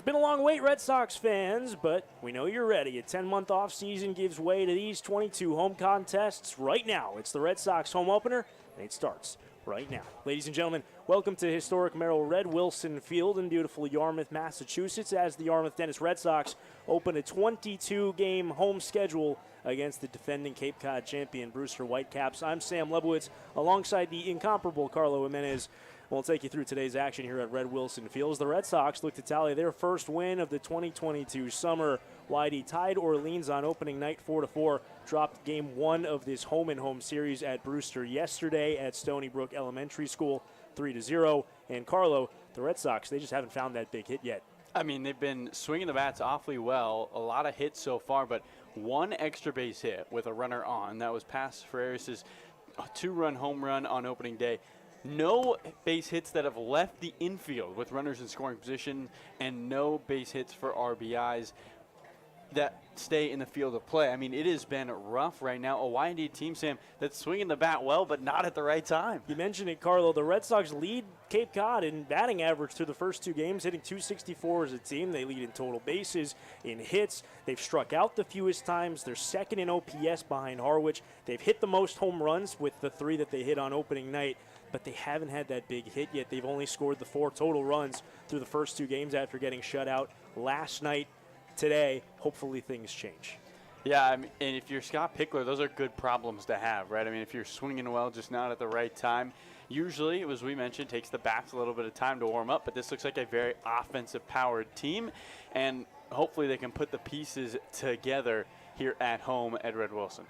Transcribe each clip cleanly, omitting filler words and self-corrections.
been a long wait, Red Sox fans, but we know you're ready. A 10-month off season gives way to these 22 home contests right now. It's the Red Sox home opener, and it starts right now. Ladies and gentlemen, welcome to historic Merrill Red Wilson Field in beautiful Yarmouth, Massachusetts, as the Yarmouth Dennis Red Sox open a 22-game home schedule against the defending Cape Cod champion Brewster Whitecaps. I'm Sam Lebowitz, alongside the incomparable Carlo Jimenez. We'll take you through today's action here at Red Wilson Field as the Red Sox look to tally their first win of the 2022 summer. Whitey tied Orleans on opening night 4-4, dropped game one of this home-and-home series at Brewster yesterday at Stony Brook Elementary School, 3-0. And Carlo, the Red Sox, they just haven't found that big hit yet. I mean, they've been swinging the bats awfully well, a lot of hits so far, but one extra base hit with a runner on. That was past Ferreras' two-run home run on opening day. No base hits that have left the infield with runners in scoring position, and no base hits for RBIs that stay in the field of play. I mean, it has been rough right now. A YND team, Sam, that's swinging the bat well, but not at the right time. You mentioned it, Carlo. The Red Sox lead Cape Cod in batting average through the first two games, hitting .264 as a team. They lead in total bases, in hits. They've struck out the fewest times. They're second in OPS behind Harwich. They've hit the most home runs with the 3 that they hit on opening night, but they haven't had that big hit yet. They've only scored the 4 total runs through the first two games after getting shut out last night. Today, hopefully things change. Yeah, I mean, and if you're Scott Pickler, those are good problems to have, right? I mean, if you're swinging well, just not at the right time. Usually, as we mentioned, it takes the bats a little bit of time to warm up, but this looks like a very offensive-powered team, and hopefully they can put the pieces together here at home at Red Wilson.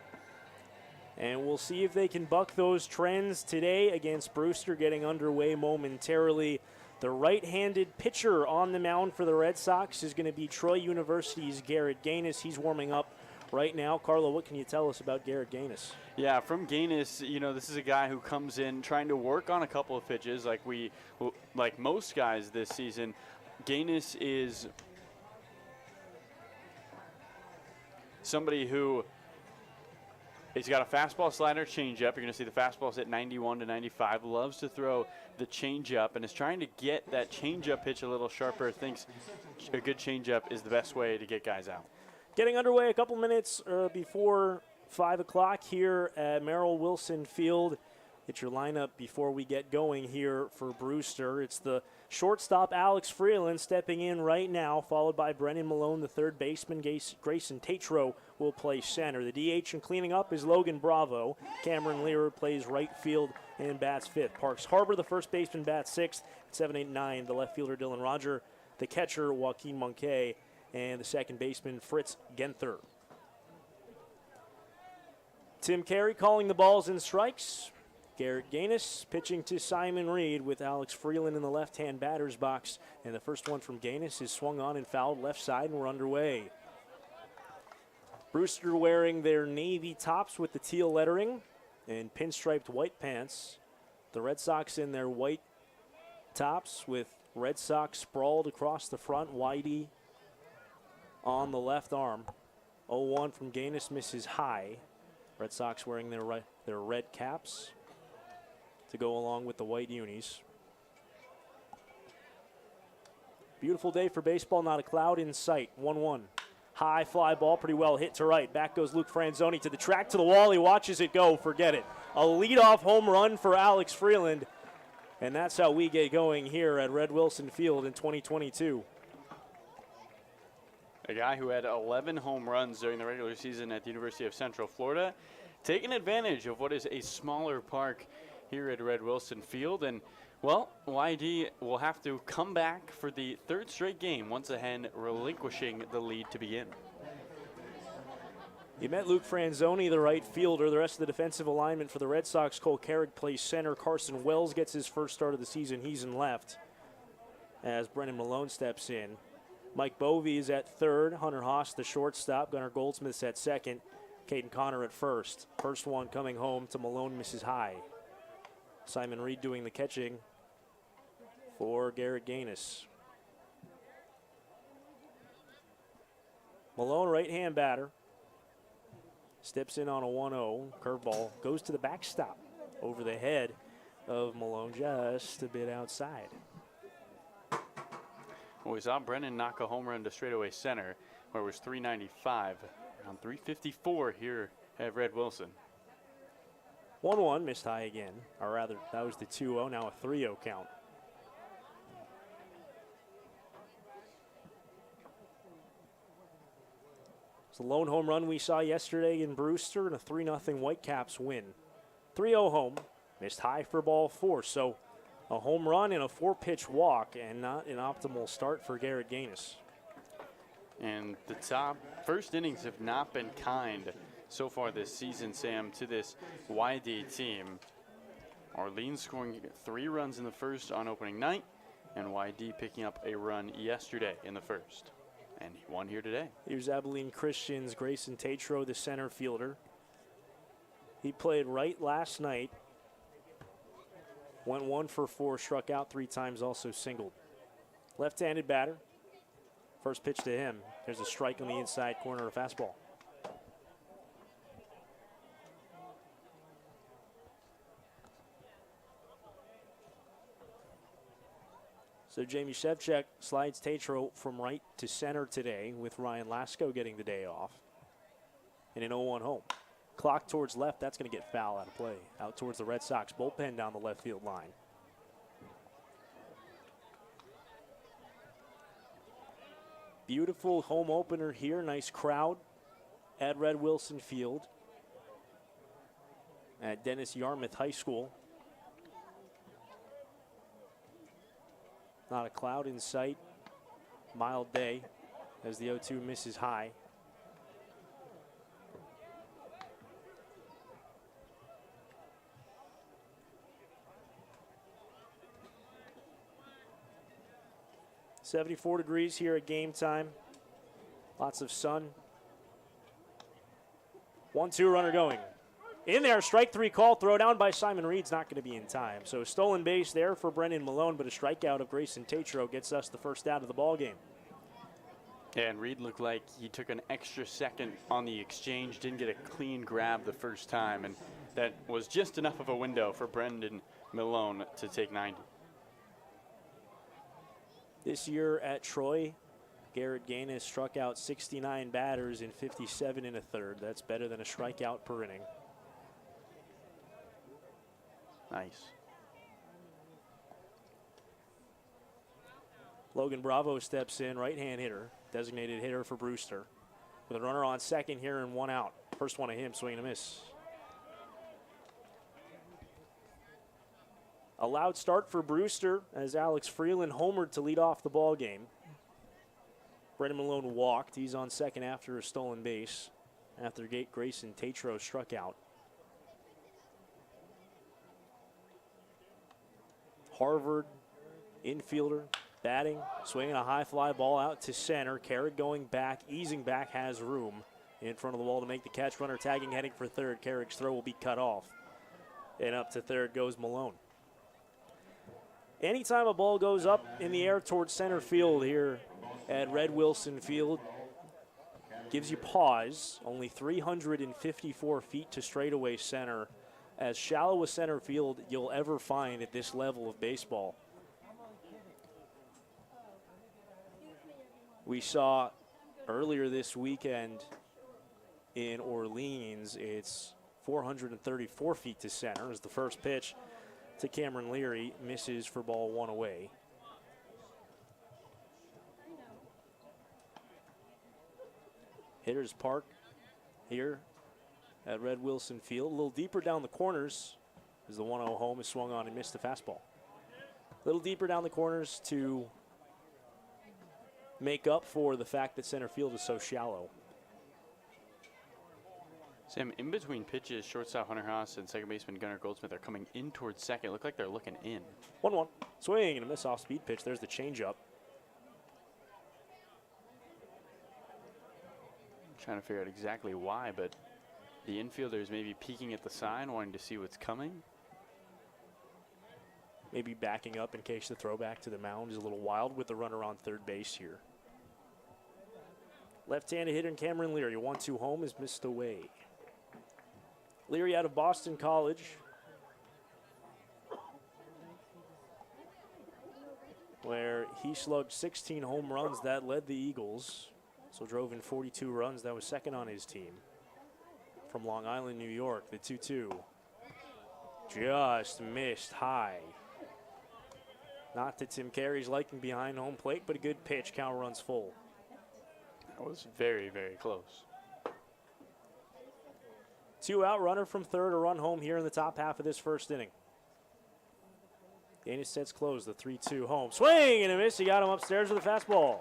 And we'll see if they can buck those trends today against Brewster, getting underway momentarily. The right-handed pitcher on the mound for the Red Sox is going to be Troy University's Garrett Gaines. He's warming up right now. Carlo, what can you tell us about Garrett Gaines? Yeah, from Gaines, you know, this is a guy who comes in trying to work on a couple of pitches like most guys this season. Gaines is somebody who he's got a fastball, slider, changeup. You're going to see the fastball's hit 91 to 95. Loves to throw the changeup and is trying to get that changeup pitch a little sharper. Thinks a good changeup is the best way to get guys out. Getting underway a couple minutes before 5 o'clock here at Merrill Wilson Field. It's your lineup before we get going here for Brewster. It's the shortstop Alex Freeland stepping in right now, followed by Brennan Malone, the third baseman. Grayson Tatro will play center. The DH and cleaning up is Logan Bravo. Cameron Lear plays right field and bats fifth. Parks Harbor, the first baseman, bats sixth. At 7-8-9, the left fielder Dylan Roger, the catcher Joaquin Moncay, and the second baseman Fritz Genther. Tim Carey calling the balls and strikes. Garrett Gaines pitching to Simon Reed with Alex Freeland in the left-hand batter's box. And the first one from Gaines is swung on and fouled left side, and we're underway. Brewster wearing their navy tops with the teal lettering and pinstriped white pants. The Red Sox in their white tops with Red Sox sprawled across the front. Whitey on the left arm. 0-1 from Gaines, misses high. Red Sox wearing their red caps to go along with the white unis. Beautiful day for baseball, not a cloud in sight. 1-1. High fly ball, pretty well hit to right. Back goes Luke Franzoni to the track, to the wall. He watches it go. Forget it. A leadoff home run for Alex Freeland. And that's how we get going here at Red Wilson Field in 2022. A guy who had 11 home runs during the regular season at the University of Central Florida, taking advantage of what is a smaller park here at Red Wilson Field. And, well, YD will have to come back for the third straight game, once again relinquishing the lead to begin. You met Luke Franzoni, the right fielder. The rest of the defensive alignment for the Red Sox, Cole Carrick plays center. Carson Wells gets his first start of the season. He's in left as Brennan Malone steps in. Mike Bovee is at third. Hunter Haas, the shortstop. Gunnar Goldsmith's at second. Caden Connor at first. First one coming home to Malone, misses high. Simon Reed doing the catching for Garrett Gaines. Malone, right-hand batter. Steps in on a 1-0. Curveball goes to the backstop over the head of Malone, just a bit outside. Well, we saw Brennan knock a home run to straightaway center, where it was 395. Around 354 here at Red Wilson. 1-1, missed high again. Or rather, that was the 2-0, now a 3-0 count. It's the lone home run we saw yesterday in Brewster and a 3-0 Whitecaps win. 3-0 home, missed high for ball 4. So a home run and a 4-pitch walk, and not an optimal start for Garrett Gaines. And the top first innings have not been kind so far this season, Sam, to this YD team. Orleans scoring 3 runs in the first on opening night, and YD picking up a run yesterday in the first. And one here today. Here's Abilene Christian's Grayson Tatro, the center fielder. He played right last night. Went 1 for 4, struck out 3 times, also singled. Left-handed batter. First pitch to him. There's a strike on the inside corner of fastball. So Jamie Shevchuk slides Tatro from right to center today, with Ryan Lasko getting the day off. And an 0-1 home. Clock towards left, that's going to get foul out of play. Out towards the Red Sox bullpen down the left field line. Beautiful home opener here. Nice crowd at Red Wilson Field at Dennis Yarmouth High School. Not a cloud in sight. Mild day as the 0-2 misses high. .74 degrees here at game time. Lots of sun. 1-2 runner going. In there, strike 3 call, throw down by Simon Reed's not going to be in time. So a stolen base there for Brendan Malone, but a strikeout of Grayson Tatro gets us the first out of the ball game. Yeah, and Reed looked like he took an extra second on the exchange, didn't get a clean grab the first time, and that was just enough of a window for Brendan Malone to take 90. This year at Troy, Garrett Gaines struck out 69 batters in 57 1/3. That's better than a strikeout per inning. Nice. Logan Bravo steps in, right-hand hitter, designated hitter for Brewster. With a runner on second here and 1 out. First one of him, swing and a miss. A loud start for Brewster as Alex Freeland homered to lead off the ball game. Brendan Malone walked. He's on second after a stolen base after Grayson Tatro struck out. Harvard infielder batting, swinging a high fly ball out to center. Carrick going back, easing back, has room in front of the wall to make the catch. Runner tagging, heading for third. Carrick's throw will be cut off. And up to third goes Malone. Anytime a ball goes up in the air towards center field here at Red Wilson Field, gives you pause. Only 354 feet to straightaway center. As shallow a center field you'll ever find at this level of baseball. We saw earlier this weekend in Orleans, it's 434 feet to center as the first pitch to Cameron Leary misses for ball 1 away. Hitters park here at Red Wilson Field. A little deeper down the corners as the 1-0 home is swung on and missed the fastball. A little deeper down the corners to make up for the fact that center field is so shallow. Sam, in between pitches, shortstop Hunter Haas and second baseman Gunnar Goldsmith are coming in towards second. Look like they're looking in. 1-1. Swing and a miss off speed pitch. There's the changeup. Trying to figure out exactly why, but the infielders maybe peeking at the sign, wanting to see what's coming. Maybe backing up in case the throwback to the mound is a little wild with the runner on third base here. Left-handed hitter Cameron Leary, 1-2 home is missed away. Leary out of Boston College. where he slugged 16 home runs. That led the Eagles. So drove in 42 runs. That was second on his team. From Long Island, New York, the 2-2. Just missed high. Not to Tim Carey's liking behind home plate, but a good pitch. Count runs full. That was very, very close. 2 out, runner from third, a run home here in the top half of this first inning. Gaines sets close, the 3-2 home. Swing and a miss. He got him upstairs with a fastball.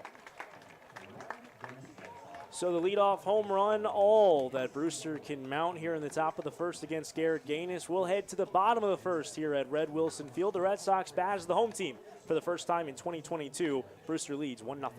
So the leadoff home run, all that Brewster can mount here in the top of the first against Garrett Gaines. We'll head to the bottom of the first here at Red Wilson Field. The Red Sox bat as the home team for the first time in 2022. Brewster leads 1-0.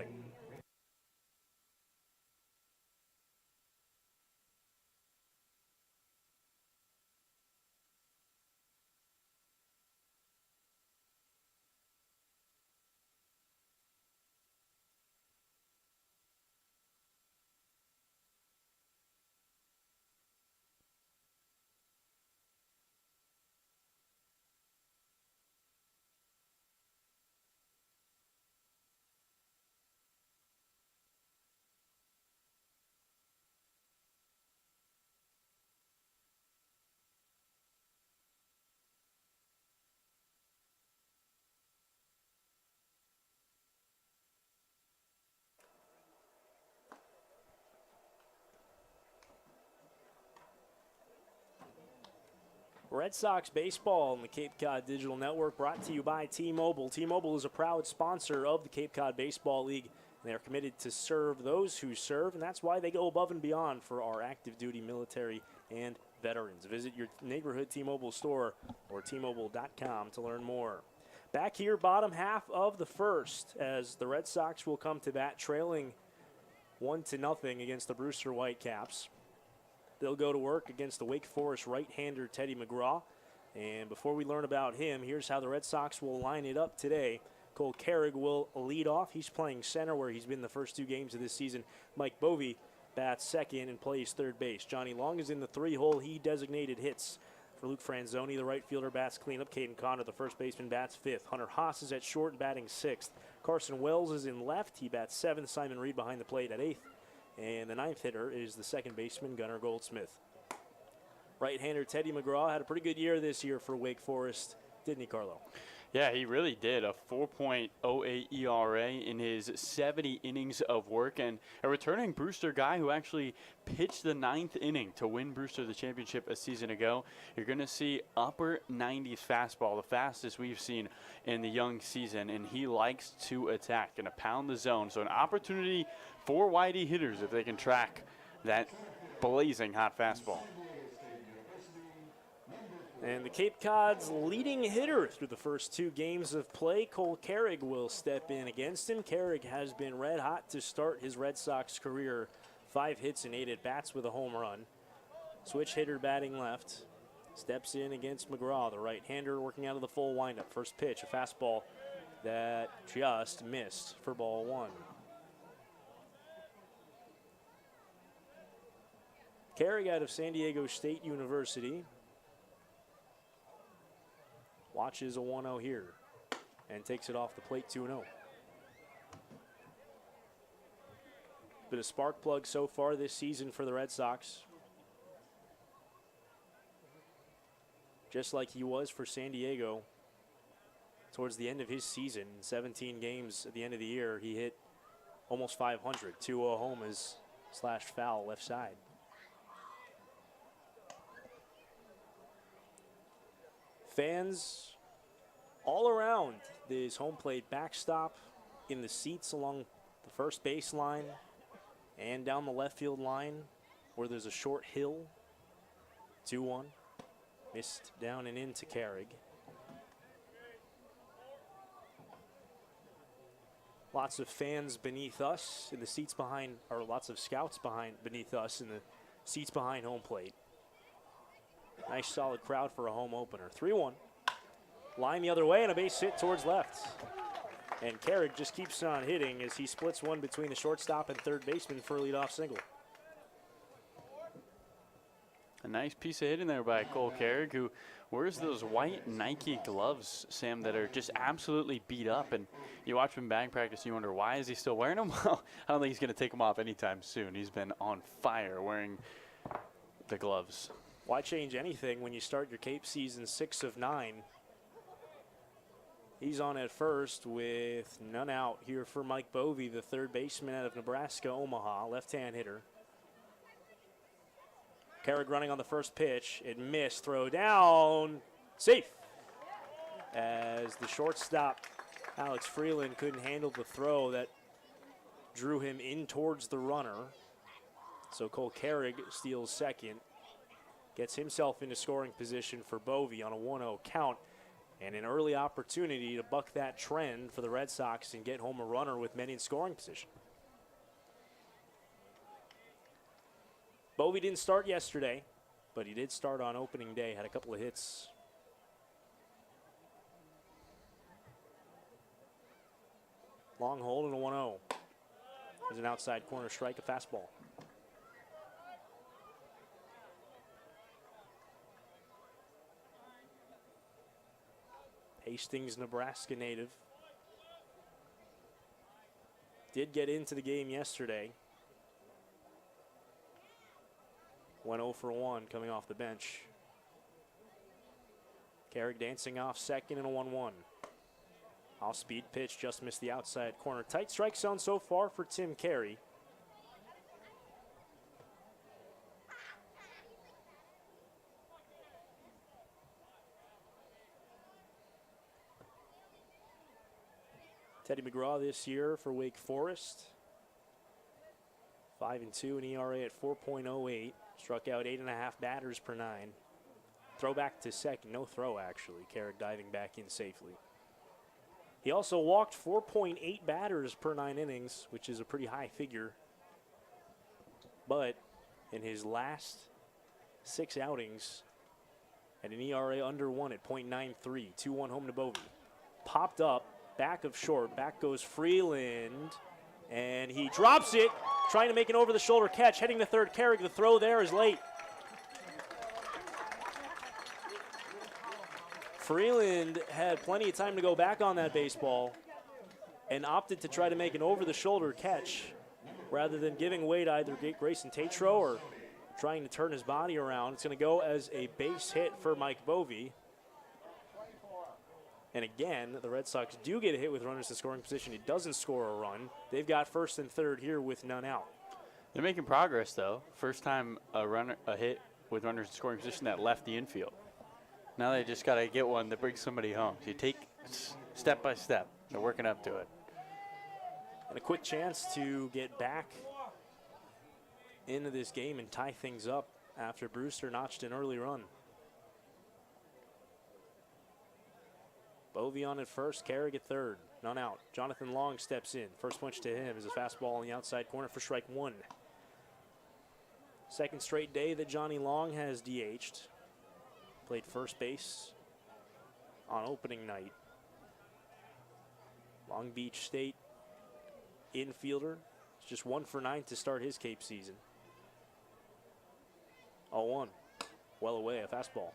Red Sox baseball on the Cape Cod Digital Network, brought to you by T-Mobile. T-Mobile is a proud sponsor of the Cape Cod Baseball League. They are committed to serve those who serve, and that's why they go above and beyond for our active duty military and veterans. Visit your neighborhood T-Mobile store or T-Mobile.com to learn more. Back here, bottom half of the first, as the Red Sox will come to bat trailing 1-0 against the Brewster Whitecaps. They'll go to work against the Wake Forest right-hander Teddy McGraw. And before we learn about him, here's how the Red Sox will line it up today. Cole Carrig will lead off. He's playing center where he's been the first 2 games of this season. Mike Bovey bats second and plays third base. Johnny Long is in the 3-hole. He designated hits. For Luke Franzoni, the right fielder bats cleanup. Caden Connor, the first baseman, bats 5th. Hunter Haas is at short and batting 6th. Carson Wells is in left. He bats 7th. Simon Reed behind the plate at 8th. And the 9th hitter is the second baseman, Gunnar Goldsmith. Right-hander Teddy McGraw had a pretty good year this year for Wake Forest, didn't he, Carlo? Yeah, he really did. A 4.08 ERA in his 70 innings of work, and a returning Brewster guy who actually pitched the 9th inning to win Brewster the championship a season ago. You're going to see upper 90s fastball, the fastest we've seen in the young season, and he likes to attack and to pound the zone. So an opportunity for Whitey hitters if they can track that blazing hot fastball. And the Cape Cod's leading hitter through the first 2 games of play, Cole Carrig, will step in against him. Carrig has been red hot to start his Red Sox career. 5 hits and 8 at-bats with a home run. Switch hitter batting left. Steps in against McGraw, the right-hander working out of the full windup. First pitch, a fastball that just missed for ball 1. Carrig out of San Diego State University. Watches a 1-0 here and takes it off the plate 2-0. Been a spark plug so far this season for the Red Sox. Just like he was for San Diego towards the end of his season. 17 games at the end of the year, he hit almost 500. 2-0 homers slash foul left side. Fans all around this home plate backstop, in the seats along the first base line and down the left field line where there's a short hill. 2-1. Missed down and into Carrig. Lots of fans beneath us in the seats behind, or lots of scouts beneath us in the seats behind home plate. Nice solid crowd for a home opener. 3-1. Line the other way and a base hit towards left. And Carrig just keeps on hitting as he splits one between the shortstop and third baseman for a leadoff single. nice piece of hitting there by Cole Carrick, who wears those white Nike gloves, Sam, that are just absolutely beat up. And you watch him bag practice, you wonder, why is he still wearing them? Well, I don't think he's going to take them off anytime soon. He's been on fire wearing the gloves. Why change anything when you start your Cape season 6 of 9? He's on at first with none out here for Mike Bovee, the third baseman out of Nebraska, Omaha, left-hand hitter. Carrick running on the first pitch. It missed. Throw down. Safe. As the shortstop, Alex Freeland, couldn't handle the throw that drew him in towards the runner. So Cole Carrick steals second. Gets himself into scoring position for Bovee on a 1-0 count. And an early opportunity to buck that trend for the Red Sox and get home a runner with men in scoring position. Bovee didn't start yesterday, but he did start on opening day, had a couple of hits. Long hold and a 1-0. There's an outside corner strike, a fastball. Hastings, Nebraska native. Did get into the game yesterday. Went 0 for 1 coming off the bench. Carrick dancing off second and a 1-1. Off-speed pitch, just missed the outside corner. Tight strike zone so far for Tim Carey. Teddy McGraw this year for Wake Forest. 5-2, an ERA at 4.08. Struck out 8.5 batters per 9. Throw back to second, no throw actually. Carrick diving back in safely. He also walked 4.8 batters per 9 innings, which is a pretty high figure. But in his last 6 outings, at an ERA under 1 at .93, 2-1 home to Bovee. Popped up, back of short, back goes Freeland, and he drops it, trying to make an over-the-shoulder catch, heading to third. Carrick, the throw there is late. Freeland had plenty of time to go back on that baseball and opted to try to make an over-the-shoulder catch rather than giving way to either Grayson Tatro or trying to turn his body around. It's going to go as a base hit for Mike Bovee. And again, the Red Sox do get a hit with runners in scoring position. He doesn't score a run. They've got first and third here with none out. They're making progress, though. First time a hit with runners in scoring position that left the infield. Now they just got to get one that brings somebody home. So you take step by step. They're working up to it. And a quick chance to get back into this game and tie things up after Brewster notched an early run. Bovee on at first, Carrick at third, none out. Jonathan Long steps in. First punch to him is a fastball on the outside corner for strike 1. Second straight day that Johnny Long has DH'd. Played first base on opening night. Long Beach State infielder. It's just 1 for 9 to start his Cape season. 0-1. Well away, a fastball.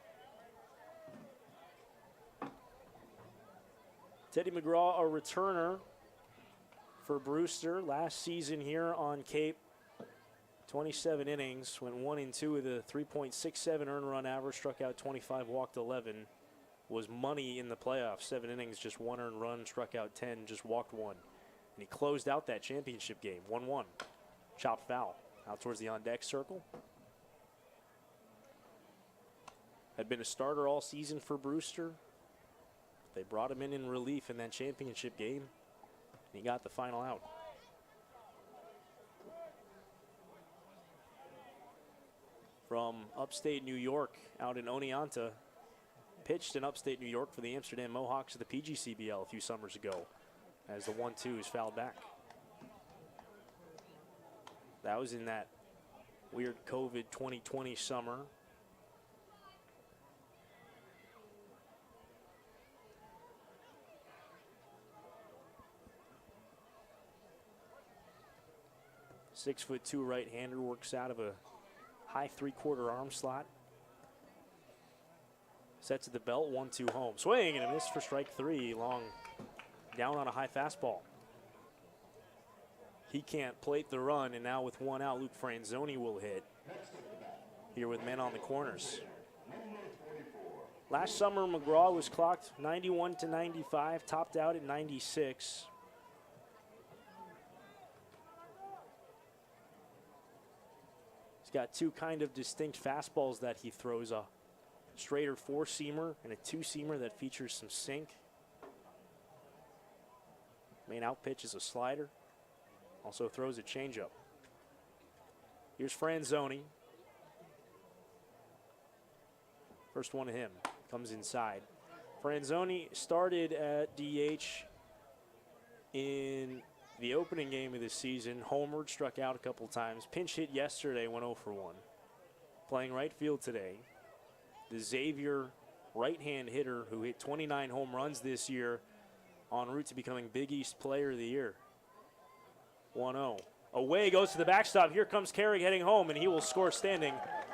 Teddy McGraw, a returner for Brewster. Last season here on Cape, 27 innings, went 1-2 with a 3.67 earned run average, struck out 25, walked 11. Was money in the playoffs. 7 innings, just 1 earned run, struck out 10, just walked 1. And he closed out that championship game, 1-1. Chopped foul out towards the on-deck circle. Had been a starter all season for Brewster. They brought him in relief in that championship game, and he got the final out. From upstate New York, out in Oneonta, pitched in upstate New York for the Amsterdam Mohawks of the PGCBL a few summers ago, as the 1-2 is fouled back. That was in that weird COVID 2020 summer. .6'2" right-hander, works out of a high 3/4 arm slot. Sets at the belt, 1-2 home. Swing and a miss for strike 3. Long down on a high fastball. He can't plate the run, and now with 1 out, Luke Franzoni will hit. Here with men on the corners. Last summer, McGraw was clocked 91 to 95, topped out at 96. He's got 2 kind of distinct fastballs that he throws, a straighter 4-seamer and a 2-seamer that features some sink. Main out pitch is a slider. Also throws a changeup. Here's Franzoni. First one to him. Comes inside. Franzoni started at DH in the opening game of the season. Homered, struck out a couple times. Pinch hit yesterday, went 0 for 1. Playing right field today. The Xavier right-hand hitter who hit 29 home runs this year, en route to becoming Big East Player of the Year. 1-0. Away goes to the backstop. Here comes Carrick heading home, and he will score standing.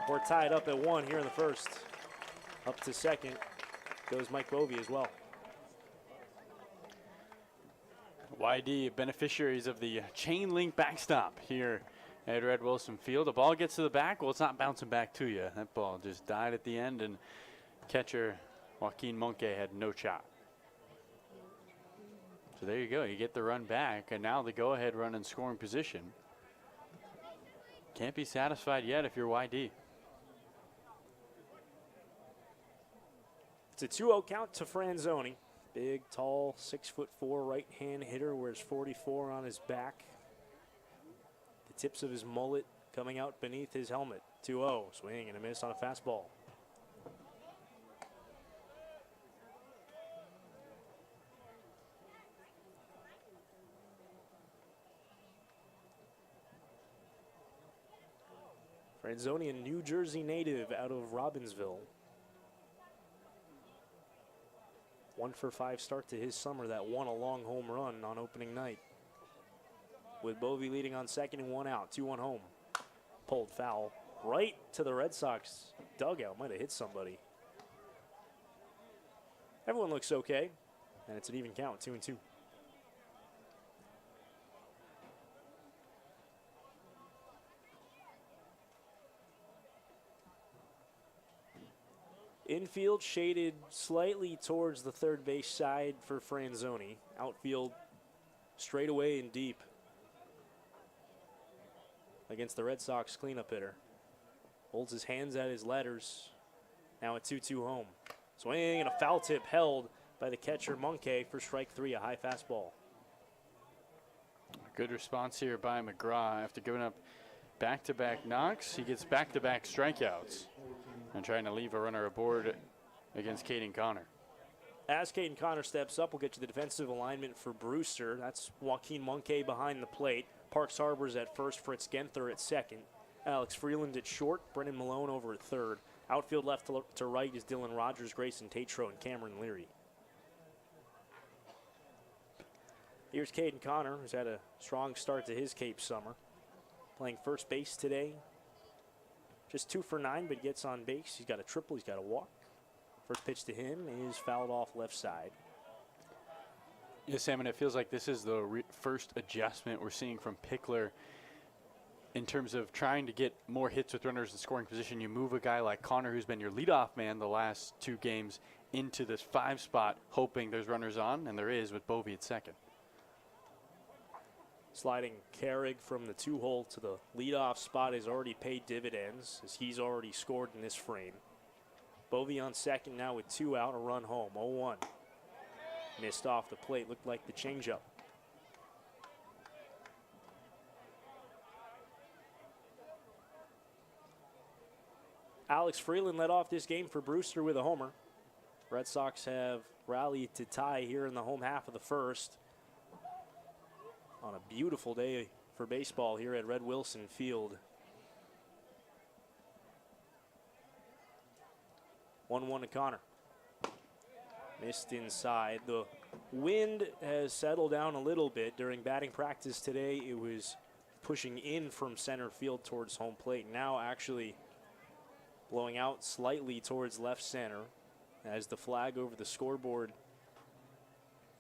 We're tied up at 1 here in the first. Up to second goes Mike Bovee as well. YD beneficiaries of the chain link backstop here at Red Wilson Field. The ball gets to the back. Well, it's not bouncing back to you. That ball just died at the end, and catcher Joaquin Monke had no shot. So there you go. You get the run back, and now the go-ahead run in scoring position. Can't be satisfied yet if you're YD. It's a 2-0 count to Franzoni. Big, tall, 6'4" right-hand hitter, wears 44 on his back. The tips of his mullet coming out beneath his helmet. 2-0, swing and a miss on a fastball. Franzoni, a New Jersey native out of Robbinsville. 1 for 5 start to his summer that won a long home run on opening night. With Bovee leading on second and 1 out, 2-1 home. Pulled foul right to the Red Sox dugout. Might have hit somebody. Everyone looks okay, and it's an even count, 2-2. Infield shaded slightly towards the third base side for Franzoni. Outfield straight away and deep against the Red Sox cleanup hitter. Holds his hands at his letters. Now a 2-2 home. Swing and a foul tip held by the catcher Monke for strike 3, a high fastball. Good response here by McGraw. After giving up back-to-back knocks, he gets back-to-back strikeouts and trying to leave a runner aboard against Caden Connor. As Caden Connor steps up, we'll get to the defensive alignment for Brewster. That's Joaquin Monke behind the plate. Parks Harbor's at first, Fritz Genther at second. Alex Freeland at short, Brennan Malone over at third. Outfield left to right is Dylan Rogers, Grayson Tatro, and Cameron Leary. Here's Caden Connor, who's had a strong start to his Cape summer. Playing first base today. Just 2 for 9, but gets on base. He's got a triple, he's got a walk. First pitch to him is fouled off left side. Yes, Sam, and it feels like this is the first adjustment we're seeing from Pickler in terms of trying to get more hits with runners in scoring position. You move a guy like Connor, who's been your leadoff man the last 2 games, into this 5 spot, hoping there's runners on, and there is with Bovee at second. Sliding Carrig from the 2-hole to the leadoff spot has already paid dividends, as he's already scored in this frame. Bovee on second now with 2 out, a run home, 0-1. Missed off the plate, looked like the changeup. Alex Freeland led off this game for Brewster with a homer. Red Sox have rallied to tie here in the home half of the first. On a beautiful day for baseball here at Red Wilson Field. 1-1 to Connor. Missed inside. The wind has settled down a little bit. During batting practice today, it was pushing in from center field towards home plate. Now actually blowing out slightly towards left center. as the flag over the scoreboard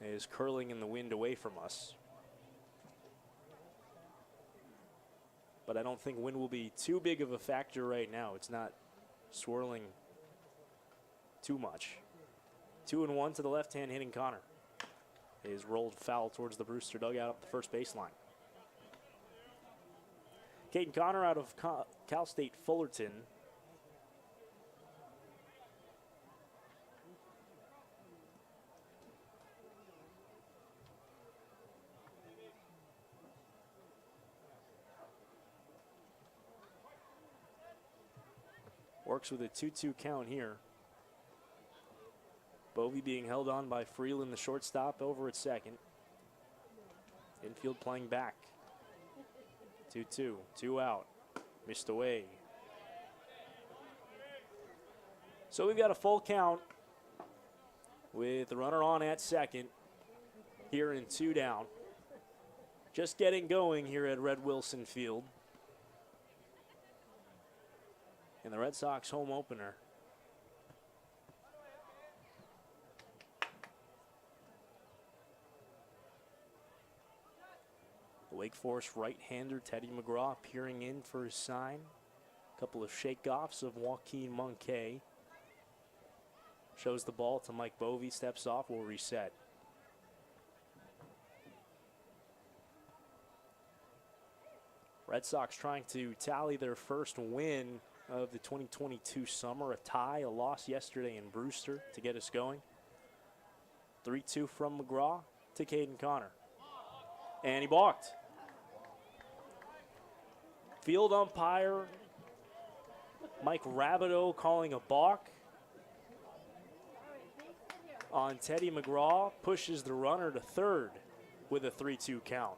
is curling in the wind away from us. But I don't think wind will be too big of a factor right now. It's not swirling too much. 2-1 to the left-hand hitting Connor. Is rolled foul towards the Brewster dugout up the first baseline. Caden Connor out of Cal State Fullerton. Works with a 2-2 count here. Bovey being held on by Freeland, the shortstop, over at second. Infield playing back. 2-2, 2 out, missed away. So we've got a full count with the runner on at second here in 2 down. Just getting going here at Red Wilson Field. In the Red Sox home opener. The Wake Forest right-hander Teddy McGraw peering in for his sign. A couple of shake-offs of Joaquin Moncay. Shows the ball to Mike Bovey, steps off, will reset. Red Sox trying to tally their first win of the 2022 summer, a tie, a loss yesterday in Brewster to get us going. 3-2 from McGraw to Caden Connor. And he balked. Field umpire Mike Rabideau calling a balk on Teddy McGraw, pushes the runner to third with a 3-2 count.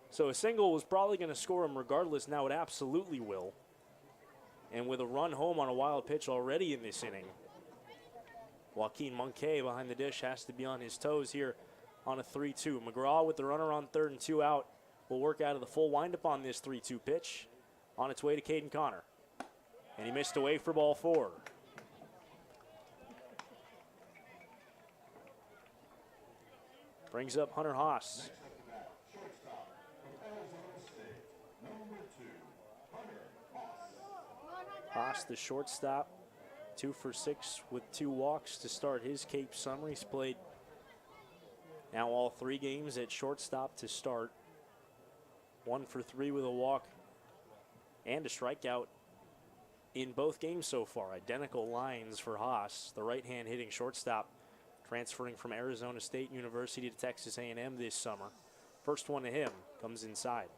So a single was probably going to score him regardless. Now it absolutely will. And with a run home on a wild pitch already in this inning, Joaquin Moncay behind the dish has to be on his toes here on a 3-2. McGraw with the runner on third and 2 out will work out of the full windup on this 3-2 pitch on its way to Caden Connor. And he missed away for ball 4. Brings up Hunter Haas. Haas, the shortstop, 2 for 6 with 2 walks to start his Cape Summer. He's played now all 3 games at shortstop to start. 1 for 3 with a walk and a strikeout in both games so far. Identical lines for Haas, the right-hand hitting shortstop, transferring from Arizona State University to Texas A&M this summer. First one to him comes inside.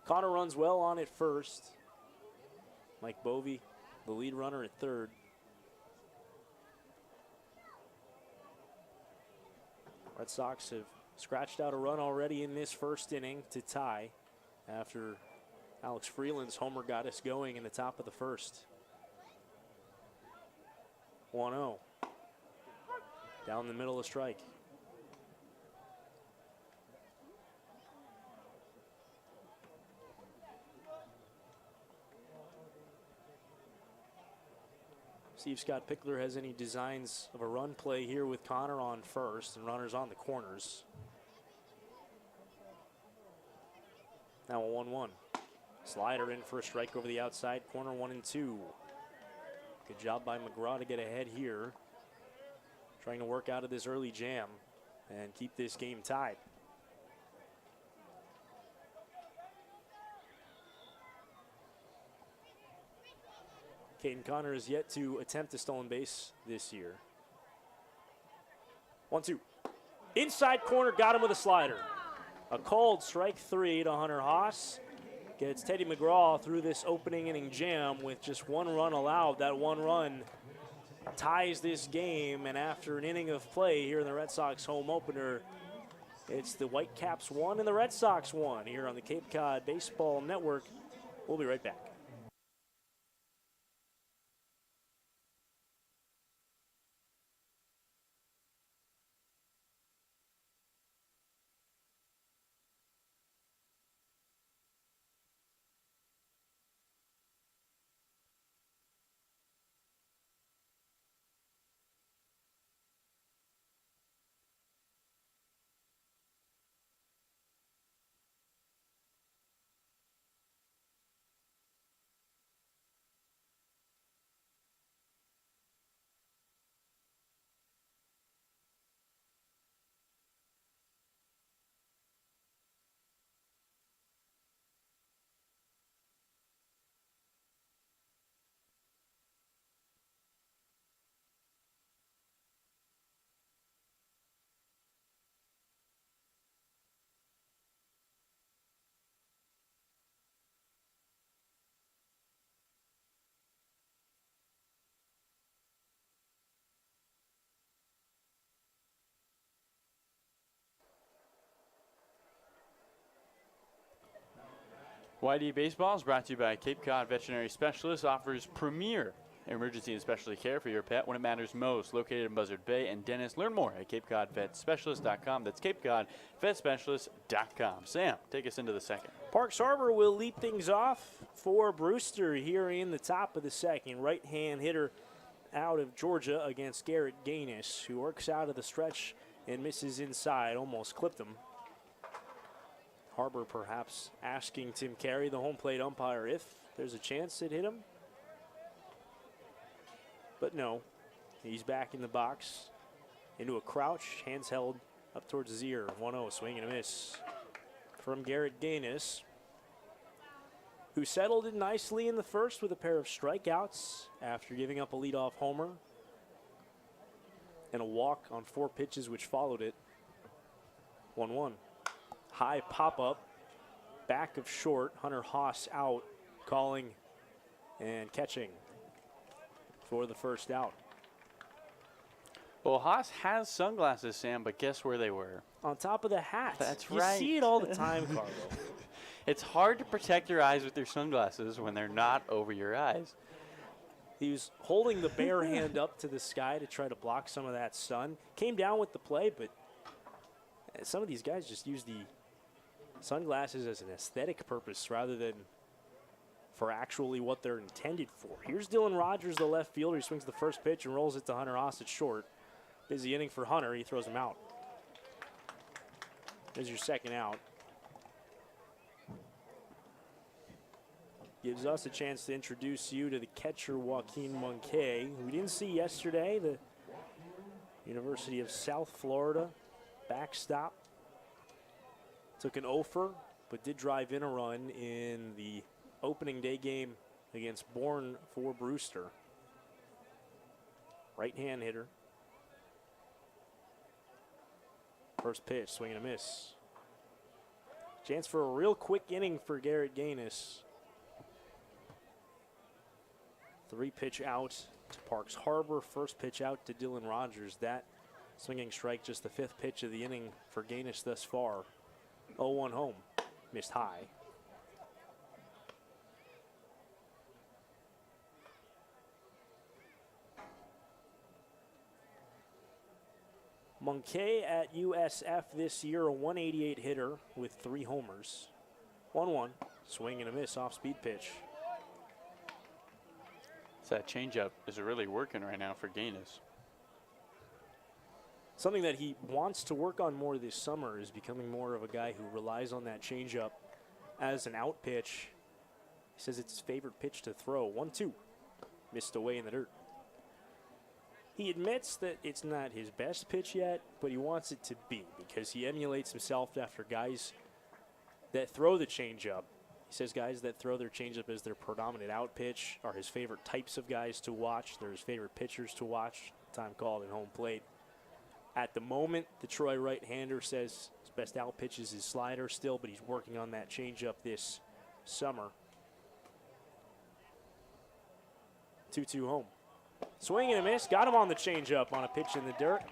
Connor runs well on at first. Mike Bovey, the lead runner at third. Red Sox have scratched out a run already in this first inning to tie after Alex Freeland's homer got us going in the top of the first. 1-0. Down the middle of strike. See if Scott Pickler has any designs of a run play here with Connor on first and runners on the corners. Now a 1-1. Slider in for a strike over the outside corner, 1-2. Good job by McGraw to get ahead here. Trying to work out of this early jam and keep this game tied. Caden Connor has yet to attempt a stolen base this year. 1-2. Inside corner, got him with a slider. A called strike 3 to Hunter Haas. Gets Teddy McGraw through this opening inning jam with just 1 run allowed. That 1 run ties this game, and after an inning of play here in the Red Sox home opener, it's the Whitecaps 1 and the Red Sox 1 here on the Cape Cod Baseball Network. We'll be right back. YD Baseball is brought to you by Cape Cod Veterinary Specialists, offers premier emergency and specialty care for your pet when it matters most. Located in Buzzard Bay and Dennis. Learn more at CapeCodVetSpecialist.com. That's CapeCodVetSpecialist.com. Sam, take us into the second. Parks Harbor will lead things off for Brewster here in the top of the second. Right-hand hitter out of Georgia against Garrett Gaines, who works out of the stretch and misses inside, almost clipped him. Harbor perhaps asking Tim Carey, the home plate umpire, if there's a chance it hit him. But no, he's back in the box, into a crouch, hands held up towards his ear. 1-0, swing and a miss from Garrett Gaines, who settled in nicely in the first with a pair of strikeouts after giving up a leadoff homer and a walk on 4 pitches which followed it. 1-1. High pop-up, back of short. Hunter Haas out, calling and catching for the first out. Well, Haas has sunglasses, Sam, but guess where they were? On top of the hat. That's you right. You see it all the time, Carlo. It's hard to protect your eyes with your sunglasses when they're not over your eyes. He was holding the bare hand up to the sky to try to block some of that sun. Came down with the play, but some of these guys just use the sunglasses as an aesthetic purpose rather than for actually what they're intended for. Here's Dylan Rogers, the left fielder. He swings the first pitch and rolls it to Hunter Haas at short. Busy inning for Hunter. He throws him out. There's your second out. Gives us a chance to introduce you to the catcher, Joaquin Moncay, who we didn't see yesterday. The University of South Florida backstop. Took an offer, but did drive in a run in the opening day game against Bourne for Brewster. Right-hand hitter. First pitch, swing and a miss. Chance for a real quick inning for Garrett Gaines. 3-pitch out to Parks Harbor. First pitch out to Dylan Rogers. That swinging strike, just the 5th pitch of the inning for Gaines thus far. 0-1 home, missed high. Moncay at USF this year, a 188 hitter with 3 homers. 1-1, swing and a miss off speed pitch. So that changeup is really working right now for Gaines. Something that he wants to work on more this summer is becoming more of a guy who relies on that changeup as an out pitch. He says it's his favorite pitch to throw. 1-2, missed away in the dirt. He admits that it's not his best pitch yet, but he wants it to be because he emulates himself after guys that throw the changeup. He says guys that throw their changeup as their predominant out pitch are his favorite types of guys to watch. They're his favorite pitchers to watch. Time called at home plate. At the moment, the Troy right-hander says his best out pitch is his slider still, but he's working on that changeup this summer. 2-2 home. Swing and a miss. Got him on the changeup on a pitch in the dirt.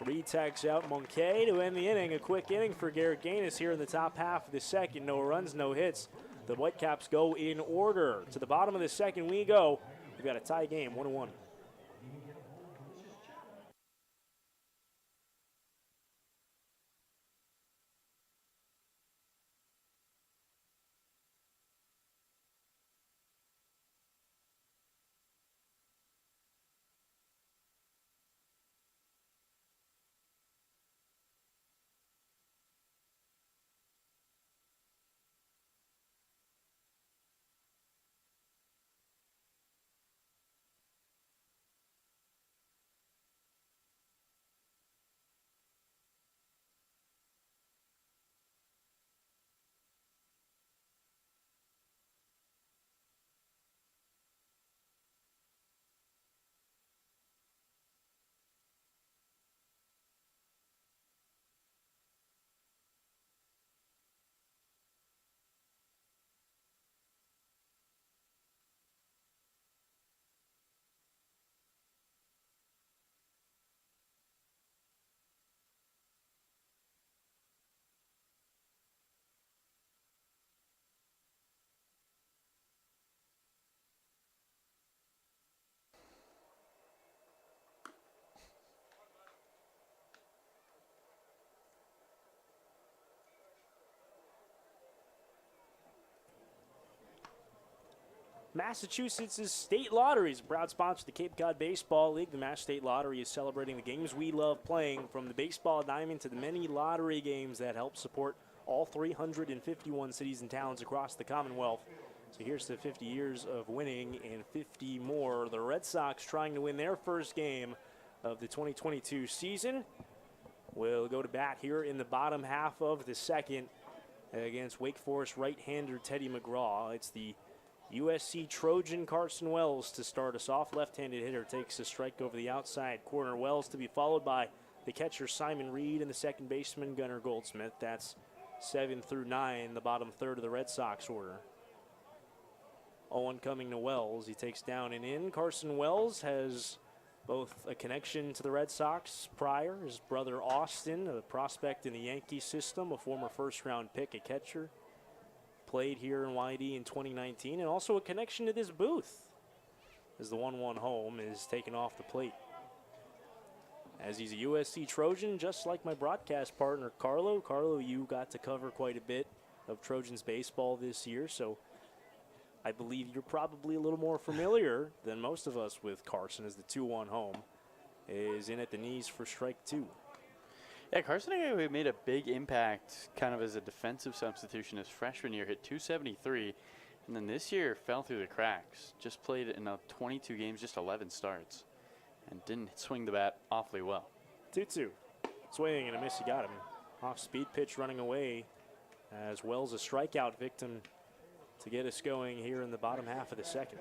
Reed tags out Moncay to end the inning. A quick inning for Garrett Gaines here in the top half of the second. No runs, no hits. The Whitecaps go in order. To the bottom of the second we go. We've got a tie game, 1-1. Massachusetts' State Lottery is a proud sponsor of the Cape Cod Baseball League. The Mass State Lottery is celebrating the games we love playing, from the baseball diamond to the many lottery games that help support all 351 cities and towns across the Commonwealth. So here's to 50 years of winning and 50 more. The Red Sox trying to win their first game of the 2022 season. Will go to bat here in the bottom half of the second against Wake Forest right-hander Teddy McGraw. It's the USC Trojan Carson Wells to start us off. Left-handed hitter takes a strike over the outside corner. Wells to be followed by the catcher Simon Reed and the second baseman Gunnar Goldsmith. That's 7 through 9, the bottom third of the Red Sox order. 0-1 coming to Wells. He takes down and in. Carson Wells has both a connection to the Red Sox prior. His brother Austin, a prospect in the Yankee system, a former first-round pick, a catcher, played here in YD in 2019, and also a connection to this booth as the 1-1 home is taken off the plate. As he's a USC Trojan, just like my broadcast partner, Carlo. Carlo, you got to cover quite a bit of Trojans baseball this year, so I believe you're probably a little more familiar than most of us with Carson, as the 2-1 home is in at the knees for strike 2. Yeah, Carson made a big impact kind of as a defensive substitution his freshman year, hit .273, and then this year fell through the cracks. Just played in 22 games, just 11 starts, and didn't swing the bat awfully well. 2-2. Swing and a miss, he got him. Off-speed pitch running away as Wells a strikeout victim to get us going here in the bottom half of the second.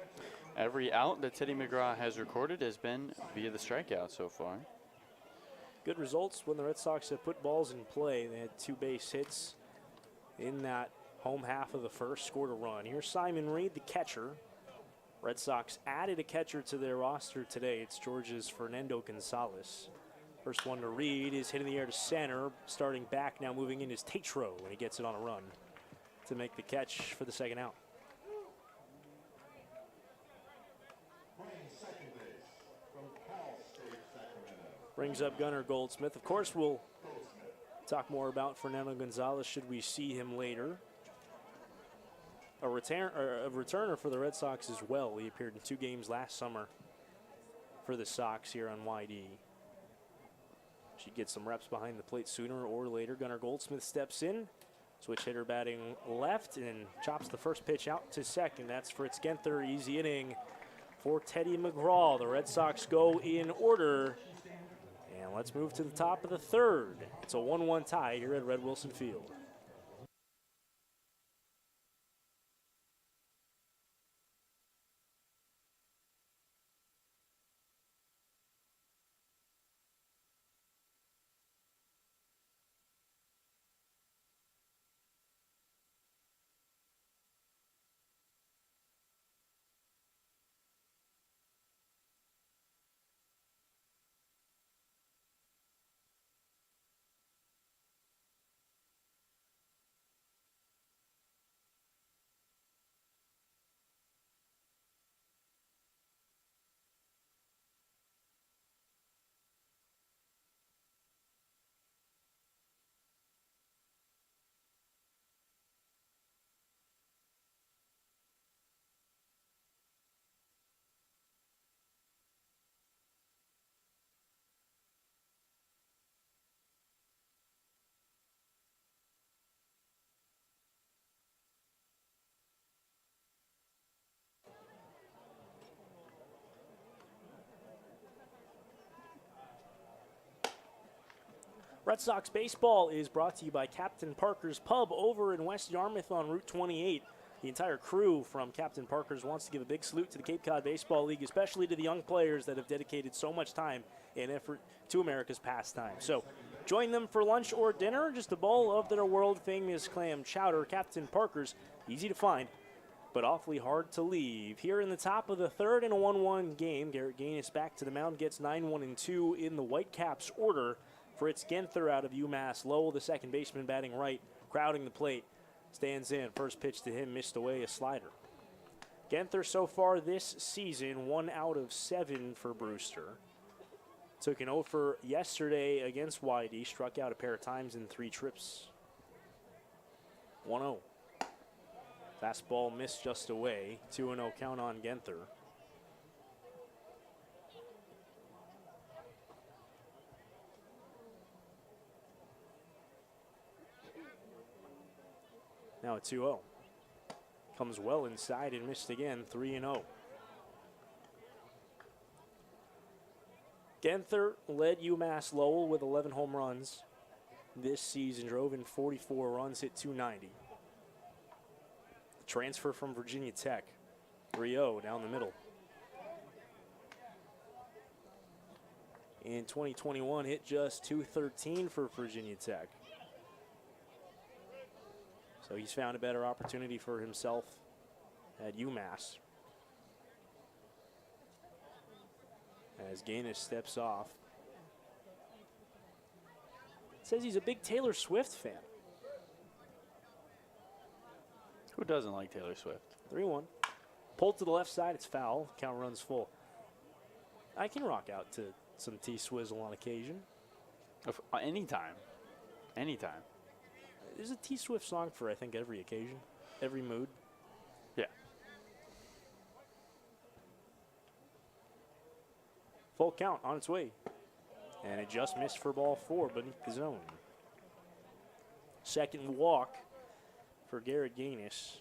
Every out that Teddy McGraw has recorded has been via the strikeout so far. Good results when the Red Sox have put balls in play. They had 2 base hits in that home half of the first, scored a run. Here's Simon Reed, the catcher. Red Sox added a catcher to their roster today. It's Georgia's Fernando Gonzalez. First one to Reed is hit in the air to center. Starting back now, moving in is Tatro, and he gets it on a run to make the catch for the second out. Brings up Gunnar Goldsmith. Of course, we'll talk more about Fernando Gonzalez should we see him later. A returner for the Red Sox as well. He appeared in 2 games last summer for the Sox here on YD. Should get some reps behind the plate sooner or later. Gunnar Goldsmith steps in. Switch hitter batting left and chops the first pitch out to second. That's Fritz Genther. Easy inning for Teddy McGraw. The Red Sox go in order. And let's move to the top of the third. It's a 1-1 tie here at Red Wilson Field. Red Sox baseball is brought to you by Captain Parker's Pub over in West Yarmouth on Route 28. The entire crew from Captain Parker's wants to give a big salute to the Cape Cod Baseball League, especially to the young players that have dedicated so much time and effort to America's pastime. So join them for lunch or dinner, just a bowl of their world-famous clam chowder. Captain Parker's, easy to find, but awfully hard to leave. Here in the top of the third in a 1-1 game, Garrett Gaines back to the mound, gets 9-1-2 in the Whitecaps order. Fritz Genther out of UMass Lowell, the second baseman batting right, crowding the plate, stands in. First pitch to him, missed away, a slider. Genther so far this season, 1 out of 7 for Brewster. Took an 0 for yesterday against YD, struck out a pair of times in 3 trips. 1-0. Fastball missed just away. 2-0 count on Genther. Now a 2-0. Comes well inside and missed again. 3-0. Genther led UMass Lowell with 11 home runs this season. Drove in 44 runs, hit 290. Transfer from Virginia Tech. 3-0 down the middle. In 2021, hit just 213 for Virginia Tech. So he's found a better opportunity for himself at UMass. As Gaines steps off. Says he's a big Taylor Swift fan. Who doesn't like Taylor Swift? 3-1. Pulled to the left side, it's foul. Count runs full. I can rock out to some T-Swizzle on occasion. Anytime. Anytime. There's a T-Swift song for, I think, every occasion, every mood. Yeah. Full count on its way. And it just missed for ball 4 beneath the zone. Second walk for Garrett Gaines.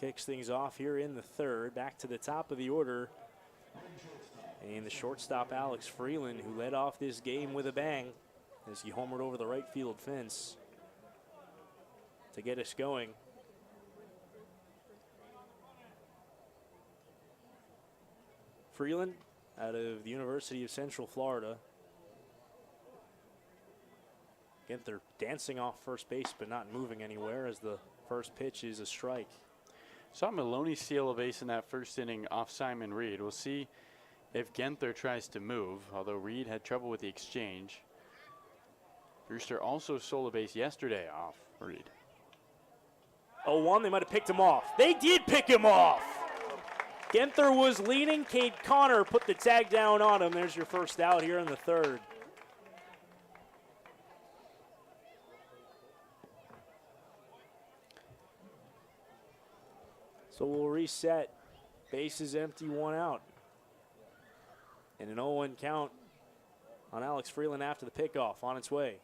Kicks things off here in the third. Back to the top of the order. And the shortstop, Alex Freeland, who led off this game with a bang as he homered over the right field fence to get us going. Freeland out of the University of Central Florida. Genther dancing off first base but not moving anywhere as the first pitch is a strike. Saw Maloney steal a base in that first inning off Simon Reed. We'll see if Genther tries to move, although Reed had trouble with the exchange. Brewster also stole a base yesterday off Reed. 0-1, they might have picked him off. They did pick him off. Genther was leading. Cade Connor put the tag down on him. There's your first out here in the third. So we'll reset. Bases empty, 1 out. And an 0-1 count on Alex Freeland after the pickoff on its way.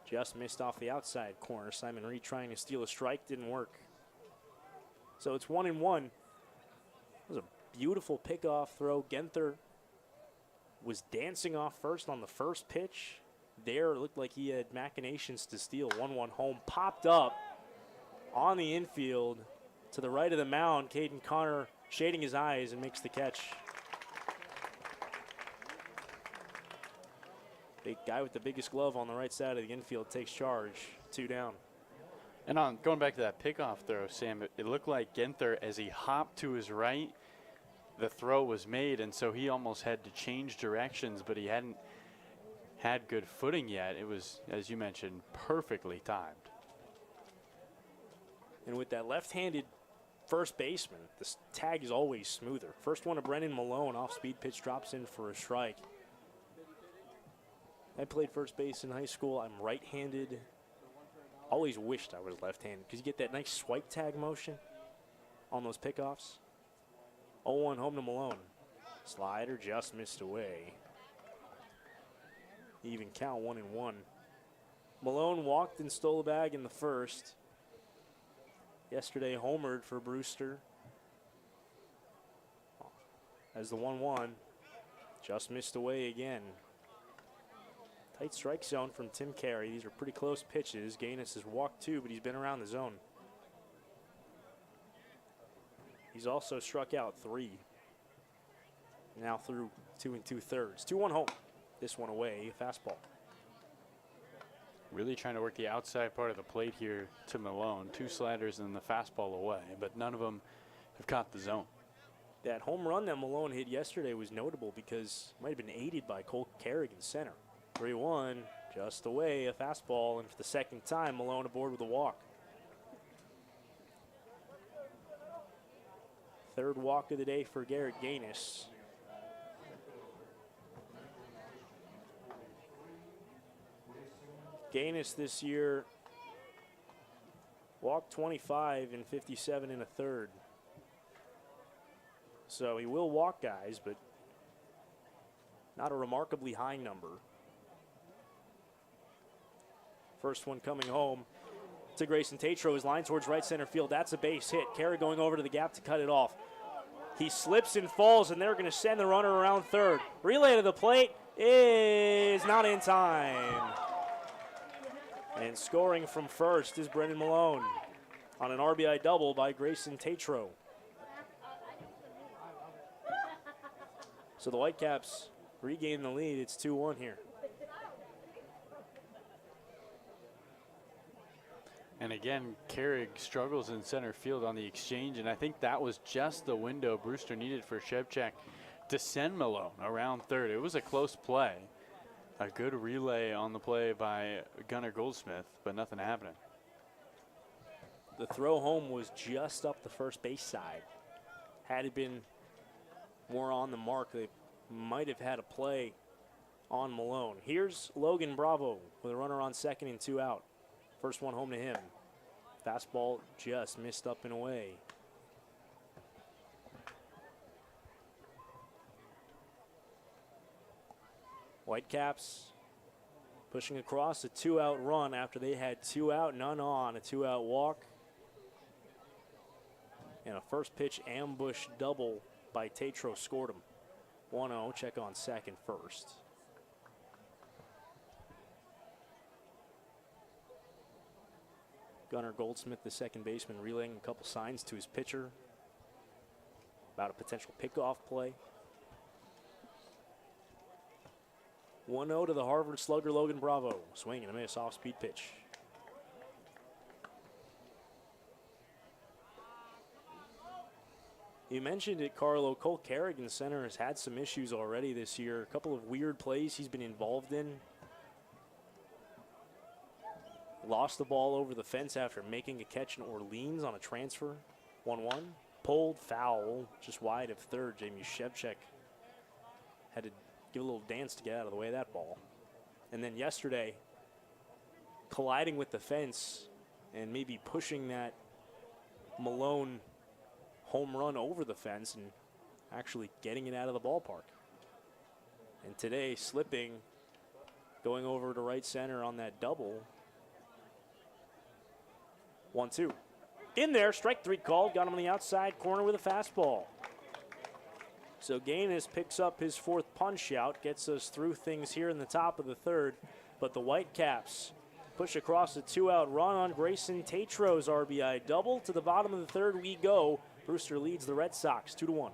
Just missed off the outside corner. Simon Reed trying to steal a strike, didn't work. So it's 1-1. It was a beautiful pickoff throw. Genther was dancing off first on the first pitch. There, it looked like he had machinations to steal. 1-1 home. Popped up on the infield to the right of the mound. Caden Connor shading his eyes and makes the catch. Big guy with the biggest glove on the right side of the infield takes charge. 2 down. And on going back to that pickoff throw, Sam, it looked like Genther, as he hopped to his right, the throw was made, and so he almost had to change directions, but he hadn't had good footing yet. It was, as you mentioned, perfectly timed. And with that left-handed first baseman, this tag is always smoother. First one to Brennan Malone, off-speed pitch drops in for a strike. I played first base in high school. I'm right-handed. Always wished I was left-handed because you get that nice swipe tag motion on those pickoffs. 0-1 home to Malone. Slider just missed away. Even count, 1-1. Malone walked and stole a bag in the first. Yesterday homered for Brewster. As the 1-1 just missed away again. Tight strike zone from Tim Carey. These are pretty close pitches. Gaines has walked 2, but he's been around the zone. He's also struck out 3. Now through 2 2/3. 2-1 home. This one away, fastball. Really trying to work the outside part of the plate here to Malone. 2 sliders and the fastball away, but none of them have caught the zone. That home run that Malone hit yesterday was notable because it might have been aided by Cole Carrigan center. 3-1, just away, a fastball, and for the second time, Malone aboard with a walk. Third walk of the day for Garrett Gaines. Gaines this year Walked 25 and 57 in a third. So he will walk guys, but not a remarkably high number. First one coming home to Grayson Tatro. His line towards right center field. That's a base hit. Carey going over to the gap to cut it off. He slips and falls, and they're going to send the runner around third. Relay to the plate is not in time. And scoring from first is Brendan Malone on an RBI double by Grayson Tatro. So the Whitecaps regain the lead. It's 2-1 here. And again, Carrig struggles in center field on the exchange, and I think that was just the window Brewster needed for Shevchak to send Malone around third. It was a close play. A good relay on the play by Gunnar Goldsmith, but nothing happening. The throw home was just up the first base side. Had it been more on the mark, they might have had a play on Malone. Here's Logan Bravo with a runner on second and 2 out. First one home to him. Fastball just missed up and away. Whitecaps pushing across a 2-out run after they had 2 out, none on, a 2-out walk. And a first pitch ambush double by Tatro scored him. 1-0, check on second first. Gunnar Goldsmith, the second baseman, relaying a couple signs to his pitcher about a potential pickoff play. 1-0 to the Harvard slugger Logan Bravo. Swing and a miss, off-speed pitch. You mentioned it, Carlo. Cole Carrigan center has had some issues already this year. A couple of weird plays he's been involved in. Lost the ball over the fence after making a catch in Orleans on a transfer. 1-1. Pulled foul just wide of third. Jamie Shevchak had to give a little dance to get out of the way of that ball. And then yesterday, colliding with the fence and maybe pushing that Malone home run over the fence and actually getting it out of the ballpark. And today, slipping, going over to right center on that double. 1-2. In there, strike 3 called. Got him on the outside corner with a fastball. So Gaines picks up his 4th punch out, gets us through things here in the top of the third. But the Whitecaps push across a 2-out run on Grayson Tatro's RBI double. To the bottom of the third we go. Brewster leads the Red Sox 2-1.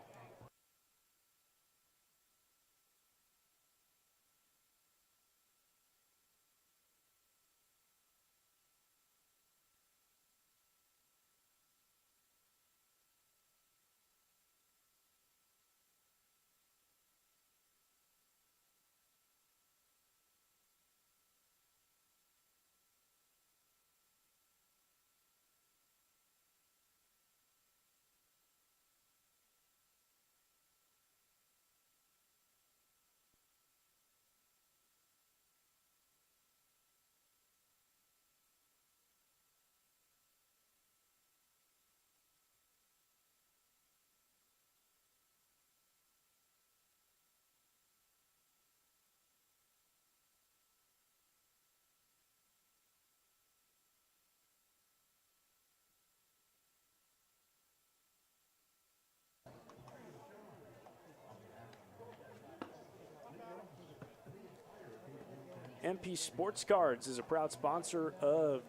MP Sports Cards is a proud sponsor of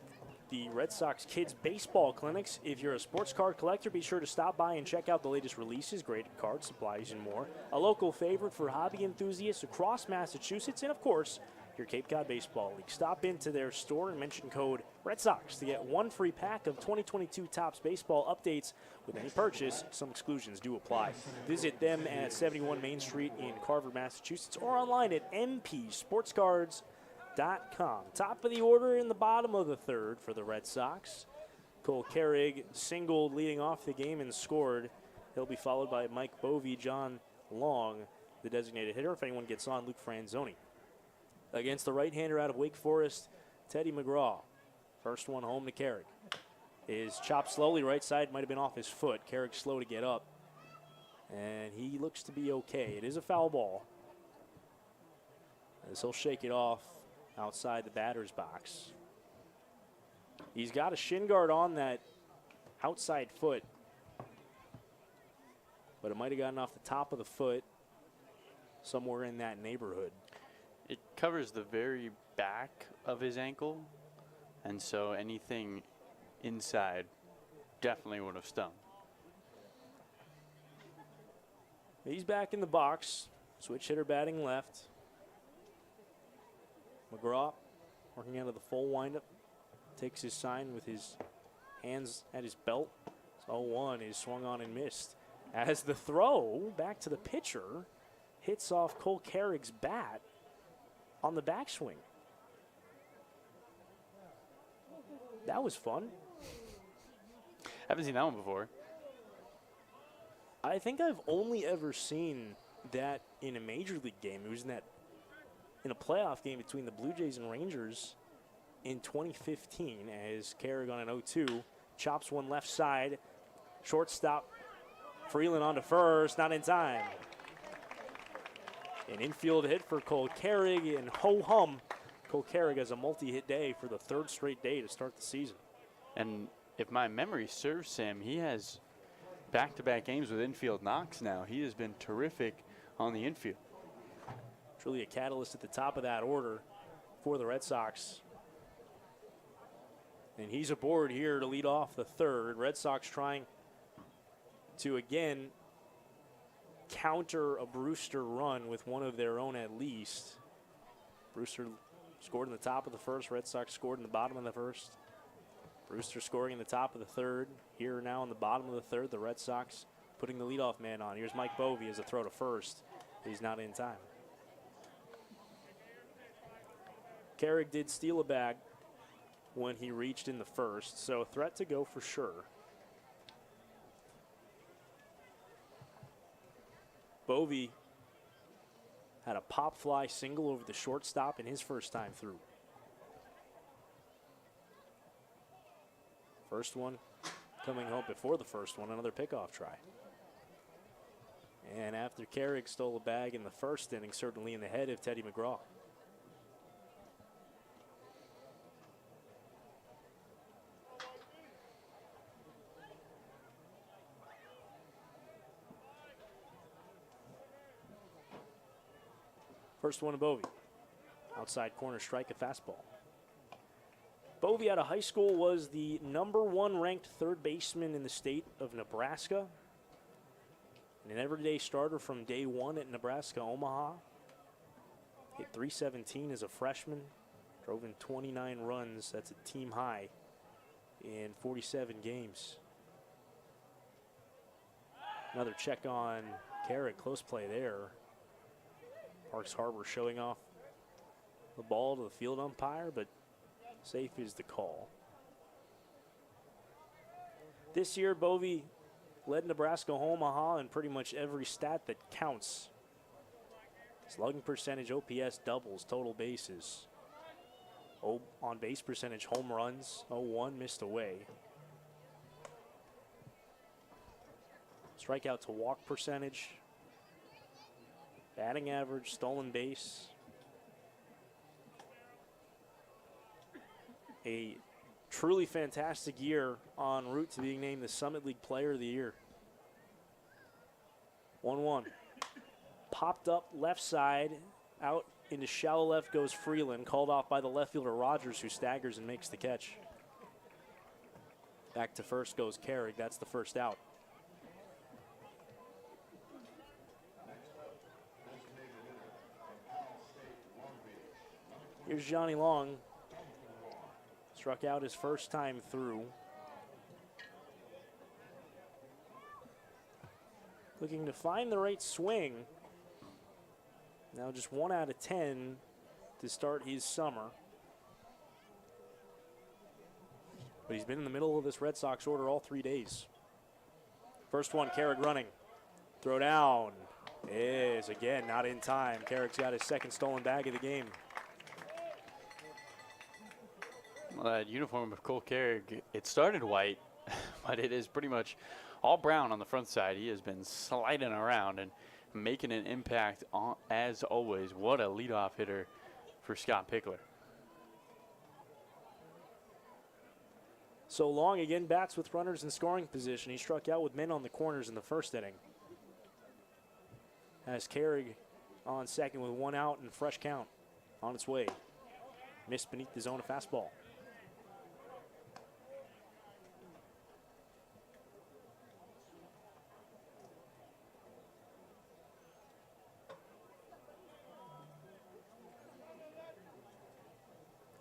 the Red Sox Kids Baseball Clinics. If you're a sports card collector, be sure to stop by and check out the latest releases, graded cards, supplies, and more. A local favorite for hobby enthusiasts across Massachusetts, and of course, your Cape Cod Baseball League. Stop into their store and mention code Red Sox to get 1 free pack of 2022 Topps Baseball updates with any purchase. Some exclusions do apply. Visit them at 71 Main Street in Carver, Massachusetts, or online at mpsportscards.com. Top of the order in the bottom of the third for the Red Sox. Cole Carrig singled leading off the game and scored. He'll be followed by Mike Bovey, John Long, the designated hitter. If anyone gets on, Luke Franzoni. Against the right-hander out of Wake Forest, Teddy McGraw. First one home to Carrig. is chopped slowly. Right side might have been off his foot. Carrick slow to get up. And he looks to be okay. It is a foul ball. As he'll shake it off outside the batter's box. He's got a shin guard on that outside foot. But it might have gotten off the top of the foot somewhere in that neighborhood. It covers the very back of his ankle, and so anything inside definitely would have stung. He's back in the box. Switch hitter batting left. McGraw working out of the full windup. Takes his sign with his hands at his belt. 0-1 is swung on and missed. As the throw back to the pitcher hits off Cole Carrick's bat on the backswing. That was fun. Haven't seen that one before. I think I've only ever seen that in a major league game. It was in a playoff game between the Blue Jays and Rangers in 2015 as Carrick on an 0-2 chops one left side. Shortstop Freeland on to first, not in time. An infield hit for Cole Carrick, and ho-hum, Cole Carrick has a multi-hit day for the third straight day to start the season. And if my memory serves, Sam, he has back-to-back games with infield knocks now. He has been terrific on the infield. Truly a catalyst at the top of that order for the Red Sox. And he's aboard here to lead off the third. Red Sox trying to, again, counter a Brewster run with one of their own at least. Brewster scored in the top of the first. Red Sox scored in the bottom of the first. Brewster scoring in the top of the third. Here now in the bottom of the third, the Red Sox putting the leadoff man on. Here's Mike Bovee as a throw to first. He's not in time. Carrick did steal a bag when he reached in the first, so a threat to go for sure. Bovee had a pop fly single over the shortstop in his first time through. First one coming home before the first one, another pickoff try. And after Carrick stole a bag in the first inning, certainly in the head of Teddy McGraw. First one to Bovee. Outside corner strike, a fastball. Bovee out of high school was the #1 ranked third baseman in the state of Nebraska. And an everyday starter from day one at Nebraska Omaha. Hit .317 as a freshman. Drove in 29 runs. That's a team high in 47 games. Another check on Carrick. Close play there. Parks Harbor showing off the ball to the field umpire, but safe is the call. This year, Bovee led Nebraska Omaha in pretty much every stat that counts. Slugging percentage, OPS, doubles, total bases. On base percentage, home runs, 0-1 missed away. Strikeout to walk percentage. Batting average, stolen base. A truly fantastic year en route to being named the Summit League Player of the Year. 1-1. Popped up left side, out into shallow left goes Freeland, called off by the left fielder Rogers, who staggers and makes the catch. Back to first goes Carrick. That's the first out. Here's Johnny Long. Struck out his first time through. Looking to find the right swing. Now just 1 out of 10 to start his summer. But he's been in the middle of this Red Sox order all 3 days. First one, Carrick running. Throw down is, again, not in time. Carrick's got his second stolen bag of the game. Well, that uniform of Cole Carrig, it started white, but it is pretty much all brown on the front side. He has been sliding around and making an impact as always. What a leadoff hitter for Scott Pickler. So Long again bats with runners in scoring position. He struck out with men on the corners in the first inning. Has Carrig on second with 1 out and fresh count on its way. Missed beneath the zone of fastball.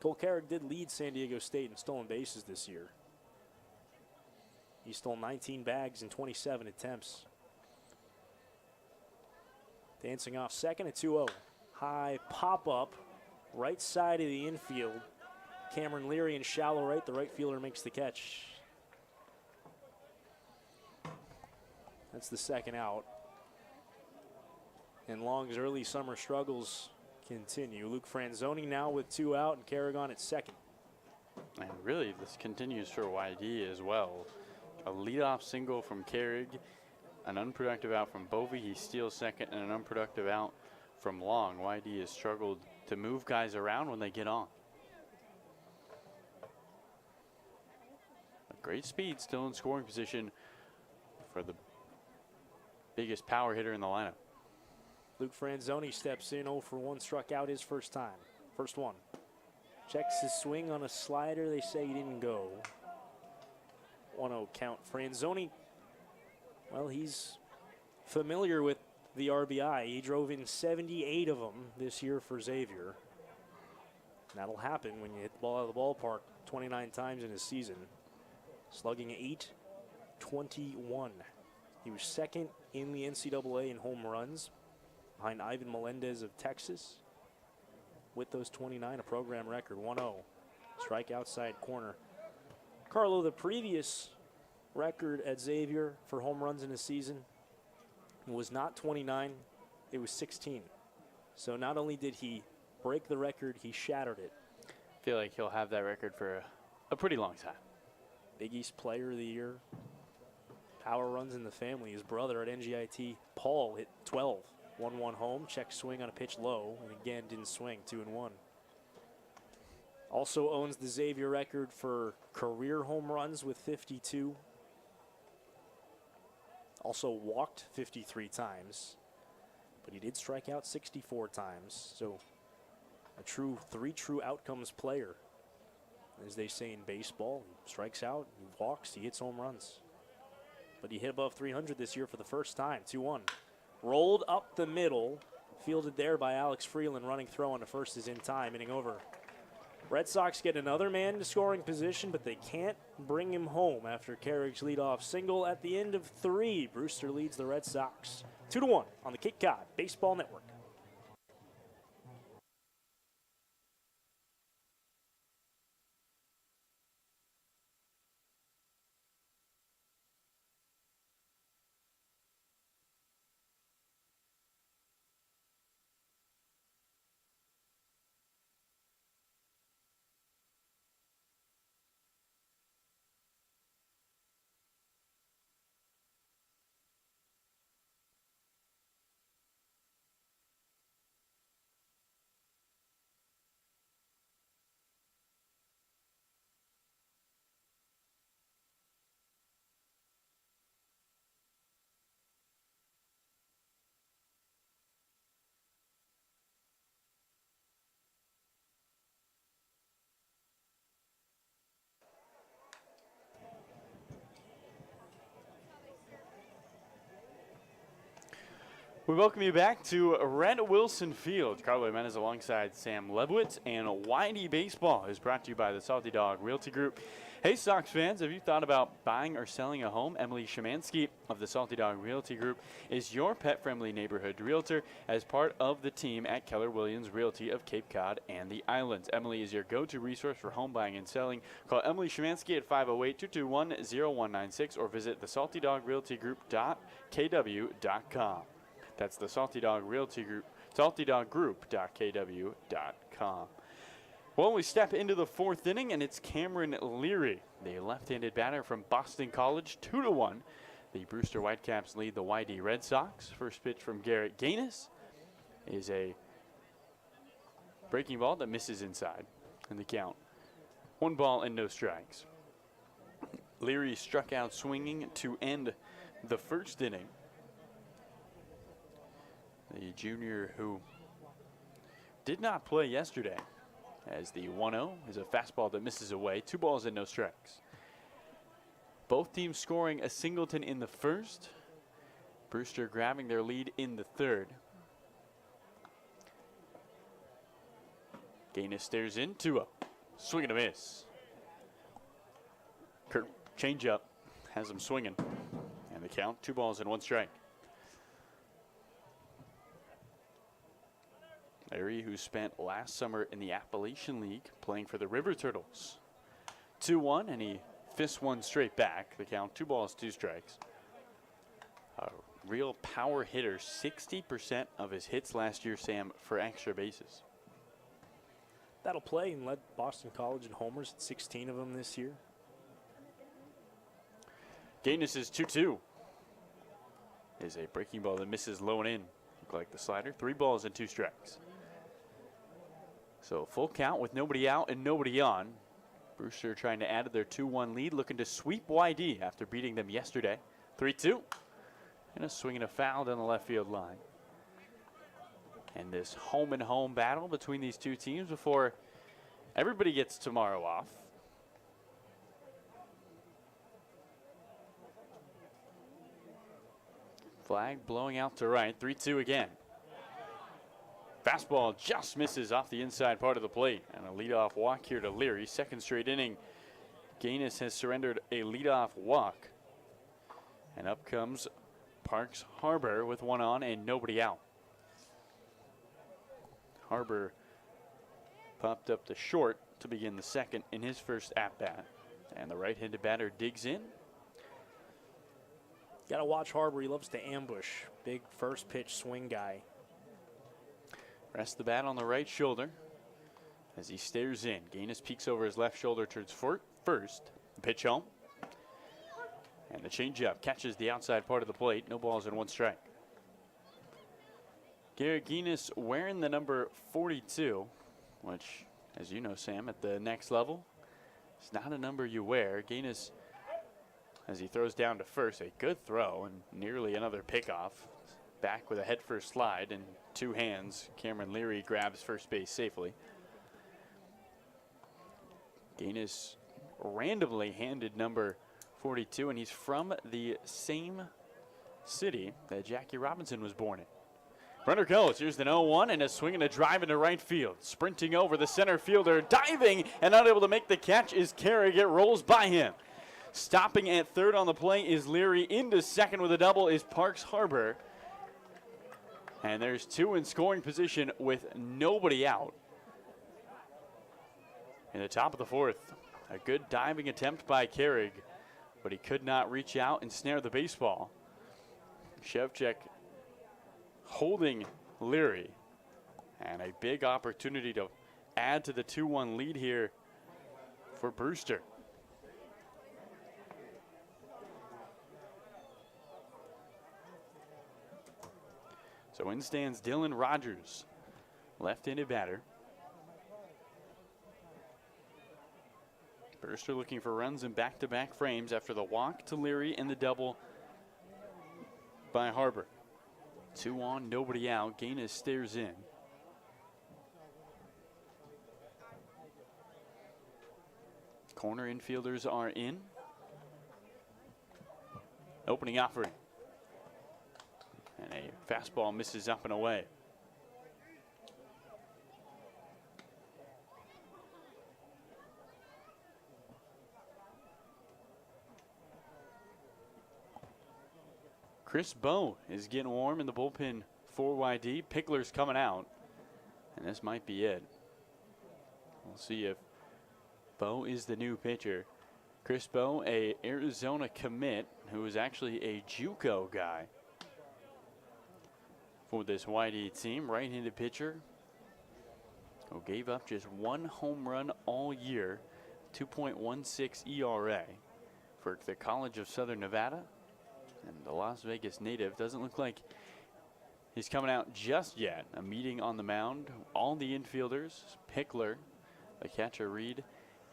Cole Carrig did lead San Diego State in stolen bases this year. He stole 19 bags in 27 attempts. Dancing off second at 2-0. High pop-up, right side of the infield. Cameron Leary in shallow right. The right fielder makes the catch. That's the second out. And Long's early summer struggles continue. Luke Franzoni now with 2 out and Carrig on at second. And really, this continues for YD as well. A leadoff single from Carrig, an unproductive out from Bovee. He steals second, and an unproductive out from Long. YD has struggled to move guys around when they get on. A great speed, still in scoring position for the biggest power hitter in the lineup. Luke Franzoni steps in, 0 for 1, struck out his first time. First one. Checks his swing on a slider. They say he didn't go. 1-0 count. Franzoni, well, he's familiar with the RBI. He drove in 78 of them this year for Xavier. And that'll happen when you hit the ball out of the ballpark 29 times in a season. Slugging .821. He was second in the NCAA in home runs, behind Ivan Melendez of Texas. With those 29, a program record. 1-0. Strike outside corner. Carlo, the previous record at Xavier for home runs in a season was not 29, it was 16. So not only did he break the record, he shattered it. I feel like he'll have that record for a pretty long time. Big East Player of the Year. Power runs in the family. His brother at NGIT, Paul, hit 12. 1-1 home, check swing on a pitch low, and again didn't swing, 2-1. Also owns the Xavier record for career home runs with 52. Also walked 53 times, but he did strike out 64 times. So a three true outcomes player. As they say in baseball, he strikes out, he walks, he hits home runs. But he hit above 300 this year for the first time, 2-1. Rolled up the middle, fielded there by Alex Freeland, running throw on to first is in time, inning over. Red Sox get another man to scoring position, but they can't bring him home after Carrick's leadoff single at the end of 3. Brewster leads the Red Sox 2-1 on the Cape Cod Baseball Network. We welcome you back to Red Wilson Field. Carlo Jimenez alongside Sam Lebowitz, and YD Baseball is brought to you by the Salty Dog Realty Group. Hey, Sox fans, have you thought about buying or selling a home? Emily Shemansky of the Salty Dog Realty Group is your pet-friendly neighborhood realtor as part of the team at Keller Williams Realty of Cape Cod and the Islands. Emily is your go-to resource for home buying and selling. Call Emily Shemansky at 508-221-0196 or visit thesaltydogrealtygroup.kw.com. That's the Salty Dog Realty Group, saltydoggroup.kw.com. Well, we step into the fourth inning, and it's Cameron Leary, the left-handed batter from Boston College, 2-1. The Brewster Whitecaps lead the YD Red Sox. First pitch from Garrett Gaines is a breaking ball that misses inside, and the count 1 ball and no strikes. Leary struck out swinging to end the first inning. The junior who did not play yesterday, as the 1-0 is a fastball that misses away, 2 balls and no strikes. Both teams scoring a singleton in the first. Brewster grabbing their lead in the third. Gaines stares in, 2-0. Swing and a miss. Kurt change up, has him swinging. And the count, 2 balls and 1 strike. Larry, who spent last summer in the Appalachian League playing for the River Turtles. 2-1, and he fists one straight back. The count, 2 balls, 2 strikes. A real power hitter, 60% of his hits last year, Sam, for extra bases. That'll play and led Boston College in homers, 16 of them this year. Gaines is 2-2. Is a breaking ball that misses low and in. Look like the slider. 3 balls and 2 strikes. So full count with nobody out and nobody on. Brewster trying to add to their 2-1 lead, looking to sweep YD after beating them yesterday. 3-2. And a swing and a foul down the left field line. And this home and home battle between these two teams before everybody gets tomorrow off. Flag blowing out to right. 3-2 again. Fastball just misses off the inside part of the plate. And a leadoff walk here to Leary. Second straight inning. Gaines has surrendered a leadoff walk. And up comes Parks Harbor with 1 on and nobody out. Harbor popped up the short to begin the second in his first at-bat. And the right-handed batter digs in. Got to watch Harbor. He loves to ambush. Big first pitch swing guy. Rests the bat on the right shoulder as he stares in. Gaines peeks over his left shoulder towards first. The pitch home. And the changeup catches the outside part of the plate. No balls and 1 strike. Garrett Gaines wearing the number 42, which, as you know, Sam, at the next level, it's not a number you wear. Gaines, as he throws down to first, a good throw and nearly another pickoff. Back with a head-first slide and 2 hands. Cameron Leary grabs first base safely. Gaines randomly handed number 42, and he's from the same city that Jackie Robinson was born in. Runner goes. Here's the 0-1 and a swing and a drive into right field. Sprinting over the center fielder, diving and not able to make the catch is Carrick. It rolls by him. Stopping at third on the play is Leary. Into second with a double is Parks Harbor. And there's 2 in scoring position with nobody out. In the top of the fourth, a good diving attempt by Carrick, but he could not reach out and snare the baseball. Shevchuk holding Leary, and a big opportunity to add to the 2-1 lead here for Brewster. So in stands Dylan Rogers, left-handed batter. Brewster looking for runs in back-to-back frames after the walk to Leary and the double by Harbor. 2 on, nobody out. Gaines stares in. Corner infielders are in. Opening offering. And a fastball misses up and away. Chris Bowe is getting warm in the bullpen for YD. Pickler's coming out, and this might be it. We'll see if Bowe is the new pitcher. Chris Bowe, a Arizona commit, who is actually a JUCO guy for this YD team. Right-handed pitcher who gave up just 1 home run all year, 2.16 ERA for the College of Southern Nevada. And the Las Vegas native doesn't look like he's coming out just yet. A meeting on the mound, all the infielders, Pickler, the catcher Reed,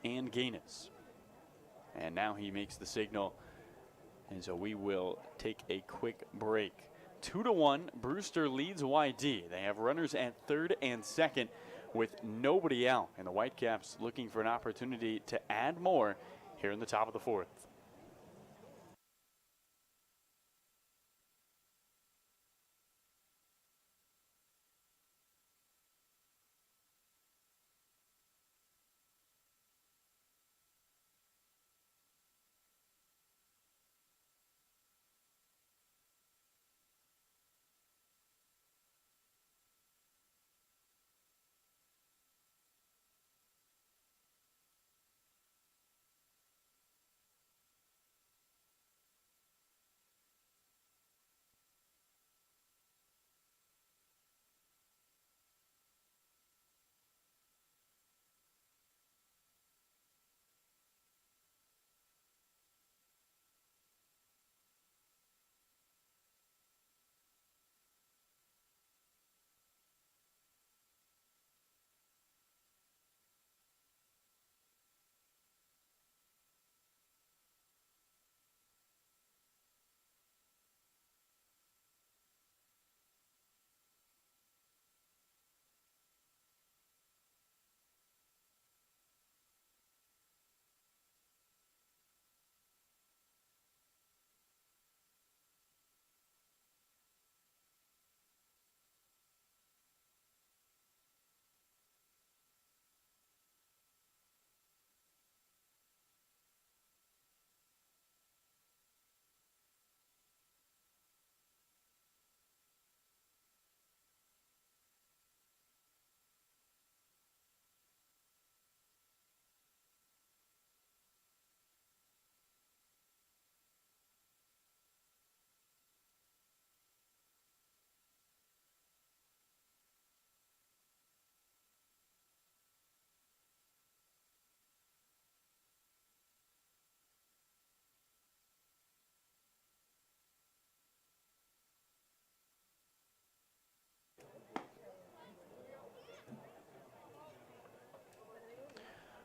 and Gaines. And now he makes the signal, and so we will take a quick break. 2-1, Brewster leads YD. They have runners at third and second with nobody out, and the Whitecaps looking for an opportunity to add more here in the top of the fourth.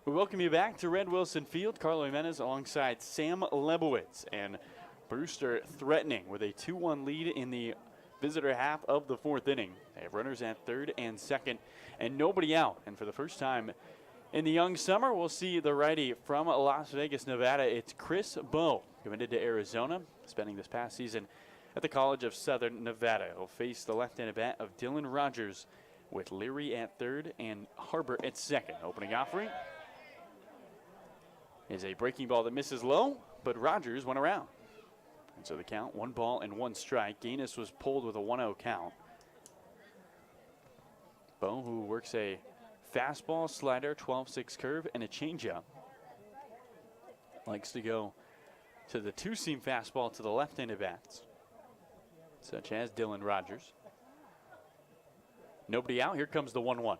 We welcome you back to Red Wilson Field. Carlo Jimenez alongside Sam Lebowitz, and Brewster threatening with a 2-1 lead in the visitor half of the fourth inning. They have runners at third and second and nobody out. And for the first time in the young summer, we'll see the righty from Las Vegas, Nevada. It's Chris Bowe, committed to Arizona, spending this past season at the College of Southern Nevada. He'll face the left-handed bat of Dylan Rogers with Leary at third and Harbor at second. Opening offering is a breaking ball that misses low, but Rogers went around. And so the count, 1 ball and 1 strike. Gaines was pulled with a 1-0 count. Bowe, who works a fastball, slider, 12-6 curve, and a changeup, likes to go to the two-seam fastball to the left-handed bats, such as Dylan Rogers. Nobody out. Here comes the 1-1.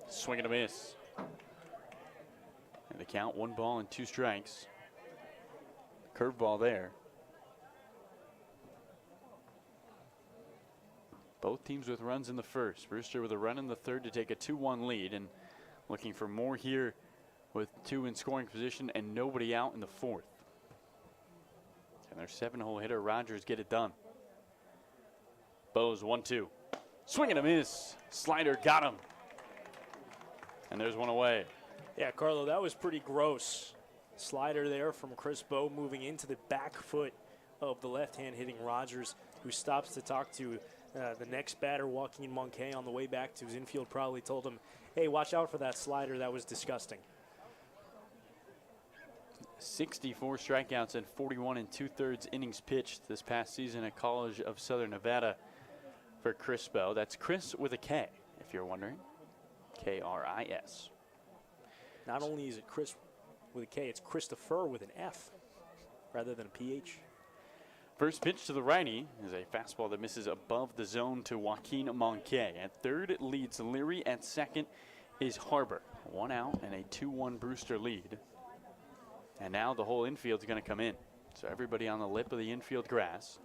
Swing and a miss. And the count, 1 ball and 2 strikes. Curveball there. Both teams with runs in the first. Brewster with a run in the third to take a 2-1 lead, and looking for more here with 2 in scoring position and nobody out in the fourth. And their 7-hole hitter Rogers get it done. Bowe's 1-2. Swing and a miss. Slider got him. And there's one away. Yeah, Carlo, that was pretty gross. Slider there from Chris Bowe moving into the back foot of the left-hand hitting Rogers, who stops to talk to the next batter, Joaquin Moncay, on the way back to his infield. Probably told him, hey, watch out for that slider. That was disgusting. 64 strikeouts and 41 2/3 innings pitched this past season at College of Southern Nevada for Chris Bowe. That's Chris with a K, if you're wondering. K-R-I-S. Not only is it Chris with a K, it's Christopher with an F rather than a PH. First pitch to the righty is a fastball that misses above the zone to Joaquin Moncay. At third, it leads Leary. At second, is Harbor. 1 out and a 2-1 Brewster lead. And now the whole infield's going to come in. So everybody on the lip of the infield grass.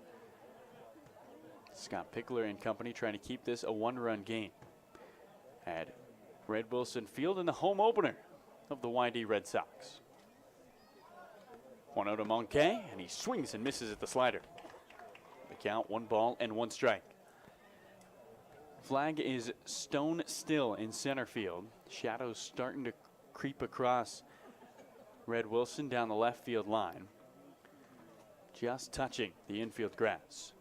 Scott Pickler and company trying to keep this a 1-run game at Red Wilson Field in the home opener of the YD Red Sox. 1-0 to Moncay, and he swings and misses at the slider. The count, 1 ball and 1 strike. Flag is stone still in center field. Shadows starting to creep across Red Wilson down the left field line. Just touching the infield grass.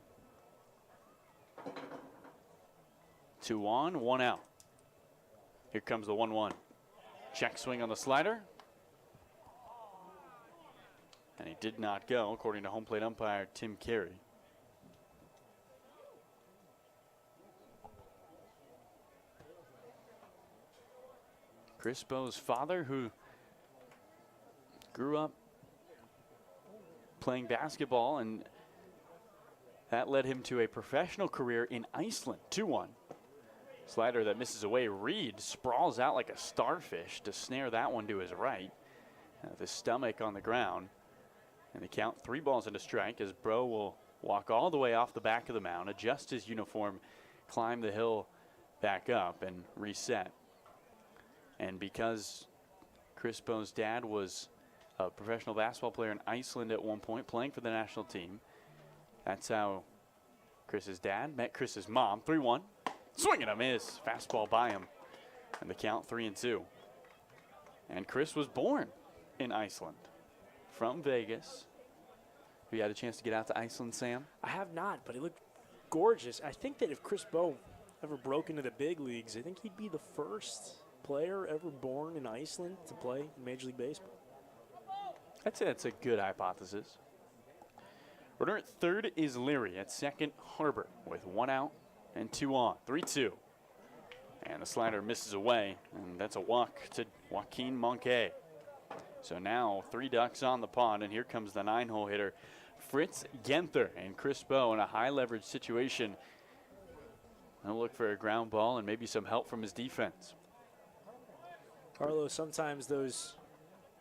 2 on, 1 out. Here comes the 1-1. Check swing on the slider. And he did not go, according to home plate umpire Tim Carey. Chris Bo's father, who grew up playing basketball, and that led him to a professional career in Iceland. 2-1. Slider that misses away. Reed sprawls out like a starfish to snare that one to his right. The stomach on the ground. And the count, 3 balls and a strike, as Bro will walk all the way off the back of the mound, adjust his uniform, climb the hill back up, and reset. And because Chris Bo's dad was a professional basketball player in Iceland at one point, playing for the national team, that's how Chris's dad met Chris's mom. 3-1. Swing and a miss. Fastball by him. And the count, 3-2. And Chris was born in Iceland from Vegas. Have you had a chance to get out to Iceland, Sam? I have not, but it looked gorgeous. I think that if Chris Bow ever broke into the big leagues, I think he'd be the first player ever born in Iceland to play in Major League Baseball. I'd say that's a good hypothesis. Runner at third is Leary. At second, Harbor with 1 out and 2 on. 3-2. And the slider misses away, and that's a walk to Joaquin Moncay. So now 3 ducks on the pond, and here comes the 9-hole hitter, Fritz Genther. And Chris Bow in a high leverage situation. He'll look for a ground ball and maybe some help from his defense. Carlo, sometimes those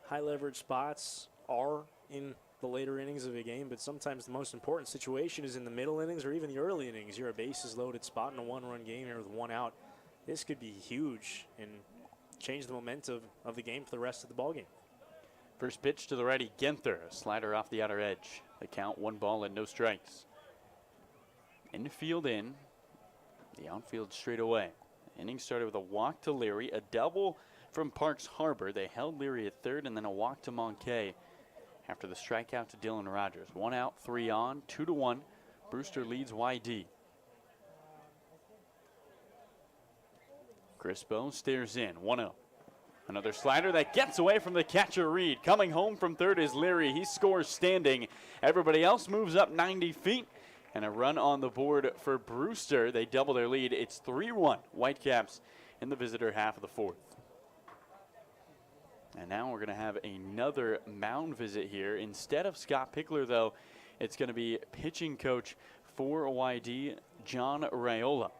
high leverage spots are in the later innings of a game, but sometimes the most important situation is in the middle innings or even the early innings. You're a bases loaded spot in a 1-run game here with 1 out. This could be huge and change the momentum of the game for the rest of the ballgame. First pitch to the righty, Genther, a slider off the outer edge. The count, 1 ball and no strikes. Infield in, the outfield straight away. Inning started with a walk to Leary, a double from Parks Harbor. They held Leary at third, and then a walk to Moncay after the strikeout to Dylan Rogers. 1 out, 3 on, 2-1. Brewster leads YD. Chris Bow stares in, 1-0. Another slider that gets away from the catcher, Reed. Coming home from third is Leary. He scores standing. Everybody else moves up 90 feet. And a run on the board for Brewster. They double their lead. It's 3-1 Whitecaps in the visitor half of the 4th. And now we're going to have another mound visit here. Instead of Scott Pickler, though, it's going to be pitching coach for YD, John Raiola,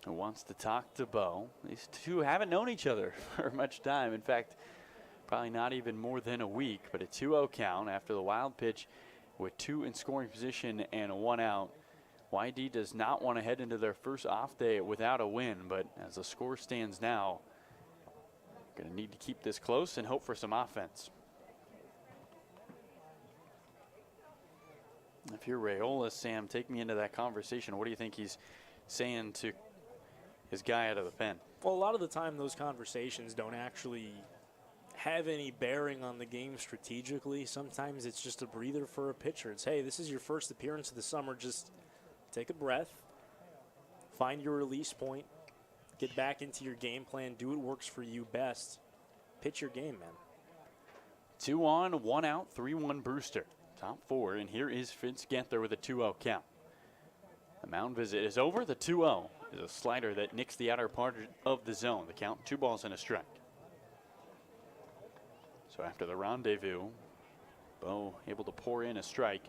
who wants to talk to Bo. These two haven't known each other for much time. In fact, probably not even more than a week, but a 2-0 count after the wild pitch with 2 in scoring position and 1 out. YD does not want to head into their first off day without a win, but as the score stands now, going to need to keep this close and hope for some offense. If you're Raiola, Sam, take me into that conversation. What do you think he's saying to his guy out of the pen? Well, a lot of the time those conversations don't actually have any bearing on the game strategically. Sometimes it's just a breather for a pitcher. It's, hey, this is your first appearance of the summer. Just take a breath, find your release point, get back into your game plan, do what works for you best. Pitch your game, man. 2 on, 1 out, 3-1 Brewster. Top 4, and here is Fritz Genther with a 2-0 count. The mound visit is over. The 2-0 is a slider that nicks the outer part of the zone. The count, 2 balls and a strike. So after the rendezvous, Bo able to pour in a strike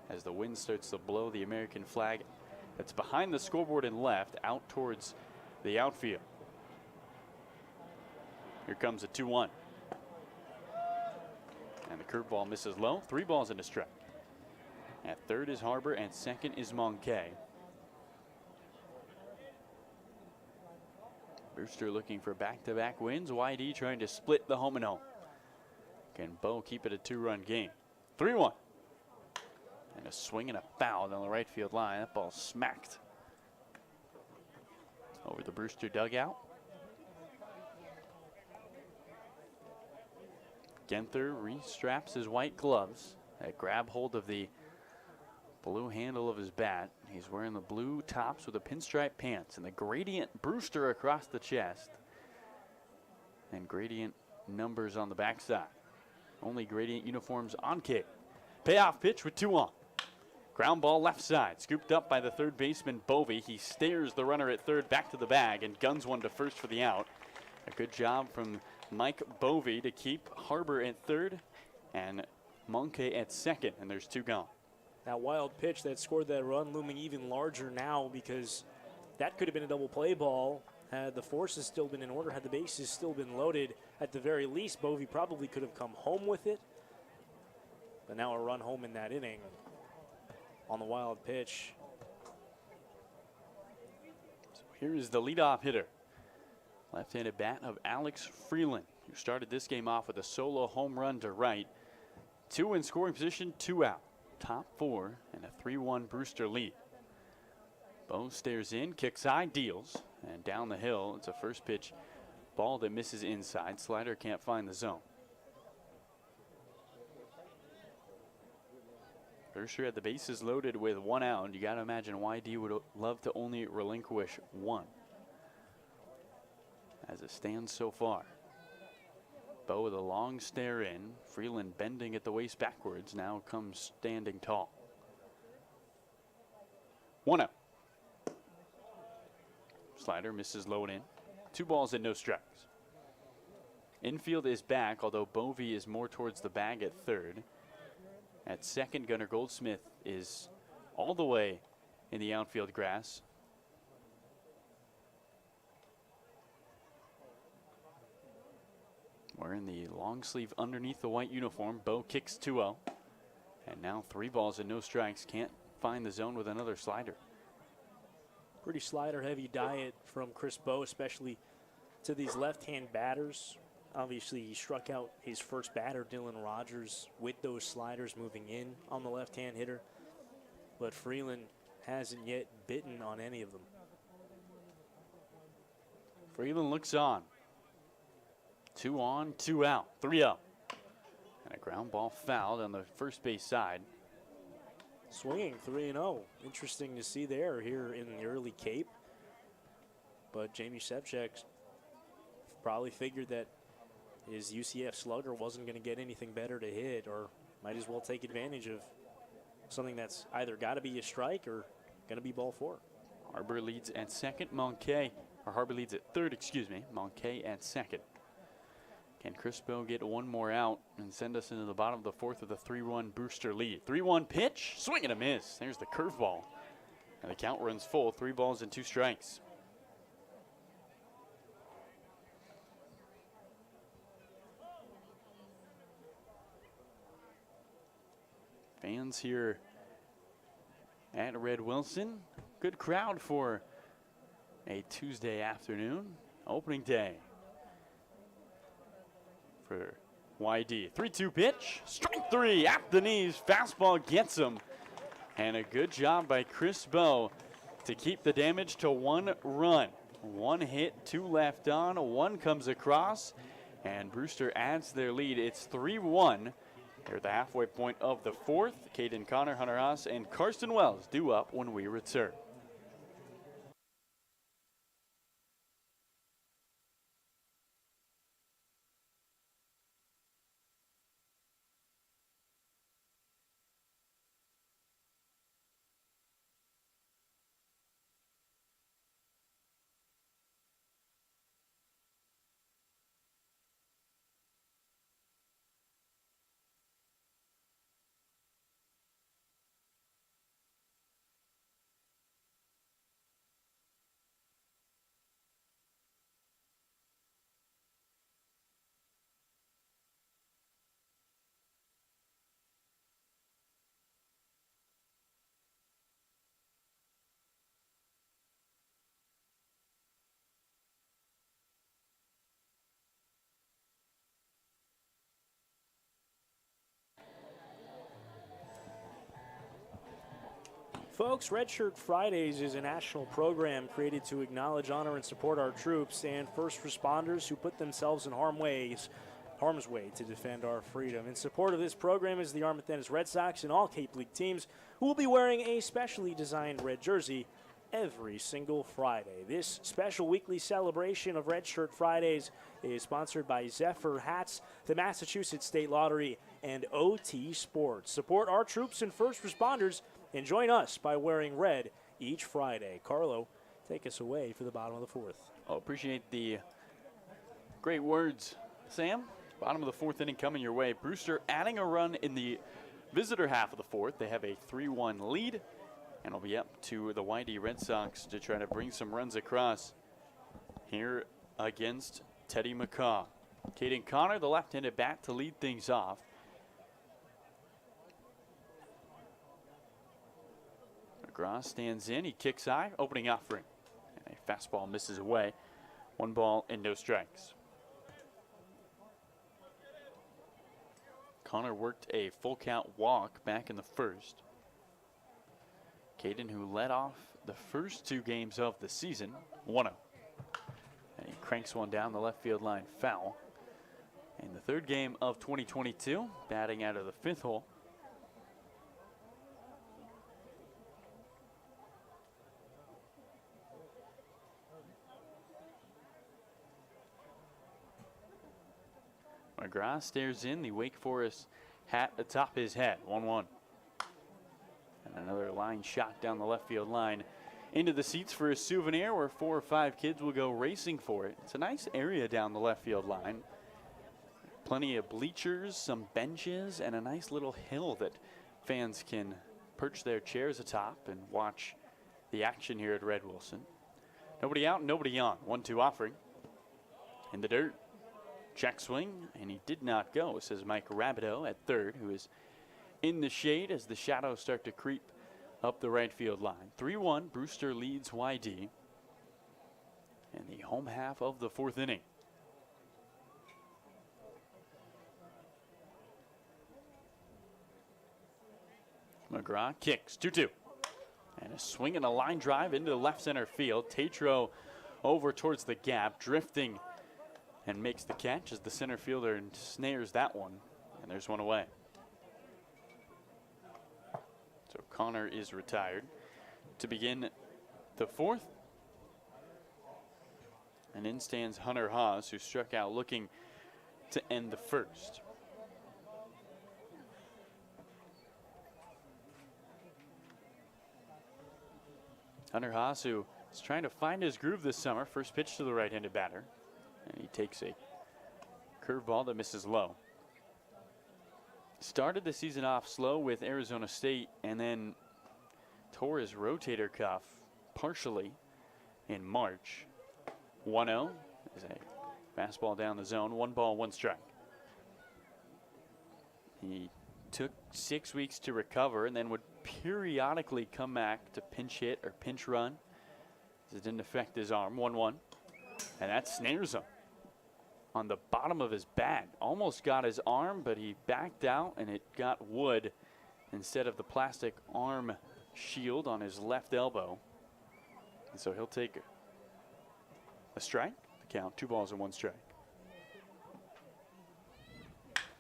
as the wind starts to blow the American flag that's behind the scoreboard and left out towards the outfield. Here comes a 2-1. And the curveball misses low. 3 balls and a strike. At third is Harbor and second is Moncay. Brewster looking for back-to-back wins. YD trying to split the home and home. Can Bo keep it a 2-run game? 3-1. And a swing and a foul down the right field line. That ball smacked over the Brewster dugout. Genther restraps his white gloves that grab hold of the blue handle of his bat. He's wearing the blue tops with the pinstripe pants and the gradient Brewster across the chest and gradient numbers on the backside. Only gradient uniforms on Cape. Payoff pitch with 2 on. Ground ball left side, scooped up by the third baseman Bovey. He stares the runner at third back to the bag and guns one to first for the out. A good job from Mike Bovey to keep Harbor at third and Moncay at second, and there's 2 gone. That wild pitch that scored that run looming even larger now, because that could have been a double play ball had the forces still been in order, had the bases still been loaded. At the very least, Bovey probably could have come home with it. But now a run home in that inning on the wild pitch. So here is the leadoff hitter. Left-handed bat of Alex Freeland, who started this game off with a solo home run to right. 2 in scoring position, 2 out. Top 4 and a 3-1 Brewster lead. Bo stares in, kicks high, deals, and down the hill. It's a first pitch ball that misses inside. Slider can't find the zone. Brewster had the bases loaded with 1 out. You got to imagine YD would love to only relinquish 1. As it stands so far. Bo with a long stare in. Freeland bending at the waist backwards. Now comes standing tall. 1 out. Slider misses low and in. 2 balls and no strikes. Infield is back, although Bovey is more towards the bag at third. At second, Gunnar Goldsmith is all the way in the outfield grass. Wearing the long sleeve underneath the white uniform. Bo kicks 2-0. And now 3 balls and no strikes. Can't find the zone with another slider. Pretty slider-heavy diet from Chris Bo, especially to these left-hand batters. Obviously, he struck out his first batter, Dylan Rogers, with those sliders moving in on the left-hand hitter. But Freeland hasn't yet bitten on any of them. Freeland looks on. 2 on, 2 out, 3-0. And a ground ball fouled on the first base side. Swinging 3-0. Interesting to see there here in the early Cape. But Jamie Sepchek probably figured that his UCF slugger wasn't going to get anything better to hit, or might as well take advantage of something that's either got to be a strike or going to be ball 4. Harbor leads at second. Harbor leads at third, excuse me. Moncay at second. Can Chris Bo get 1 more out and send us into the bottom of the 4th with a 3-1 Brewster lead? 3-1 pitch, swing and a miss. There's the curveball. And the count runs full, 3 balls and 2 strikes. Fans here at Red Wilson. Good crowd for a Tuesday afternoon, opening day. For YD. 3-2 pitch. Strike 3 at the knees. Fastball gets him. And a good job by Chris Bo to keep the damage to 1 run. 1 hit, 2 left on. 1 comes across. And Brewster adds their lead. It's 3-1. They're at the halfway point of the 4th. Caden Connor, Hunter Haas, and Carson Wells due up when we return. Folks, Red Shirt Fridays is a national program created to acknowledge, honor, and support our troops and first responders who put themselves in harm's way to defend our freedom. In support of this program is the Arlington Red Sox and all Cape League teams who will be wearing a specially designed red jersey every single Friday. This special weekly celebration of Red Shirt Fridays is sponsored by Zephyr Hats, the Massachusetts State Lottery, and OT Sports. Support our troops and first responders and join us by wearing red each Friday. Carlo, take us away for the bottom of the fourth. Oh, appreciate the great words, Sam. Bottom of the fourth inning coming your way. Brewster adding a run in the visitor half of the fourth. They have a 3-1 lead, and it'll be up to the YD Red Sox to try to bring some runs across here against Teddy McCaw. Caden Connor, the left-handed bat, to lead things off. McGraw stands in, he kicks high, opening offering. And a fastball misses away. 1 ball and no strikes. Connor worked a full count walk back in the first. Caden, who led off the first 2 games of the season, 1-0. And he cranks one down the left field line, foul. In the third game of 2022, batting out of the 5th hole. McGrath stares in, the Wake Forest hat atop his head, 1-1. And another line shot down the left field line into the seats for a souvenir where 4 or 5 kids will go racing for it. It's a nice area down the left field line. Plenty of bleachers, some benches, and a nice little hill that fans can perch their chairs atop and watch the action here at Red Wilson. Nobody out, nobody on. 1-2 offering in the dirt. Check swing, and he did not go, says Mike Rabideau at third, who is in the shade as the shadows start to creep up the right field line. 3-1, Brewster leads YD in the home half of the fourth inning. McGraw kicks, 2-2. And a swing and a line drive into left center field. Tatro over towards the gap, drifting, and makes the catch as the center fielder snares that one. And there's one away. So Connor is retired to begin the fourth. And in stands Hunter Haas, who struck out looking to end the first. Hunter Haas, who is trying to find his groove this summer. First pitch to the right-handed batter. And he takes a curveball that misses low. Started the season off slow with Arizona State and then tore his rotator cuff partially in March. 1-0 is a fastball down the zone. 1 ball, 1 strike. He took 6 weeks to recover and then would periodically come back to pinch hit or pinch run. It didn't affect his arm. 1-1. And that snares him on the bottom of his bat. Almost got his arm, but he backed out and it got wood instead of the plastic arm shield on his left elbow. And so he'll take a strike. The count, 2 balls and 1 strike.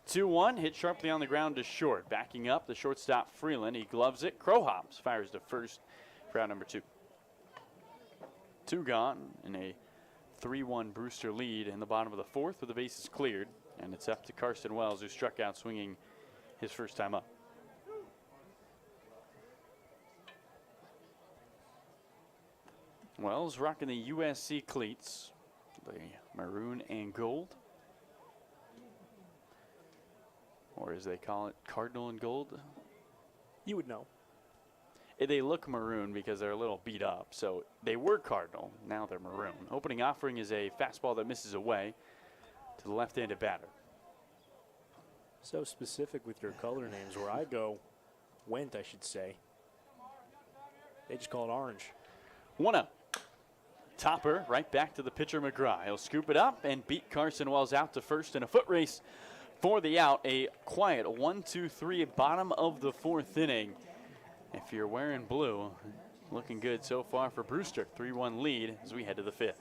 2-1, hit sharply on the ground to short. Backing up, the shortstop Freeland. He gloves it. Crow hops, fires to first for out number 2. 2 gone in a 3-1 Brewster lead in the bottom of the fourth with the bases cleared. And it's up to Carson Wells, who struck out swinging his first time up. Wells rocking the USC cleats, the maroon and gold. Or as they call it, cardinal and gold. You would know. They look maroon because they're a little beat up. So they were cardinal, now they're maroon. Opening offering is a fastball that misses away to the left-handed batter. So specific with your color names. Where I go, went, I should say. They just call it orange. 1-0. Topper right back to the pitcher McGraw. He'll scoop it up and beat Carson Wells out to first in a foot race for the out. A quiet 1-2-3 bottom of the fourth inning if you're wearing blue, looking good so far for Brewster. 3-1 lead as we head to the 5th.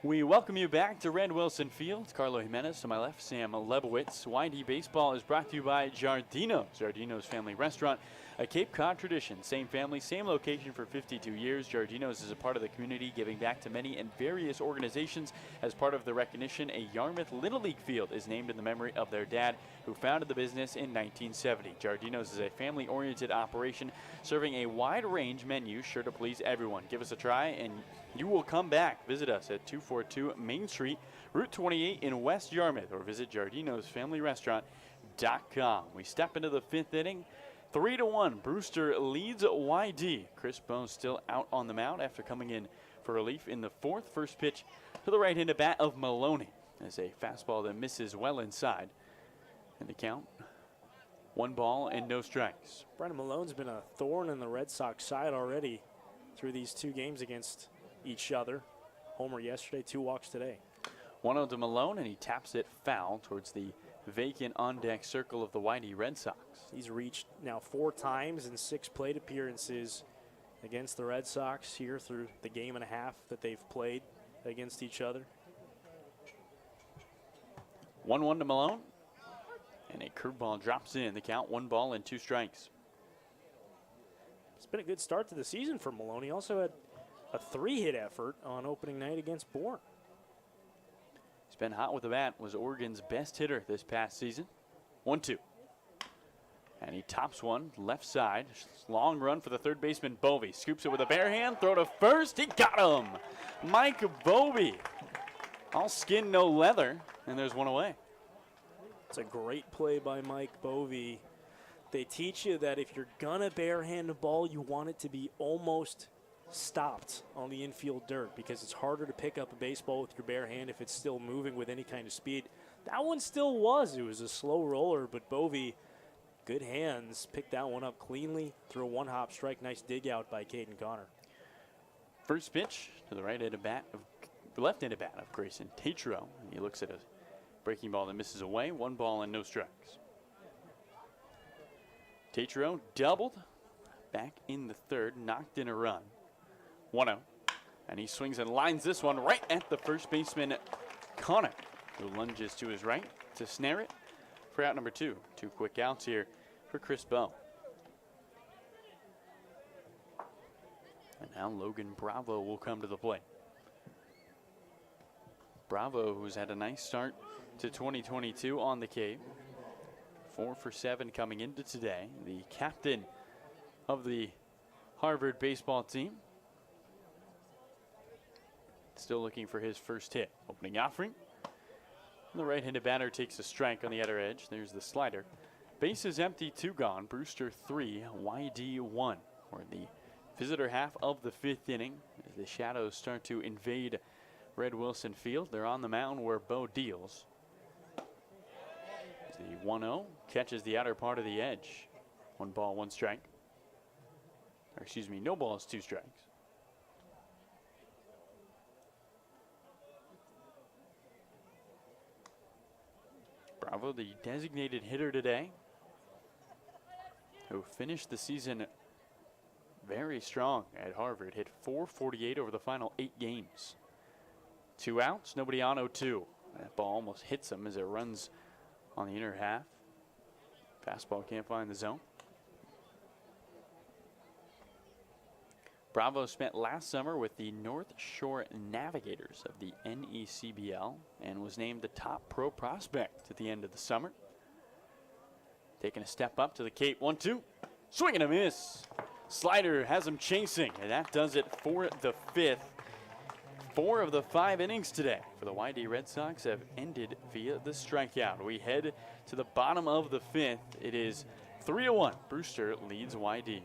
We welcome you back to Red Wilson Field. Carlo Jimenez to my left, Sam Lebowitz. YD Baseball is brought to you by Giardino's. Giardino's Family Restaurant, a Cape Cod tradition. Same family, same location for 52 years. Giardino's is a part of the community, giving back to many and various organizations. As part of the recognition, a Yarmouth Little League field is named in the memory of their dad, who founded the business in 1970. Giardino's is a family-oriented operation, serving a wide range menu, sure to please everyone. Give us a try and you will come back. Visit us at 242 Main Street, Route 28 in West Yarmouth, or visit giardinosfamilyrestaurant.com. We step into the 5th inning. 3-1, Brewster leads YD. Chris Bowe still out on the mound after coming in for relief in the 4th. First pitch to the right-handed bat of Maloney. As a fastball that misses well inside. And the count, 1 ball and no strikes. Brendan Malone's been a thorn in the Red Sox side already through these 2 games against each other. Homer yesterday, 2 walks today. 1-0 to Malone, and he taps it foul towards the vacant on-deck circle of the YD Red Sox. He's reached now 4 times in 6 plate appearances against the Red Sox here through the game and a half that they've played against each other. 1-1 to Malone, and a curveball drops in. The count, 1 ball and 2 strikes. It's been a good start to the season for Malone. He also had a 3-hit effort on opening night against Bourne. He's been hot with the bat, was Oregon's best hitter this past season. 1-2. And he tops one, left side. Long run for the third baseman, Bovey. Scoops it with a bare hand, throw to first. He got him. Mike Bovey. All skin, no leather, and there's one away. It's a great play by Mike Bovey. They teach you that if you're gonna barehand a ball, you want it to be almost stopped on the infield dirt, because it's harder to pick up a baseball with your bare hand if it's still moving with any kind of speed. That one still was. It was a slow roller, but Bovey, good hands, picked that one up cleanly, threw a 1-hop strike. Nice dig out by Caden Connor. First pitch to the right-handed bat of the left-handed bat of Grayson Tatro. And he looks at a breaking ball that misses away. 1 ball and no strikes. Tatro doubled back in the 3rd, knocked in a run. 1-0, and he swings and lines this one right at the first baseman, Connor, who lunges to his right to snare it for out number 2. 2 quick outs here for Chris Bowe. And now Logan Bravo will come to the plate. Bravo, who's had a nice start to 2022 on the Cape. 4 for 7 coming into today. The captain of the Harvard baseball team. Still looking for his first hit. Opening offering. The right-handed batter takes a strike on the outer edge. There's the slider. Bases empty, 2 gone. Brewster 3, YD 1. We're in the visitor half of the 5th inning as the Shadows start to invade Red Wilson Field. They're on the mound where Bowe deals. As the 1-0 catches the outer part of the edge. 1 ball, 1 strike. Or excuse me, no balls, 2 strikes. Bravo, the designated hitter today, who finished the season very strong at Harvard, hit .448 over the final 8 games. 2 outs, nobody on, 0-2. That ball almost hits him as it runs on the inner half. Fastball can't find the zone. Bravo spent last summer with the North Shore Navigators of the NECBL and was named the top pro prospect at the end of the summer. Taking a step up to the Cape. 1-2. Swing and a miss. Slider has him chasing, and that does it for the 5th. 4 of the 5 innings today for the YD Red Sox have ended via the strikeout. We head to the bottom of the 5th. It is 3-1. Brewster leads YD.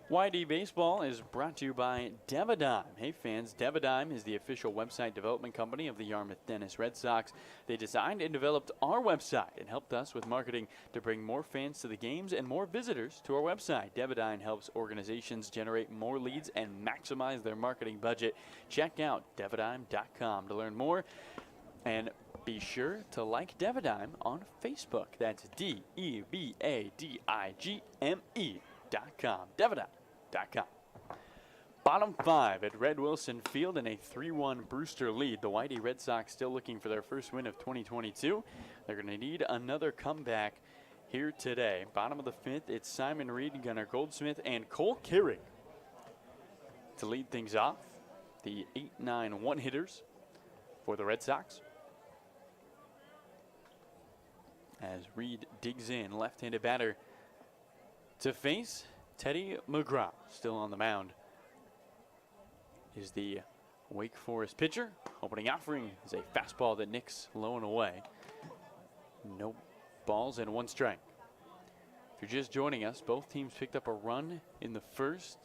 YD Baseball is brought to you by Devadime. Hey fans, Devadime is the official website development company of the Yarmouth Dennis Red Sox. They designed and developed our website and helped us with marketing to bring more fans to the games and more visitors to our website. Devadime helps organizations generate more leads and maximize their marketing budget. Check out devadime.com to learn more, and be sure to like Devadime on Facebook. That's DEVADIGME.com. Devadime.com. Bottom 5 at Red Wilson Field in a 3-1 Brewster lead. The YD Red Sox still looking for their first win of 2022. They're going to need another comeback here today. Bottom of the 5th, it's Simon Reed, Gunnar Goldsmith, and Cole Carrig to lead things off. The 8-9 one-hitters for the Red Sox. As Reed digs in, left-handed batter to face Teddy McGraw. Still on the mound is the Wake Forest pitcher. Opening offering is a fastball that nicks low and away. No balls and 1 strike. If you're just joining us, both teams picked up a run in the first.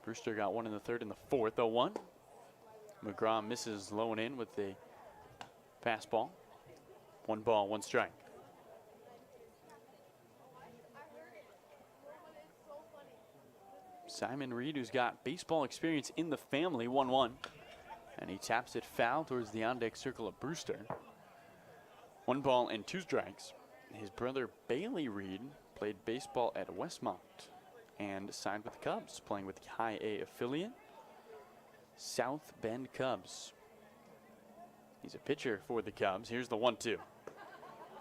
Brewster got 1 in the 3rd and the 4th. 0-1. McGraw misses low and in with the fastball. 1 ball, 1 strike. Simon Reed, who's got baseball experience in the family, 1-1. And he taps it foul towards the on-deck circle of Brewster. 1 ball and 2 strikes. His brother Bailey Reed played baseball at Westmont and signed with the Cubs, playing with the High A affiliate, South Bend Cubs. He's a pitcher for the Cubs. Here's the 1-2.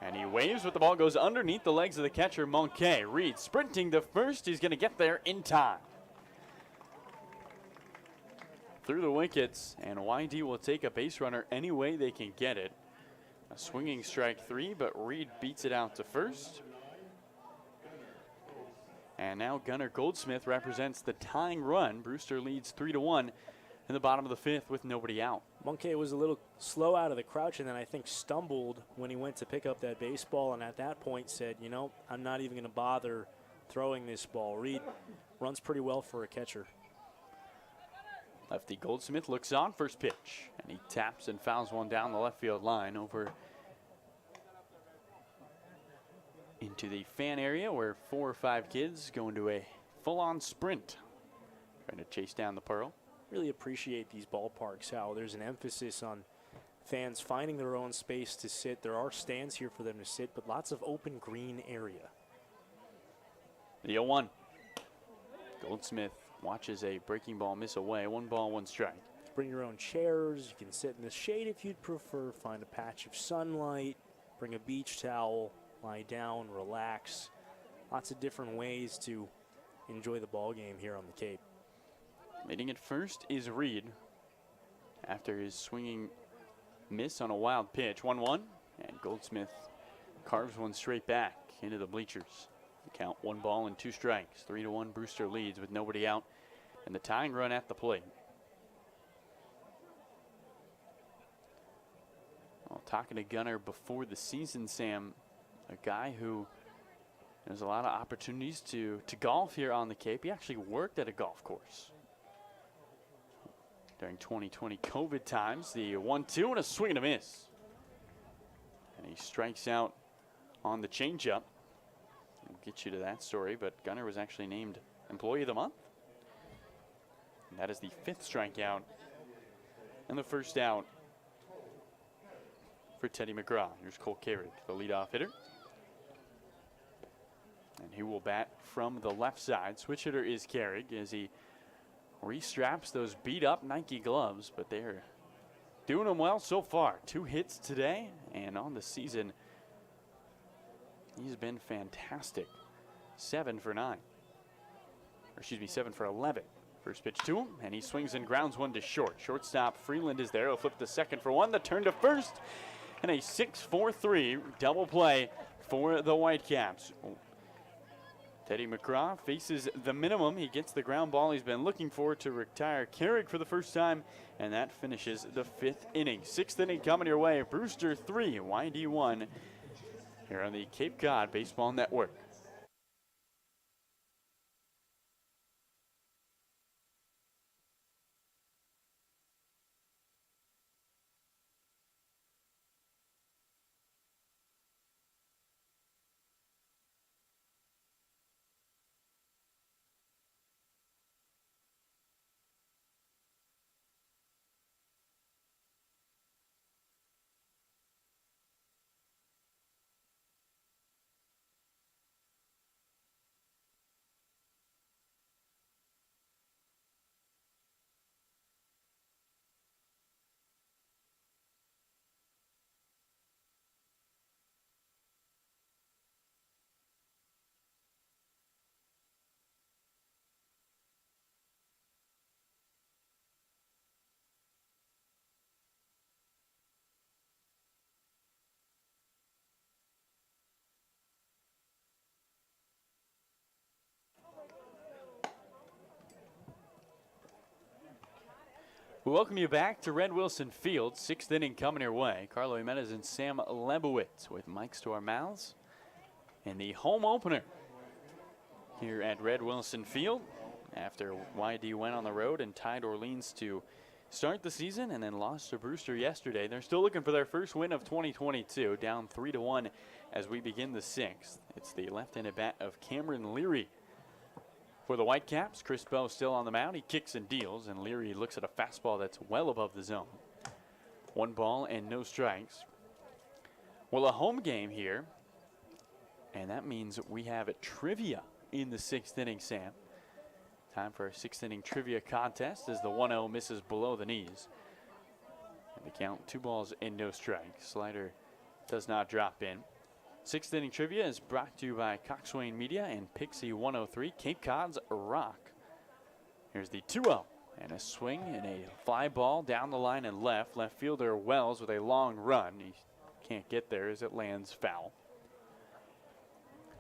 And he waves, but the ball goes underneath the legs of the catcher, Monquet. Reed sprinting to first. He's going to get there in time. Through the wickets, and YD will take a base runner any way they can get it. A swinging strike 3, but Reed beats it out to first. And now Gunnar Goldsmith represents the tying run. Brewster leads 3-1 in the bottom of the 5th with nobody out. Monquet was a little slow out of the crouch and then I think stumbled when he went to pick up that baseball, and at that point said, you know, I'm not even going to bother throwing this ball. Reed runs pretty well for a catcher. Lefty Goldsmith looks on, first pitch, and he taps and fouls one down the left field line over into the fan area where 4 or 5 kids go into a full-on sprint trying to chase down the Pearl. Really appreciate these ballparks, how there's an emphasis on fans finding their own space to sit. There are stands here for them to sit, but lots of open green area. The 0-1. Goldsmith watches a breaking ball miss away. 1 ball, 1 strike. Bring your own chairs. You can sit in the shade if you'd prefer. Find a patch of sunlight. Bring a beach towel. Lie down, relax. Lots of different ways to enjoy the ball game here on the Cape. Leading at first is Reed after his swinging miss on a wild pitch. 1-1, and Goldsmith carves one straight back into the bleachers. The count 1 ball and 2 strikes. 3-1 Brewster leads with nobody out and the tying run at the plate. Well, talking to Gunnar before the season, Sam, a guy who has a lot of opportunities to golf here on the Cape. He actually worked at a golf course during 2020 COVID times. The 1-2 and a swing and a miss. And he strikes out on the changeup. We'll get you to that story, but Gunner was actually named Employee of the Month. And that is the 5th strikeout and the first out for Teddy McGraw. Here's Cole Carrick, the leadoff hitter. And he will bat from the left side. Switch hitter is Carrick as he restraps those beat up Nike gloves, but they're doing him well so far. 2 hits today, and on the season, he's been fantastic. 7 for 9. Or excuse me, 7 for 11. First pitch to him, and he swings and grounds one to short. Shortstop Freeland is there. He'll flip to second for 1. The turn to first, and a 6-4-3 double play for the Whitecaps. Teddy McGraw faces the minimum. He gets the ground ball he's been looking for to retire Carrick for the first time, and that finishes the 5th inning. 6th inning coming your way. Brewster 3, YD 1 here on the Cape Cod Baseball Network. We welcome you back to Red Wilson Field. 6th inning coming your way. Carlo Jimenez and Sam Lebowitz with mics to our mouths. And the home opener here at Red Wilson Field after YD went on the road and tied Orleans to start the season and then lost to Brewster yesterday. They're still looking for their first win of 2022, down 3-1 as we begin the 6th. It's the left-handed bat of Cameron Leary. For the Whitecaps, Chris Bowe still on the mound. He kicks and deals, and Leary looks at a fastball that's well above the zone. 1 ball and no strikes. Well, a home game here, and that means we have a trivia in the 6th inning, Sam. Time for a 6th inning trivia contest as the 1-0 misses below the knees. And the count 2 balls and no strikes. Slider does not drop in. 6th inning trivia is brought to you by Coxswain Media and Pixie 103, Cape Cod's Rock. Here's the 2-0 and a swing and a fly ball down the line and left. Left fielder Wells with a long run. He can't get there as it lands foul.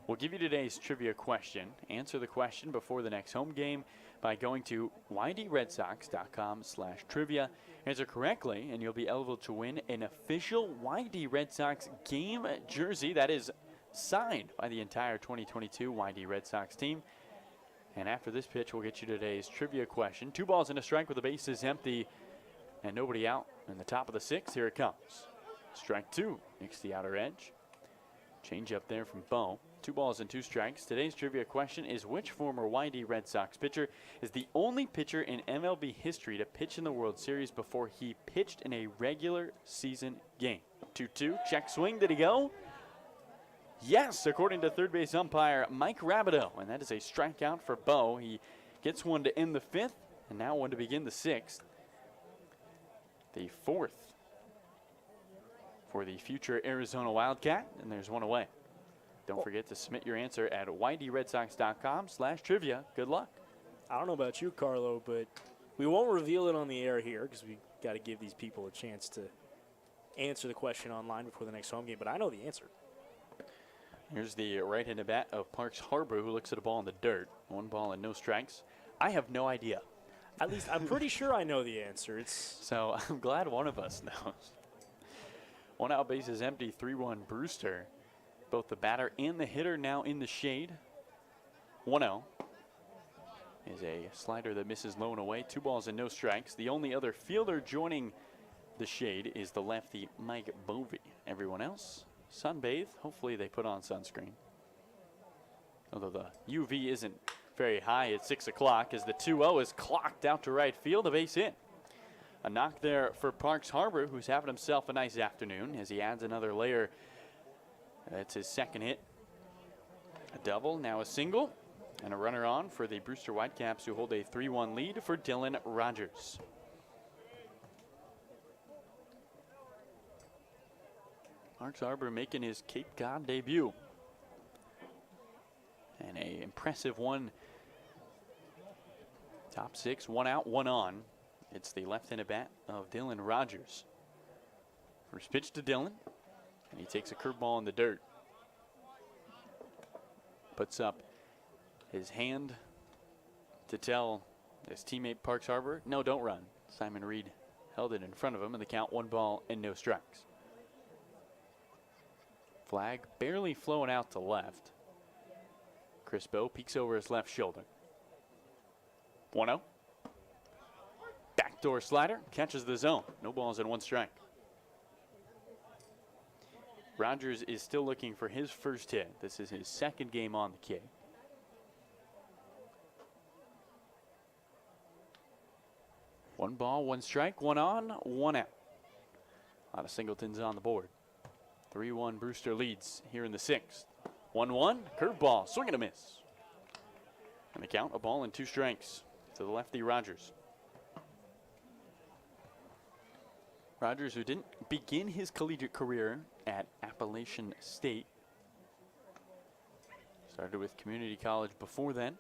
We'll give you today's trivia question. Answer the question before the next home game by going to ydredsox.com/trivia. Answer correctly, and you'll be eligible to win an official YD Red Sox game jersey that is signed by the entire 2022 YD Red Sox team. And after this pitch, we'll get you today's trivia question. 2 balls and a strike with the bases empty and nobody out in the top of the 6th. Here it comes. Strike 2 nicks the outer edge. Change up there from Bowe. 2 balls and 2 strikes. Today's trivia question is, which former YD Red Sox pitcher is the only pitcher in MLB history to pitch in the World Series before he pitched in a regular season game? 2-2, check swing, did he go? Yes, according to third base umpire Mike Rabideau, and that is a strikeout for Bowe. He gets one to end the 5th, and now one to begin the 6th. The 4th for the future Arizona Wildcat, and there's one away. Don't forget to submit your answer at ydredsox.com/trivia. Good luck. I don't know about you, Carlo, but we won't reveal it on the air here because we got to give these people a chance to answer the question online before the next home game, but I know the answer. Here's the right-handed bat of Parks Harbor, who looks at a ball in the dirt. 1 ball and no strikes. I have no idea. At least I'm pretty sure I know the answer. So I'm glad one of us knows. 1 out, base is empty, 3-1 Brewster. Both the batter and the hitter now in the shade. 1-0 is a slider that misses low and away. 2 balls and no strikes. The only other fielder joining the shade is the lefty Mike Bovey. Everyone else sunbathe. Hopefully they put on sunscreen. Although the UV isn't very high at 6 o'clock as the 2-0 is clocked out to right field, a base hit. A knock there for Parks Harbor, who's having himself a nice afternoon as he adds another layer. That's his second hit. A double, now a single, and a runner on for the Brewster Whitecaps, who hold a 3-1 lead for Dylan Rogers. Parks Harbor making his Cape Cod debut. And a impressive one. Top six, 1 out, 1 on. It's the left-handed bat of Dylan Rogers. First pitch to Dylan, and he takes a curveball in the dirt. Puts up his hand to tell his teammate Parks Harbor, no, don't run. Simon Reed held it in front of him, and the count 1 ball and no strikes. Flag barely flowing out to left. Crispo peeks over his left shoulder. 1-0. Backdoor slider, catches the zone. No balls and 1 strike. Rogers is still looking for his first hit. This is his second game on the key. One ball, 1 strike, 1 on, 1 out. A lot of singletons on the board. 3-1 Brewster leads here in the 6th. 1-1, curveball, swing and a miss. And the count, a ball and 2 strikes to the lefty Rogers. Rogers, who didn't begin his collegiate career at Appalachian State. Started with community college before then.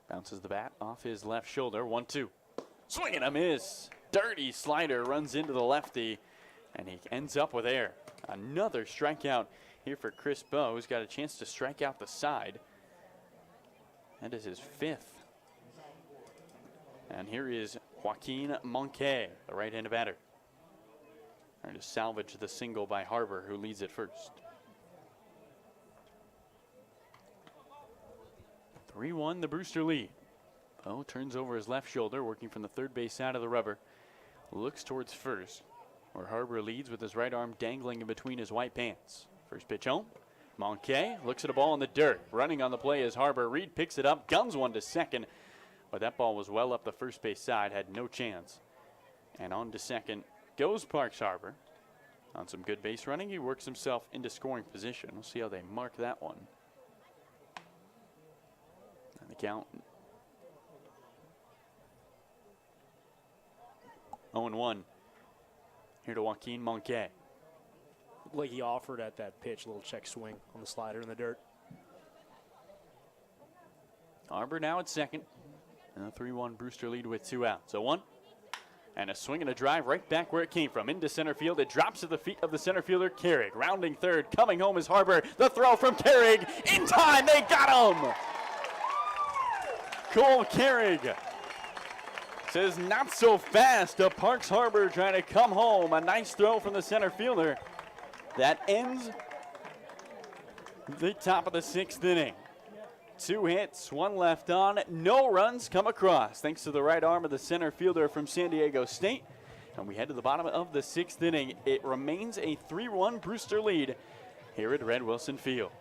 Bounces the bat off his left shoulder, 1-2. Swing and a miss. Dirty slider runs into the lefty, and he ends up with air. Another strikeout here for Chris Bowe, who's got a chance to strike out the side. That is his 5th. And here is Joaquin Monque, the right-handed batter. Trying to salvage the single by Harbor, who leads it first. 3-1 the Brewster lead. Bowe turns over his left shoulder, working from the third base side of the rubber. Looks towards first, where Harbor leads with his right arm dangling in between his white pants. First pitch home. Monque looks at a ball in the dirt. Running on the play is Harbor. Reed picks it up, guns one to second. But that ball was well up the first base side, had no chance. And on to second goes Parks Harbor. On some good base running, he works himself into scoring position. We'll see how they mark that one. And the count 0-1 here to Joaquin Monque. Like he offered at that pitch, a little check swing on the slider in the dirt. Harbor now at second. And a 3-1 Brewster lead with 2 outs. 0-1. And a swing and a drive right back where it came from. Into center field. It drops at the feet of the center fielder, Carrig. Rounding third. Coming home is Harbor. The throw from Carrig. In time. They got him. Cole Carrig says not so fast to Parks Harbor trying to come home. A nice throw from the center fielder. That ends the top of the 6th inning. 2 hits, 1 left on, no runs come across thanks to the right arm of the center fielder from San Diego State. And we head to the bottom of the 6th inning. It remains a 3-1 Brewster lead here at Red Wilson Field.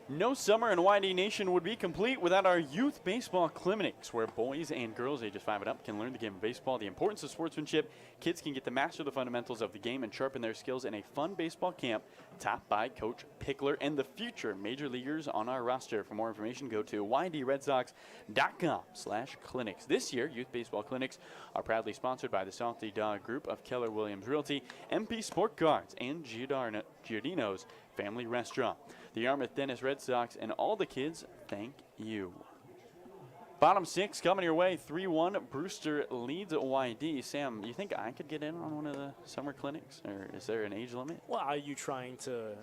No summer in YD Nation would be complete without our youth baseball clinics, where boys and girls ages 5 and up can learn the game of baseball, the importance of sportsmanship. Kids can get to master the fundamentals of the game and sharpen their skills in a fun baseball camp topped by Coach Pickler and the future major leaguers on our roster. For more information, go to ydredsox.com/clinics. This year, youth baseball clinics are proudly sponsored by the Salty Dog Group of Keller Williams Realty, MP Sport Cards, and Giordino's Family Restaurant. The Yarmouth Dennis Red Sox and all the kids thank you. Bottom 6 coming your way, 3-1. Brewster leads at YD. Sam, you think I could get in on one of the summer clinics, or is there an age limit? Well, are you trying to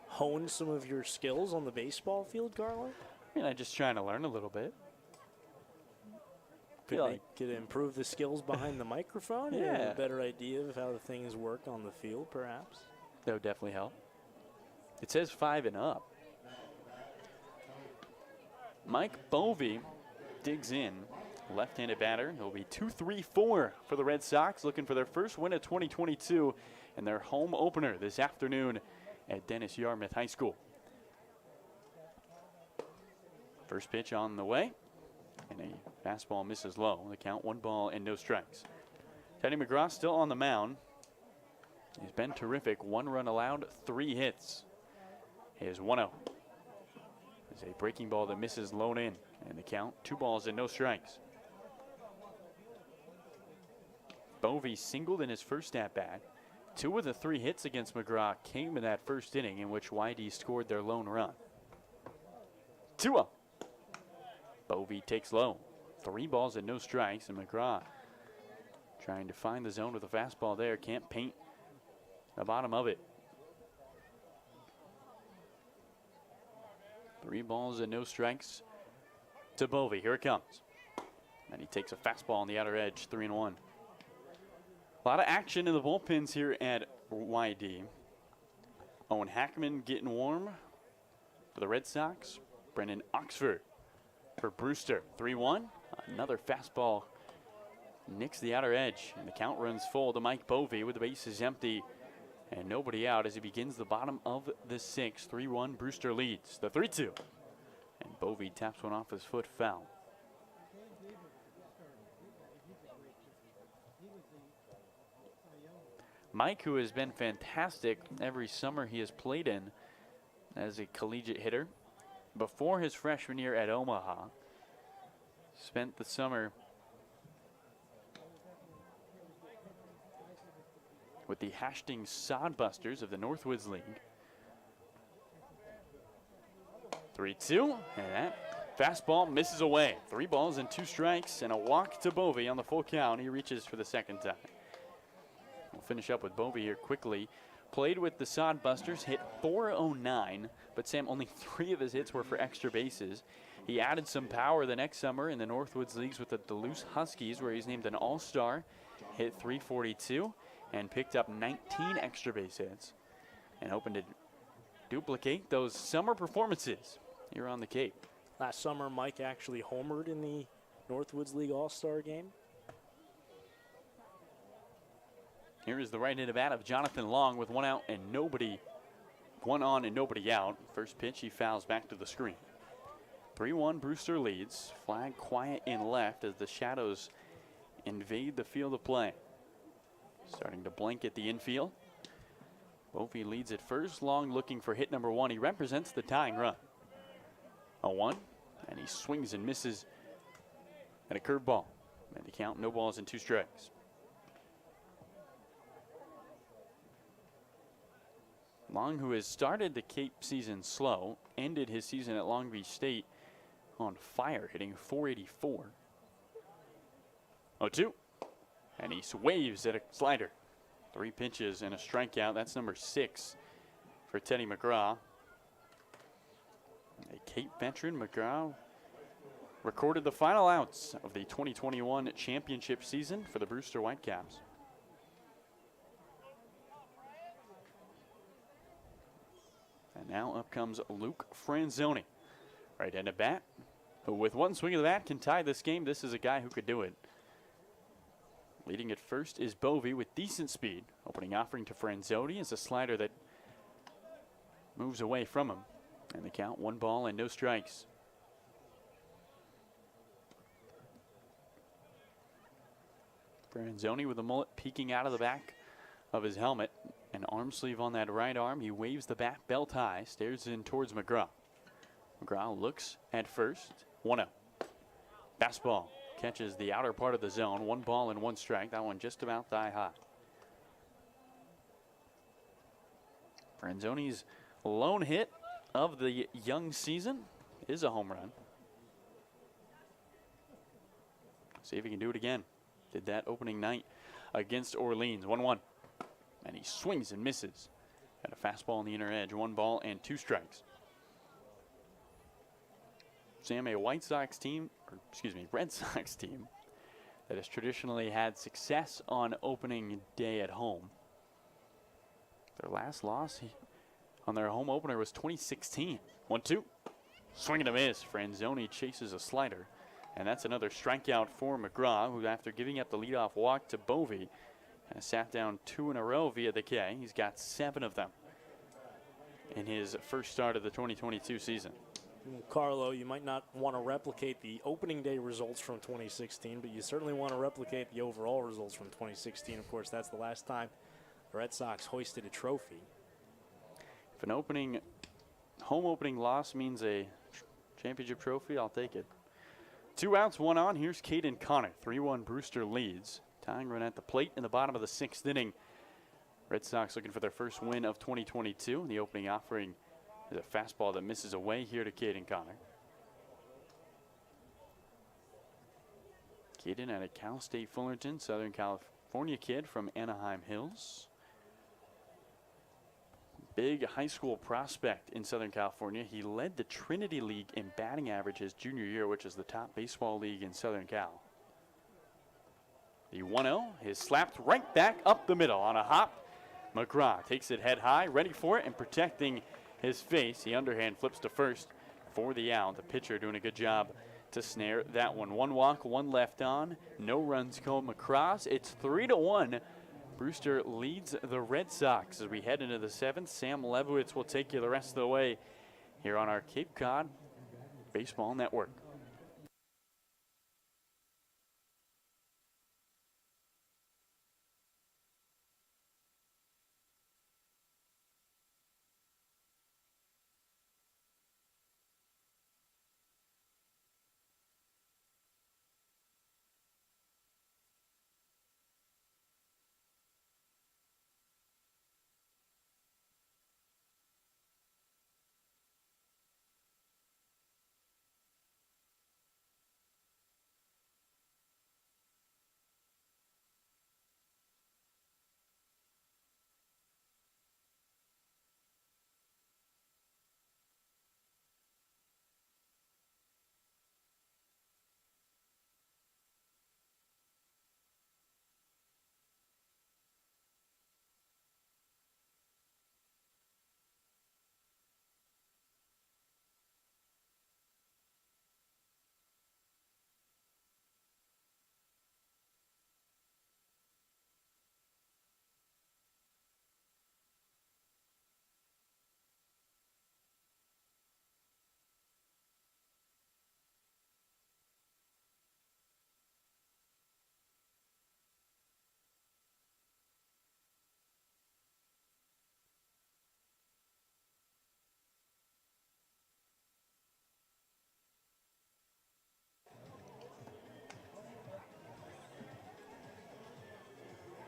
hone some of your skills on the baseball field, Garland? I mean, I'm just trying to learn a little bit. Could improve the skills behind the microphone? Yeah. Have a better idea of how the things work on the field, perhaps? That would definitely help. It says 5 and up. Mike Bovey digs in. Left-handed batter. It'll be 2-3-4 for the Red Sox, looking for their first win of 2022 and their home opener this afternoon at Dennis Yarmouth High School. First pitch on the way, and a fastball misses low. The count 1 ball and no strikes. Teddy McGraw still on the mound. He's been terrific. 1 run allowed, 3 hits. Here's 1-0. There's a breaking ball that misses low in, and the count 2 balls and no strikes. Bovey singled in his first at-bat. 2 of the 3 hits against McGraw came in that first inning, in which YD scored their lone run. 2-0. Bovey takes low. 3 balls and no strikes, and McGraw trying to find the zone with a fastball there. Can't paint the bottom of it. 3 balls and no strikes to Bovey. Here it comes. And he takes a fastball on the outer edge, 3-1. A lot of action in the bullpens here at YD. Owen Hackman getting warm for the Red Sox. Brendan Oxford for Brewster, 3-1. Another fastball nicks the outer edge, and the count runs full to Mike Bovey with the bases empty and nobody out as he begins the bottom of the 6th. 3-1, Brewster leads the 3-2. And Bovey taps one off his foot, foul. Mike, who has been fantastic every summer he has played in as a collegiate hitter, before his freshman year at Omaha, spent the summer with the Hastings Sodbusters of the Northwoods League. 3-2, and that fastball misses away. 3 balls and 2 strikes, and a walk to Bovey on the full count. He reaches for the second time. We'll finish up with Bovey here quickly. Played with the Sodbusters, hit .409, but Sam, only 3 of his hits were for extra bases. He added some power the next summer in the Northwoods Leagues with the Duluth Huskies, where he's named an All-Star, hit .342, and picked up 19 extra base hits, and hoping to duplicate those summer performances here on the Cape. Last summer, Mike actually homered in the Northwoods League All-Star game. Here is the right-handed bat of Jonathan Long with 1 out and nobody, 1 on and nobody out. First pitch, he fouls back to the screen. 3-1, Brewster leads. Flag quiet in left as the shadows invade the field of play. Starting to blanket the infield. Bovey leads at first. Long looking for hit number 1. He represents the tying run. 0-1, and he swings and misses at a curveball. And the count, no balls and 2 strikes. Long, who has started the Cape season slow, ended his season at Long Beach State on fire, hitting .484. 0-2. And he waves at a slider. 3 pitches and a strikeout. That's number 6 for Teddy McGraw. A Cape veteran, McGraw recorded the final outs of the 2021 championship season for the Brewster Whitecaps. And now up comes Luke Franzoni. Right-handed bat, who with 1 swing of the bat can tie this game. This is a guy who could do it. Leading at first is Bovey with decent speed. Opening offering to Franzoni is a slider that moves away from him. And the count, 1 ball and no strikes. Franzoni with the mullet peeking out of the back of his helmet. An arm sleeve on that right arm. He waves the bat belt high, stares in towards McGraw. McGraw looks at first. 1-0. Fastball catches the outer part of the zone. 1 ball and 1 strike. That one just about thigh high. Franzoni's lone hit of the young season is a home run. See if he can do it again. Did that opening night against Orleans. 1-1. And he swings and misses. Got a fastball on the inner edge. 1 ball and 2 strikes. Sam, a Red Sox team that has traditionally had success on opening day at home. Their last loss on their home opener was 2016. 1-2. Swing and a miss. Franzoni chases a slider. And that's another strikeout for McGraw, who, after giving up the leadoff walk to Bovee, has sat down 2 in a row via the K. He's got 7 of them in his first start of the 2022 season. Carlo, you might not want to replicate the opening day results from 2016, but you certainly want to replicate the overall results from 2016. Of course, that's the last time the Red Sox hoisted a trophy. If an home opening loss means a championship trophy, I'll take it. 2 outs, 1 on. Here's Caden Connor. 3-1 Brewster leads. Tying run at the plate in the bottom of the 6th inning. Red Sox looking for their first win of 2022. The opening offering is a fastball that misses away here to Caden Connor. Caden out of Cal State Fullerton, Southern California kid from Anaheim Hills. Big high school prospect in Southern California. He led the Trinity League in batting average his junior year, which is the top baseball league in Southern Cal. The 1-0 is slapped right back up the middle on a hop. McGraw takes it head high, ready for it, and protecting his face. The underhand flips to first for the out. The pitcher doing a good job to snare that one. 1 walk, 1 left on. No runs come across. It's 3-1. Brewster leads the Red Sox as we head into the 7th. Sam Lebowitz will take you the rest of the way here on our Cape Cod Baseball Network.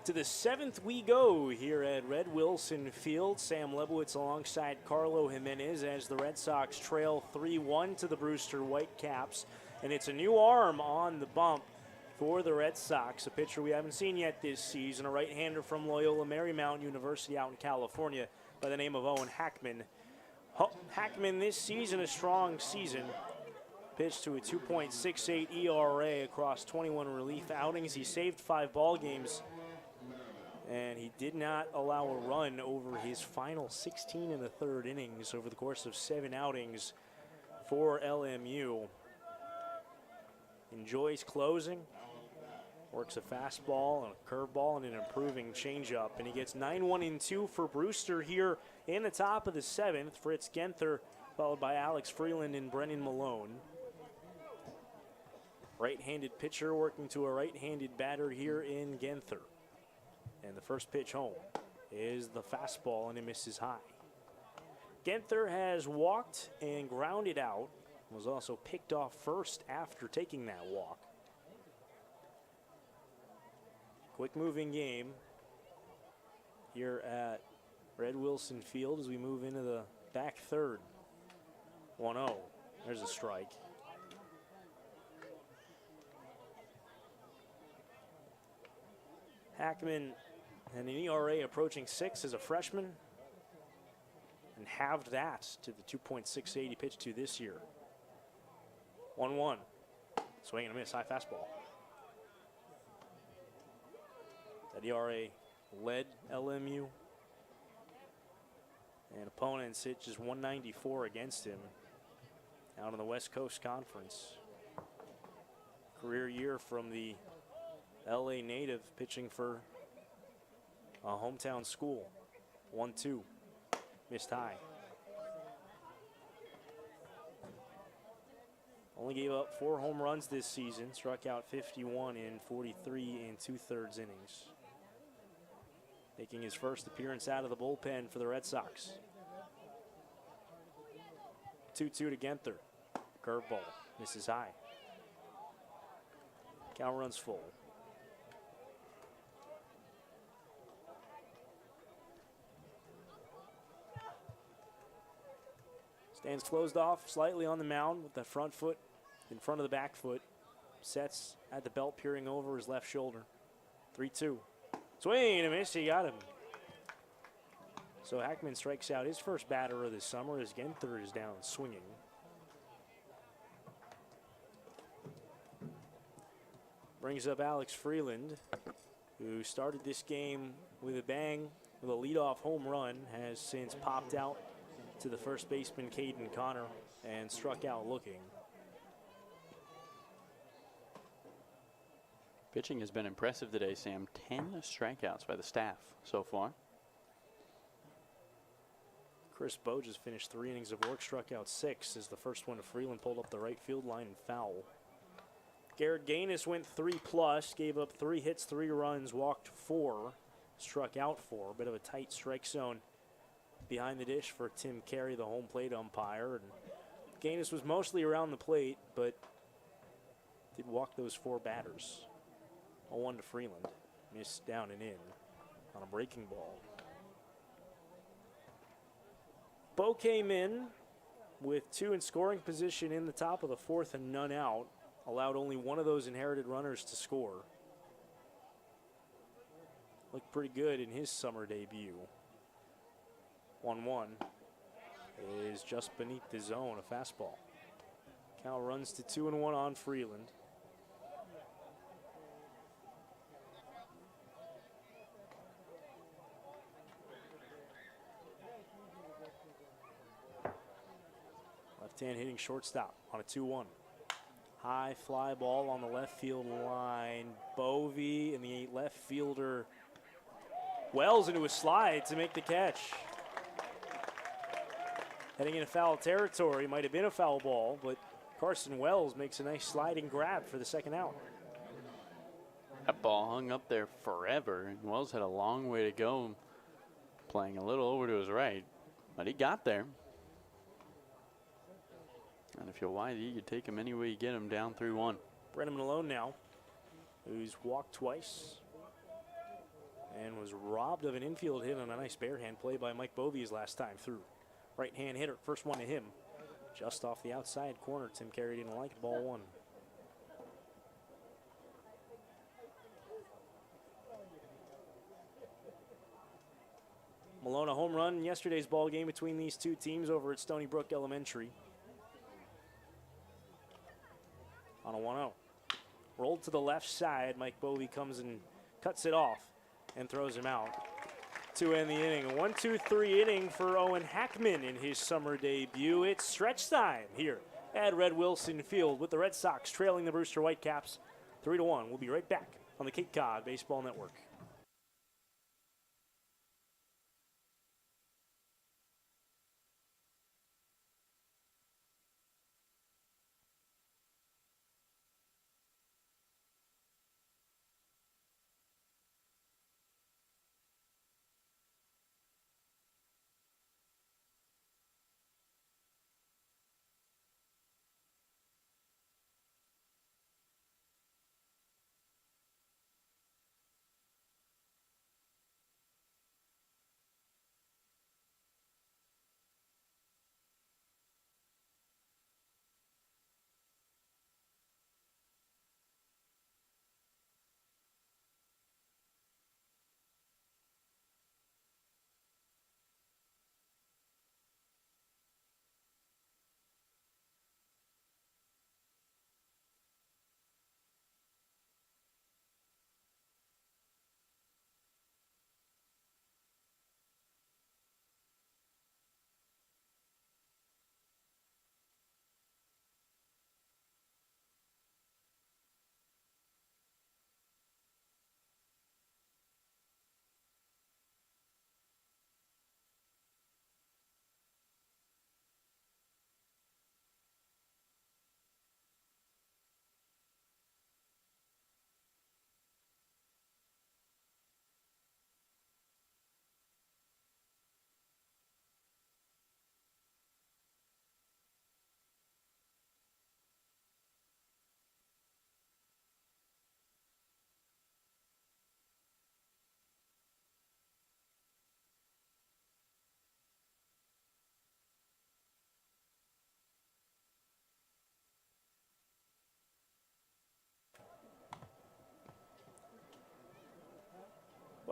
To the 7th we go here at Red Wilson Field. Sam Lebowitz alongside Carlo Jimenez as the Red Sox trail 3-1 to the Brewster Whitecaps. And it's a new arm on the bump for the Red Sox, a pitcher we haven't seen yet this season, a right-hander from Loyola Marymount University out in California by the name of Owen Hackman. Hackman this season, a strong season. Pitched to a 2.68 ERA across 21 relief outings. He saved 5 ball games. And he did not allow a run over his final 16 1/3 innings over the course of 7 outings for LMU. Enjoys closing, works a fastball and a curveball and an improving changeup. And he gets 9-1-2 for Brewster here in the top of the 7th. Fritz Genther followed by Alex Freeland and Brennan Malone. Right-handed pitcher working to a right-handed batter here in Genther. And the first pitch home is the fastball, and it misses high. Genther has walked and grounded out. Was also picked off first after taking that walk. Quick moving game here at Red Wilson Field as we move into the back third. 1-0. There's a strike. Hackman and an ERA approaching 6 as a freshman, and halved that to the 2.68 he pitched to this year. 1-1. Swing and a miss, high fastball. That ERA led LMU. And opponents hit just 194 against him out in the West Coast Conference. Career year from the LA native pitching for a hometown school. 1-2. Missed high. Only gave up 4 home runs this season. Struck out 51 in 43 2/3 innings. Making his first appearance out of the bullpen for the Red Sox. 2-2 to Genther. Curveball. Misses high. Count runs full. Stands closed off slightly on the mound with the front foot in front of the back foot. Sets at the belt, peering over his left shoulder. 3-2. Swing and a miss, he got him. So Hackman strikes out his first batter of the summer as Genther is down swinging. Brings up Alex Freeland, who started this game with a bang with a leadoff home run, has since popped out to the first baseman, Caden Connor, and struck out looking. Pitching has been impressive today, Sam. 10 strikeouts by the staff so far. Chris Bowe just finished 3 innings of work, struck out 6 as the first one to Freeland pulled up the right field line and foul. Garrett Gaines went 3+, gave up 3 hits, 3 runs, walked 4, struck out 4. Bit of a tight strike zone behind the dish for Tim Carey, the home plate umpire. And Gaines was mostly around the plate, but did walk those 4 batters. 0-1 to Freeland. Missed down and in on a breaking ball. Bowe came in with 2 in scoring position in the top of the 4th and none out. Allowed only one of those inherited runners to score. Looked pretty good in his summer debut. 1-1 is just beneath the zone, a fastball. Count runs to 2-1 on Freeland. Left-hand hitting shortstop on a 2-1. High fly ball on the left field line. Bovee and the left fielder Wells into a slide to make the catch. Heading into foul territory, might have been a foul ball, but Carson Wells makes a nice sliding grab for the second out. That ball hung up there forever, and Wells had a long way to go, playing a little over to his right, but he got there. And if you're wide, you take him any way you get him, down 3-1. Brennan Malone now, who's walked twice and was robbed of an infield hit on a nice barehand play by Mike Bovee last time through. Right-hand hitter, first one to him. Just off the outside corner, Tim Carey didn't like it, ball 1. Malone a home run in yesterday's ball game between these two teams over at Stony Brook Elementary. On a 1-0. Rolled to the left side. Mike Bovee comes and cuts it off and throws him out to end the inning. A 1-2-3 inning for Owen Hackman in his summer debut. It's stretch time here at Red Wilson Field with the Red Sox trailing the Brewster Whitecaps 3-1. We'll be right back on the Cape Cod Baseball Network.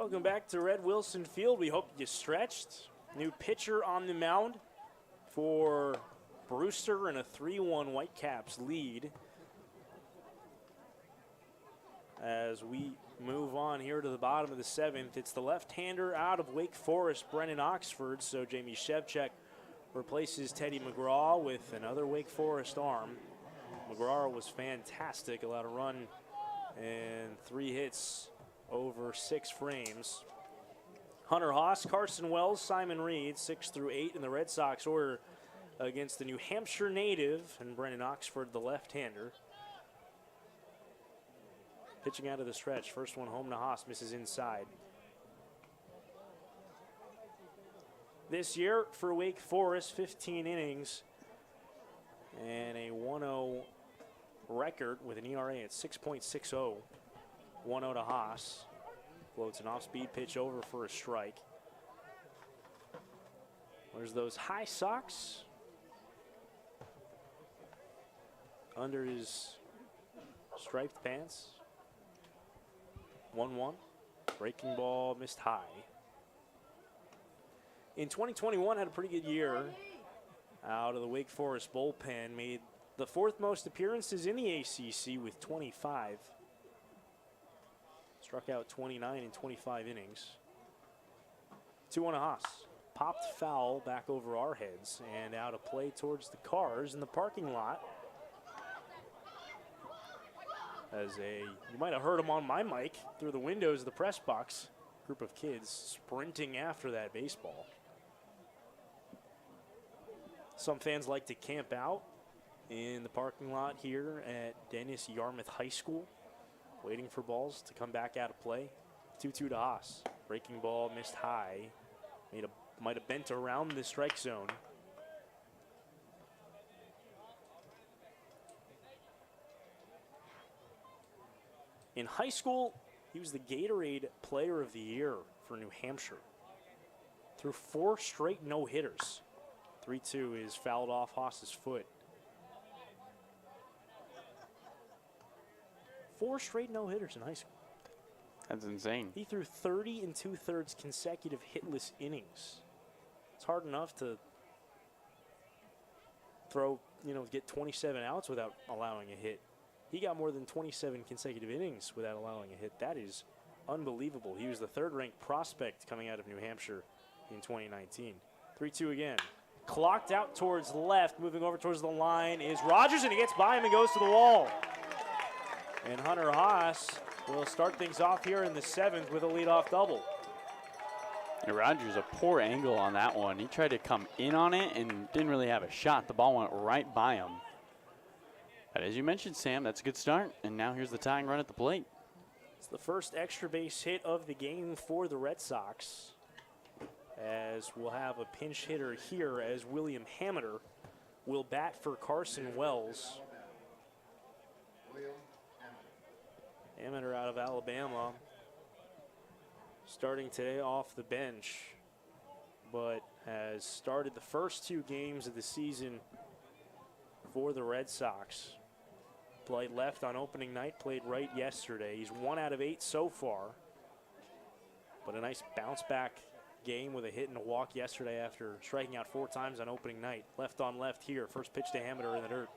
Welcome back to Red Wilson Field. We hope you stretched. New pitcher on the mound for Brewster and a 3-1 Whitecaps lead. As we move on here to the bottom of the 7th, it's the left-hander out of Wake Forest, Brennan Oxford. So Jamie Shevchuk replaces Teddy McGraw with another Wake Forest arm. McGraw was fantastic, allowed a run and 3 hits over 6 frames. Hunter Haas, Carson Wells, Simon Reed, 6 through 8 in the Red Sox order against the New Hampshire native and Brennan Oxford, the left-hander. Pitching out of the stretch. First one home to Haas, misses inside. This year for Wake Forest, 15 innings and a 1-0 record with an ERA at 6.60. 1-0 to Haas. Floats an off-speed pitch over for a strike. There's those high socks under his striped pants. 1-1. Breaking ball missed high. In 2021, had a pretty good year out of the Wake Forest bullpen. Made the 4th most appearances in the ACC with 25. Struck out 29 in 25 innings. 2-1 Haas. Popped foul back over our heads and out of play towards the cars in the parking lot. You might have heard him on my mic through the windows of the press box. Group of kids sprinting after that baseball. Some fans like to camp out in the parking lot here at Dennis Yarmouth High School, waiting for balls to come back out of play. 2-2 to Haas. Breaking ball missed high. Might have bent around the strike zone. In high school, he was the Gatorade Player of the Year for New Hampshire. Threw 4 straight no-hitters. 3-2 is fouled off Haas's foot. 4 straight no-hitters in high school. That's insane. He threw 30 2/3 consecutive hitless innings. It's hard enough to get 27 outs without allowing a hit. He got more than 27 consecutive innings without allowing a hit. That is unbelievable. He was the 3rd-ranked prospect coming out of New Hampshire in 2019. 3-2 again. Clocked out towards left, moving over towards the line is Rogers, and he gets by him and goes to the wall. And Hunter Haas will start things off here in the 7th with a leadoff double. And Rogers, a poor angle on that one. He tried to come in on it and didn't really have a shot. The ball went right by him. But as you mentioned, Sam, that's a good start. And now here's the tying run at the plate. It's the first extra base hit of the game for the Red Sox, as we'll have a pinch hitter here as William Hameter will bat for Carson Wells. Hameter out of Alabama, starting today off the bench, but has started the first 2 games of the season for the Red Sox. Played left on opening night, played right yesterday. He's 1 out of 8 so far, but a nice bounce back game with a hit and a walk yesterday after striking out 4 times on opening night. Left on left here, first pitch to Hameter in the dirt,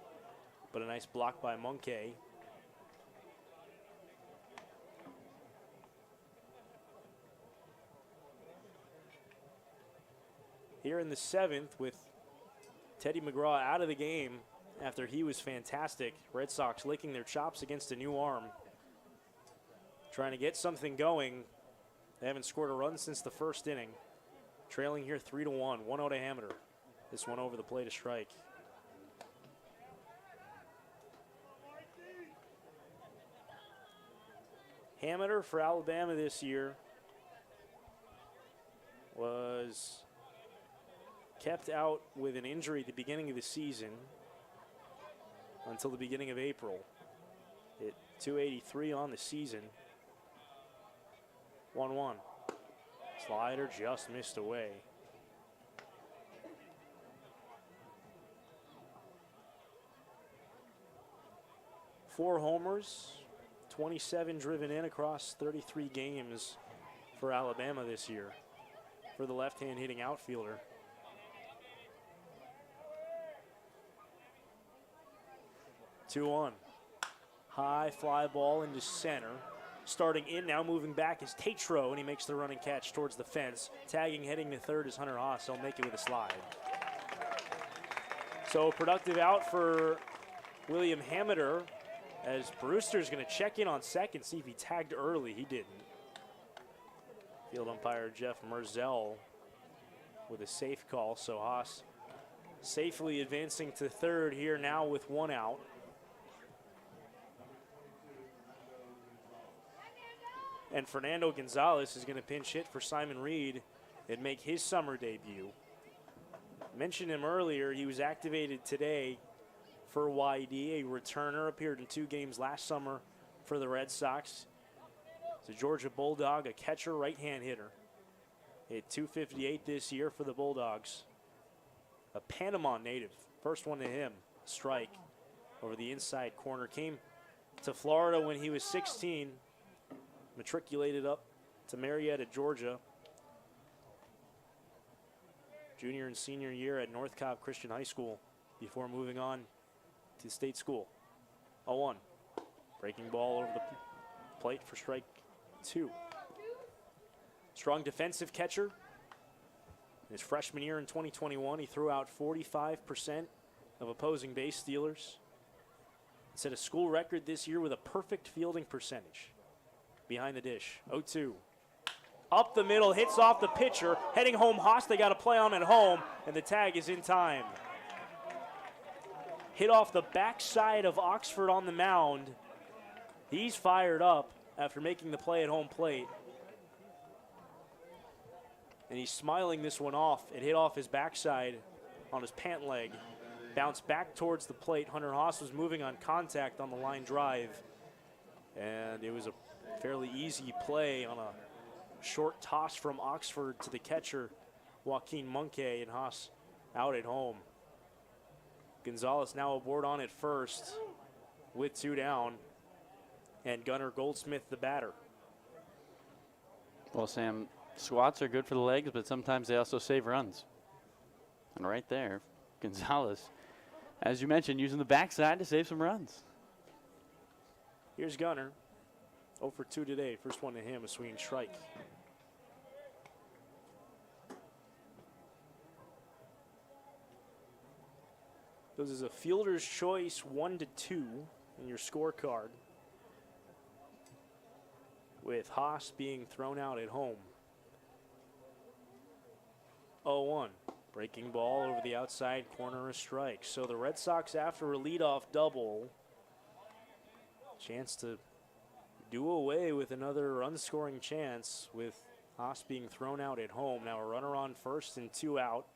but a nice block by Monkey. Here in the 7th with Teddy McGraw out of the game after he was fantastic. Red Sox licking their chops against a new arm. Trying to get something going. They haven't scored a run since the 1st inning. Trailing here 3-1, 1-0 to Hameter. This one over the plate, a strike. Hameter for Alabama this year was kept out with an injury at the beginning of the season until the beginning of April. Hit .283 on the season. 1-1. Slider just missed away. Four homers, 27 driven in across 33 games for Alabama this year for the left-hand hitting outfielder. Two on. High fly ball into center. Starting in now, moving back is Tatro, and he makes the running catch towards the fence. Tagging, heading to third is Hunter Haas. He'll make it with a slide. So productive out for William Hamiter, as Brewster's going to check in on second, see if he tagged early. He didn't. Field umpire Jeff Merzel with a safe call. So Haas safely advancing to third here now with one out. And Fernando Gonzalez is going to pinch hit for Simon Reed and make his summer debut. Mentioned him earlier. He was activated today for YD, a returner, appeared in 2 games last summer for the Red Sox. He's a Georgia Bulldog, a catcher, right-hand hitter. Hit .258 this year for the Bulldogs. A Panama native. First one to him, strike over the inside corner. Came to Florida when he was 16. Matriculated up to Marietta, Georgia. Junior and senior year at North Cobb Christian High School before moving on to state school. 0-1. Breaking ball over the plate for strike 2. Strong defensive catcher. His freshman year in 2021, he threw out 45% of opposing base stealers. Set a school record this year with a perfect fielding percentage. Behind the dish, 0-2. Up the middle, hits off the pitcher. Heading home, Haas, they got to play on at home, and the tag is in time. Hit off the backside of Oxford on the mound. He's fired up after making the play at home plate. And he's smiling this one off. It hit off his backside on his pant leg. Bounced back towards the plate. Hunter Haas was moving on contact on the line drive. And it was a fairly easy play on a short toss from Oxford to the catcher, Joaquin Munke, and Haas out at home. Gonzalez now aboard on at first with 2 down, and Gunnar Goldsmith the batter. Well, Sam, squats are good for the legs, but sometimes they also save runs. And right there, Gonzalez, as you mentioned, using the backside to save some runs. Here's Gunnar. 0 for 2 today. First one to him, a swinging strike. This is a fielder's choice 1-2 in your scorecard, with Haas being thrown out at home. 0-1. Breaking ball over the outside corner, a strike. So the Red Sox, after a leadoff double, chance to do away with another run-scoring chance with Haas being thrown out at home. Now a runner on first and 2 out.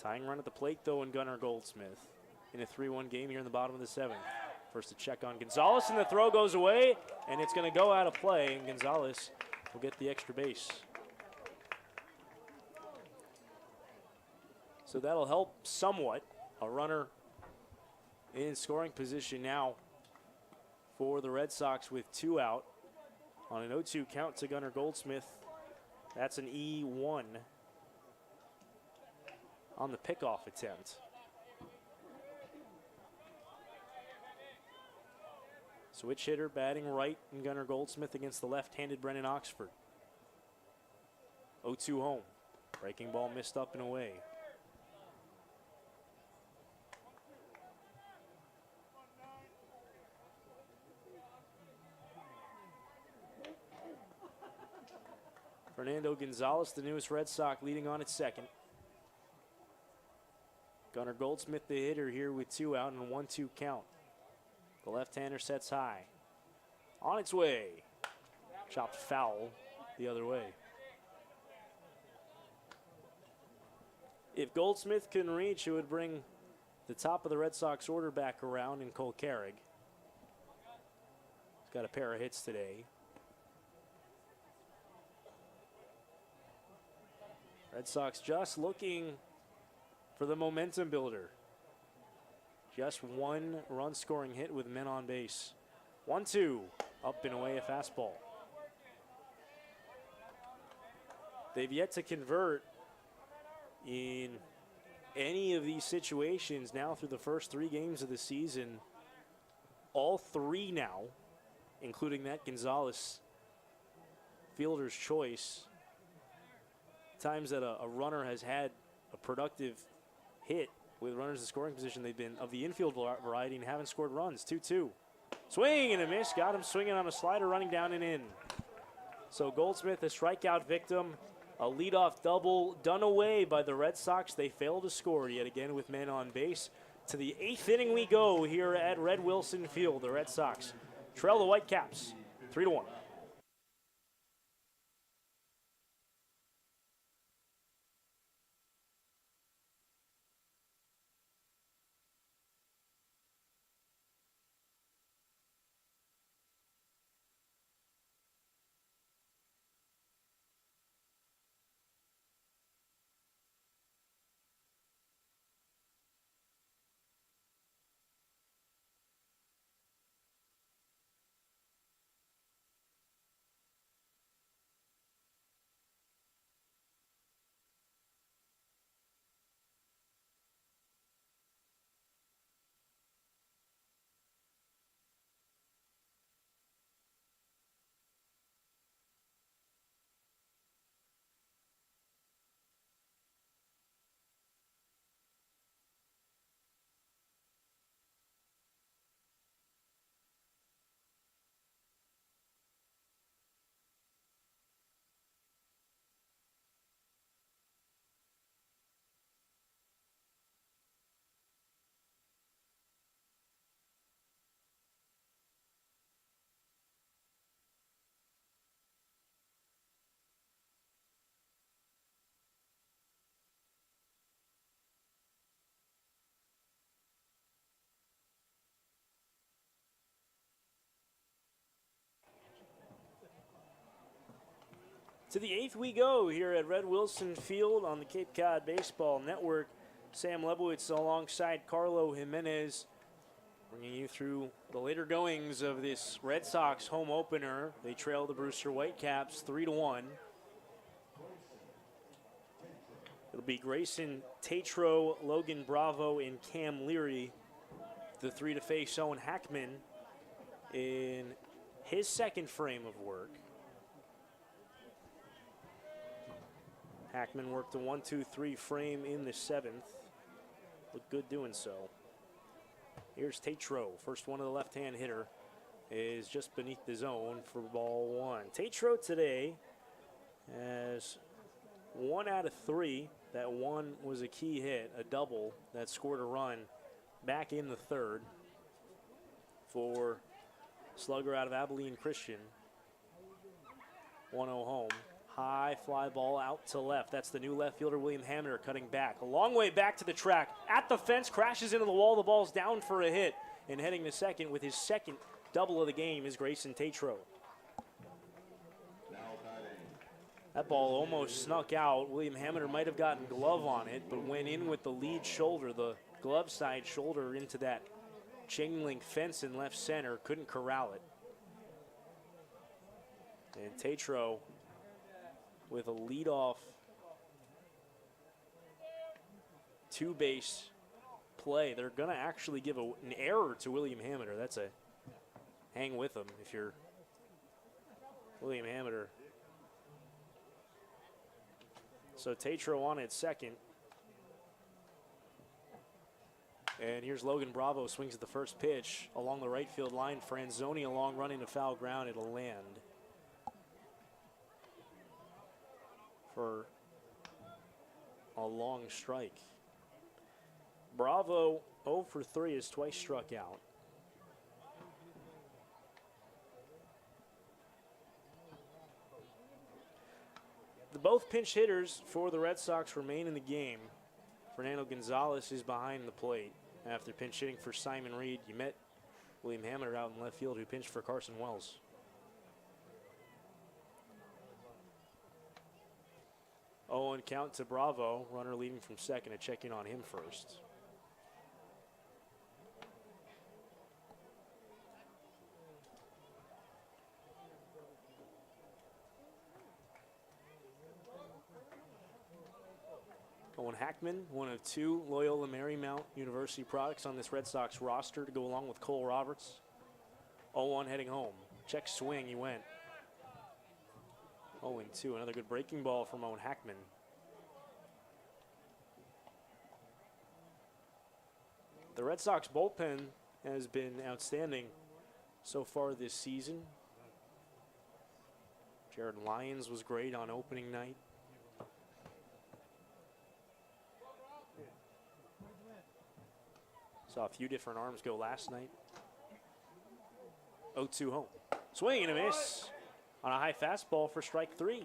Tying run at the plate, though, in Gunnar Goldsmith in a 3-1 game here in the bottom of the 7th. First to check on Gonzalez, and the throw goes away, and it's going to go out of play, and Gonzalez will get the extra base. So that'll help somewhat. A runner in scoring position now for the Red Sox with 2 out. On an 0-2 count to Gunnar Goldsmith. That's an E1 on the pickoff attempt. Switch hitter batting right in Gunnar Goldsmith against the left-handed Brennan Oxford. 0-2 home. Breaking ball missed up and away. Fernando Gonzalez, the newest Red Sox, leading on at second. Gunnar Goldsmith, the hitter, here with 2 out and a 1-2 count. The left-hander sets high. On its way. Chopped foul the other way. If Goldsmith can reach, it would bring the top of the Red Sox order back around in Cole Carrig. He's got a pair of hits today. Red Sox just looking for the momentum builder. Just 1 run scoring hit with men on base. 1-2, up and away, a fastball. They've yet to convert in any of these situations now through the first 3 games of the season. All 3 now, including that Gonzalez fielder's choice, times that a runner has had a productive hit with runners in scoring position, they've been of the infield variety and haven't scored runs. 2-2. Swing and a miss. Got him swinging on a slider, running down and in. So Goldsmith, a strikeout victim, a leadoff double done away by the Red Sox. They fail to score yet again with men on base. To the 8th inning we go here at Red Wilson Field. The Red Sox trail the Whitecaps 3-1. To the 8th we go here at Red Wilson Field on the Cape Cod Baseball Network. Sam Lebowitz alongside Carlo Jimenez, bringing you through the later goings of this Red Sox home opener. They trail the Brewster Whitecaps 3-1. It'll be Grayson Tatro, Logan Bravo, and Cam Leary, the 3 to face Owen Hackman in his second frame of work. Hackman worked a 1-2-3 frame in the 7th. Looked good doing so. Here's Tatro. First one of the left-hand hitter is just beneath the zone for ball 1. Tatro today has 1 out of 3. That one was a key hit, a double that scored a run back in the 3rd for slugger out of Abilene Christian. 1-0 home. High fly ball out to left. That's the new left fielder, William Hamner, cutting back. A long way back to the track. At the fence, crashes into the wall. The ball's down for a hit. And heading to second with his second double of the game is Grayson Tatro. That ball almost snuck out. William Hamner might have gotten glove on it, but went in with the lead shoulder, the glove side shoulder, into that chain link fence in left center. Couldn't corral it. And Tatro with a leadoff 2-base play. They're going to actually give an error to William Hamner. That's a hang with him if you're William Hamner. So Tatro on at second. And here's Logan Bravo, swings at the first pitch along the right field line. Franzoni along, running to foul ground. It'll land for a long strike. Bravo 0 for 3 is twice struck out. Both pinch hitters for the Red Sox remain in the game. Fernando Gonzalez is behind the plate after pinch hitting for Simon Reed. You met William Hamner out in left field, who pinched for Carson Wells. Oh, and count to Bravo, runner leading from second, to check in on him first. Owen Hackman, one of 2 Loyola Marymount University products on this Red Sox roster to go along with Cole Roberts. 0-1 heading home. Check swing, he went. 0-2, another good breaking ball from Owen Hackman. The Red Sox bullpen has been outstanding so far this season. Jared Lyons was great on opening night. Saw a few different arms go last night. 0-2 home. Swing and a miss on a high fastball for strike 3.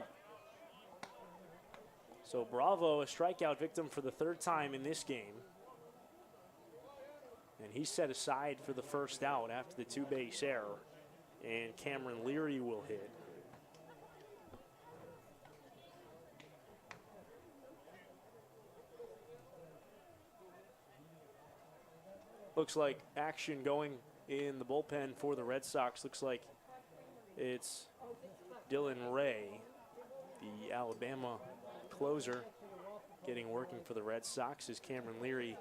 So Bravo, a strikeout victim for the 3rd time in this game. And he's set aside for the first out after the 2-base error. And Cameron Leary will hit. Looks like action going in the bullpen for the Red Sox. Looks like it's Dylan Ray, the Alabama closer, getting working for the Red Sox as Cameron Leary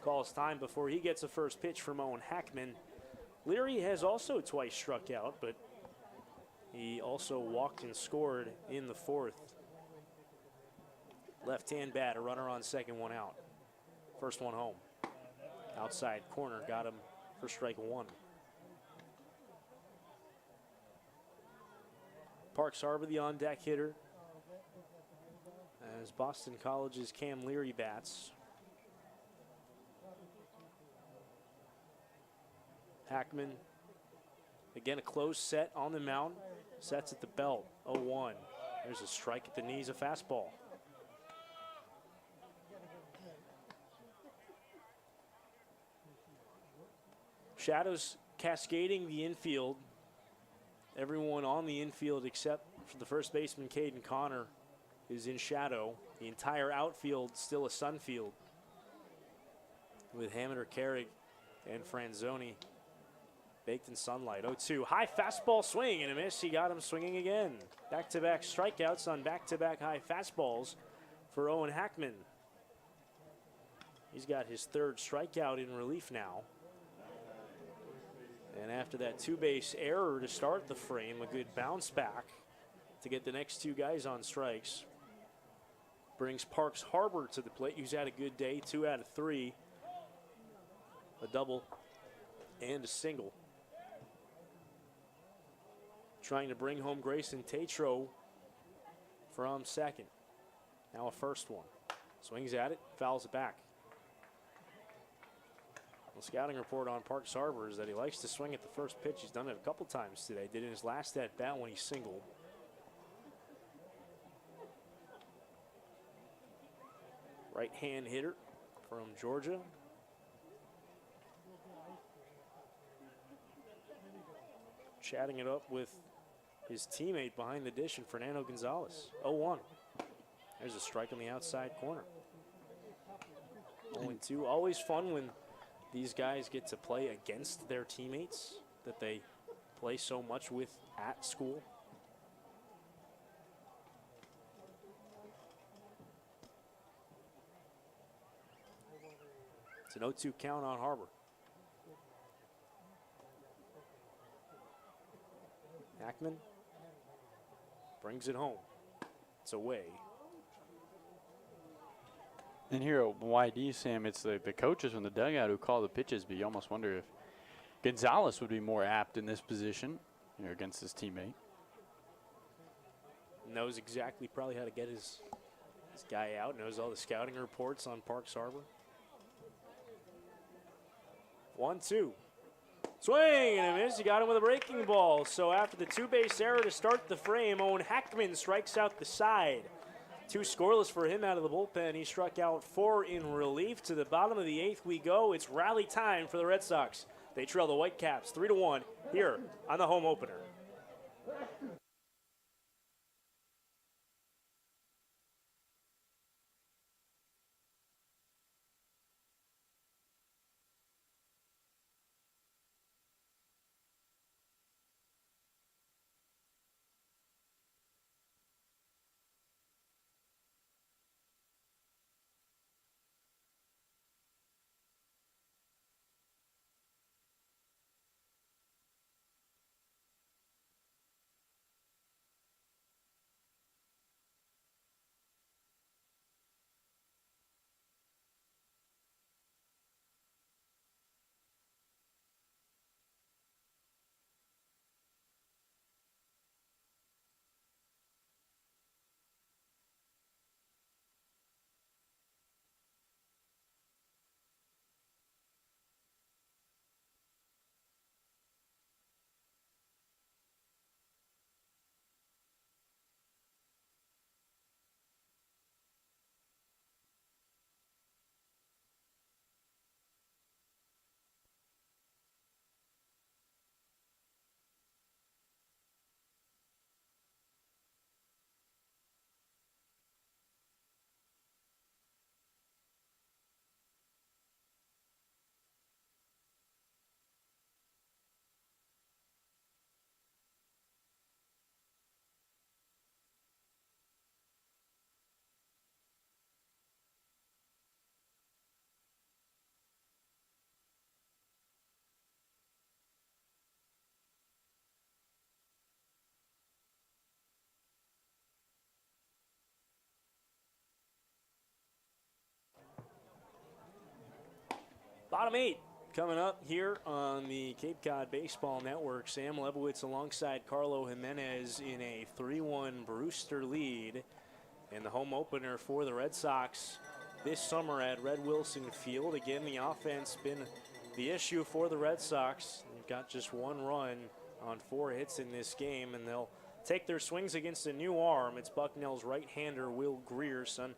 calls time before he gets a first pitch from Owen Hackman. Leary has also twice struck out, but he also walked and scored in the 4th. Left-hand bat, a runner on second, 1 out. First one home. Outside corner, got him for strike 1. Parks Harbor, the on-deck hitter, as Boston College's Cam Leary bats. Hackman, again a closed set on the mound, sets at the belt, 0-1. There's a strike at the knees, a fastball. Shadows cascading the infield. Everyone on the infield except for the first baseman, Caden Connor, is in shadow. The entire outfield still a sun field with Hammond, Carrick, and Franzoni baked in sunlight. 0-2, high fastball swing and a miss. He got him swinging again. Back-to-back strikeouts on back-to-back high fastballs for Owen Hackman. He's got his 3rd strikeout in relief now. And after that 2-base error to start the frame, a good bounce back to get the next 2 guys on strikes. Brings Parks Harbor to the plate, who's had a good day, 2 out of 3. A double and a single. Trying to bring home Grayson Tatro from second. Now a first one. Swings at it, fouls it back. The scouting report on Parks Harbor is that he likes to swing at the first pitch. He's done it a couple times today. Did in his last at bat when he singled. Right-hand hitter from Georgia. Chatting it up with his teammate behind the dish and Fernando Gonzalez. 0-1. There's a strike on the outside corner. 0-2. Always fun when these guys get to play against their teammates that they play so much with at school. It's an 0-2 count on Harbor. Hackman brings it home. It's away. And here at YD, Sam, it's the coaches from the dugout who call the pitches, but you almost wonder if Gonzalez would be more apt in this position, against his teammate. Knows exactly probably how to get his guy out, knows all the scouting reports on Parks Harbor. 1-2. Swing and a miss. He got him with a breaking ball. So after the 2-base error to start the frame, Owen Hackman strikes out the side. 2 scoreless for him out of the bullpen. He struck out 4 in relief. To the bottom of the 8th we go. It's rally time for the Red Sox. They trail the Whitecaps 3-1 here on the home opener. Bottom 8 coming up here on the Cape Cod Baseball Network. Sam Lebowitz alongside Carlo Jimenez in a 3-1 Brewster lead. And the home opener for the Red Sox this summer at Red Wilson Field. Again, the offense been the issue for the Red Sox. They've got just 1 run on 4 hits in this game, and they'll take their swings against a new arm. It's Bucknell's right-hander Will Greer, son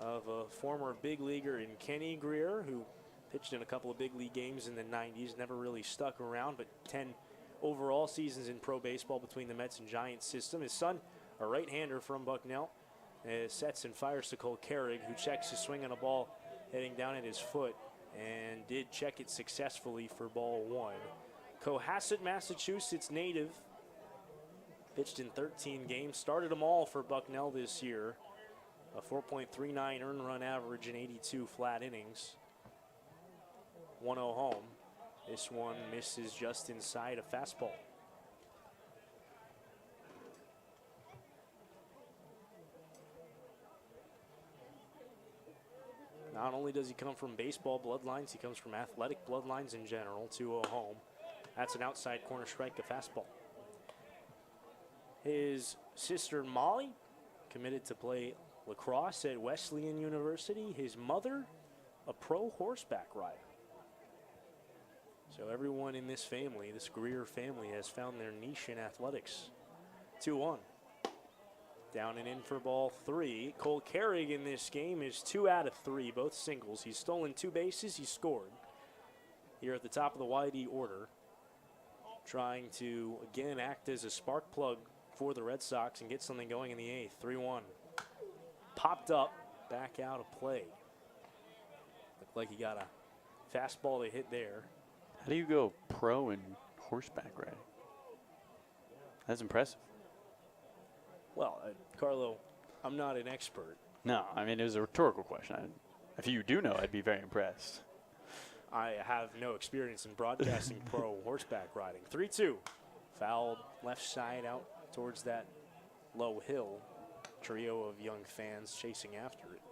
of a former big leaguer in Kenny Greer, who pitched in a couple of big league games in the 90s, never really stuck around, but 10 overall seasons in pro baseball between the Mets and Giants system. His son, a right-hander from Bucknell, sets and fires to Cole Carrig, who checks his swing on a ball heading down at his foot and did check it successfully for ball 1. Cohasset, Massachusetts native, pitched in 13 games, started them all for Bucknell this year. A 4.39 earned run average in 82 flat innings. 1-0 home. This one misses just inside a fastball. Not only does he come from baseball bloodlines, he comes from athletic bloodlines in general. 2-0 home. That's an outside corner strike, a fastball. His sister Molly committed to play lacrosse at Wesleyan University. His mother, a pro horseback rider. So everyone in this family, this Greer family, has found their niche in athletics. 2-1. Down and in for ball 3. Cole Carrig in this game is 2 out of 3, both singles. He's stolen 2 bases. He scored here at the top of the YD order. Trying to, again, act as a spark plug for the Red Sox and get something going in the 8th. 3-1. Popped up, back out of play. Looked like he got a fastball to hit there. How do you go pro in horseback riding? That's impressive. Well, Carlo, I'm not an expert. No, I mean, it was a rhetorical question. If you do know, I'd be very impressed. I have no experience in broadcasting pro horseback riding. 3-2. Fouled left side out towards that low hill. Trio of young fans chasing after it.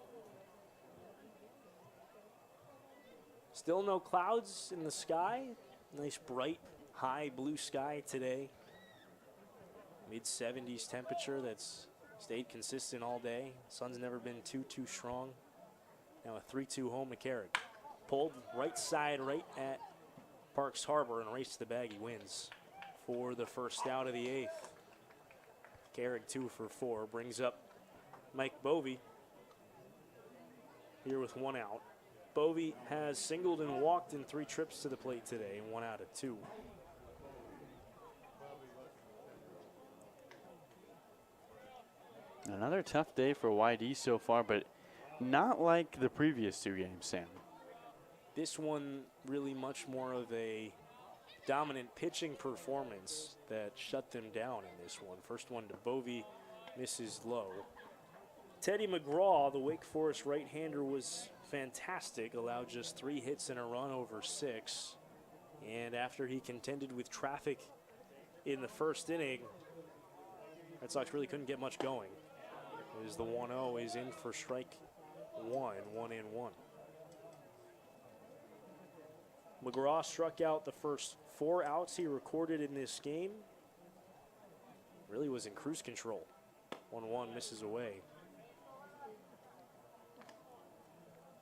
Still no clouds in the sky. Nice bright, high blue sky today. Mid-70s temperature that's stayed consistent all day. Sun's never been too strong. Now a 3-2 home to Carrig. Pulled right side, right at Parks Harbor, and race to the bag. He wins for the first out of the 8th. Carrig 2 for 4, brings up Mike Bovey here with 1 out. Bovey has singled and walked in 3 trips to the plate today, and 1 out of 2. Another tough day for YD so far, but not like the previous 2 games, Sam. This one really much more of a dominant pitching performance that shut them down in this one. First one to Bovey, misses low. Teddy McGraw, the Wake Forest right-hander, was fantastic, allowed just 3 hits and a run over 6. And after he contended with traffic in the first inning, Red Sox really couldn't get much going. As the 1-0 is in for strike 1, 1-1. McGraw struck out the first 4 outs he recorded in this game. Really was in cruise control. 1-1 misses away.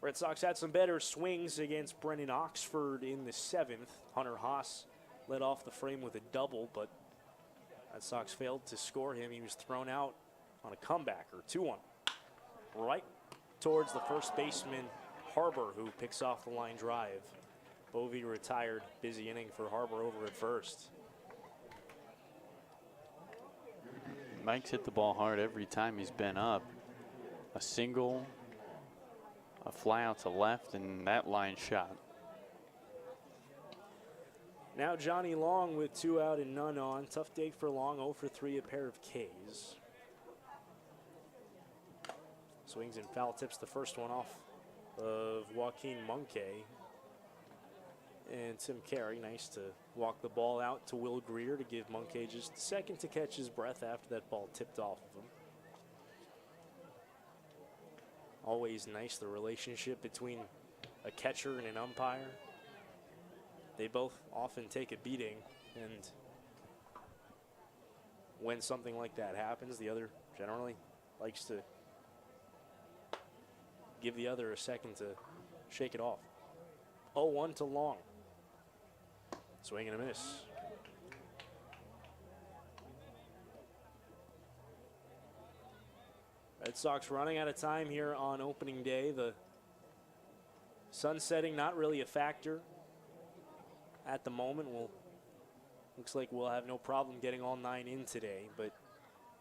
Red Sox had some better swings against Brennan Oxford in the 7th. Hunter Haas led off the frame with a double, but Red Sox failed to score him. He was thrown out on a comebacker. 2-1. Right towards the first baseman, Harbor, who picks off the line drive. Bovey retired. Busy inning for Harbor over at first. Mike's hit the ball hard every time he's been up. A single, a fly out to left, and that line shot. Now Johnny Long with 2 out and none on. Tough day for Long, 0 for 3, a pair of Ks. Swings and foul tips the first one off of Joaquin Munke. And Tim Carey, nice to walk the ball out to Will Greer to give Munke just a second to catch his breath after that ball tipped off of him. Always nice, the relationship between a catcher and an umpire. they both often take a beating, and when something like that happens, the other generally likes to give the other a second to shake it off. 0-1 to Long. Swing and a miss. Red Sox running out of time here on opening day. The sun setting not really a factor at the moment. Looks like we'll have no problem getting all 9 in today, but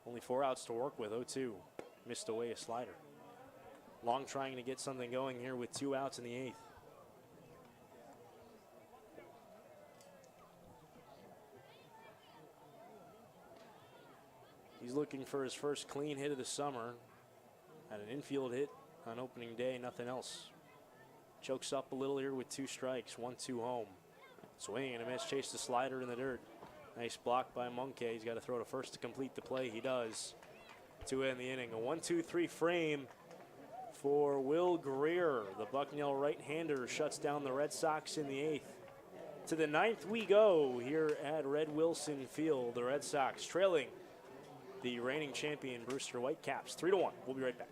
only 4 outs to work with. 0-2. Missed away a slider. Long trying to get something going here with 2 outs in the 8th. He's looking for his first clean hit of the summer. Had an infield hit on opening day, nothing else. Chokes up a little here with 2 strikes, 1-2 home. Swing and a miss, chase the slider in the dirt. Nice block by Munke. He's got to throw to first to complete the play. He does. 2 in the inning. A 1-2-3 frame for Will Greer. The Bucknell right-hander shuts down the Red Sox in the 8th. To the 9th we go here at Red Wilson Field. The Red Sox trailing the reigning champion Brewster Whitecaps 3-1. We'll be right back.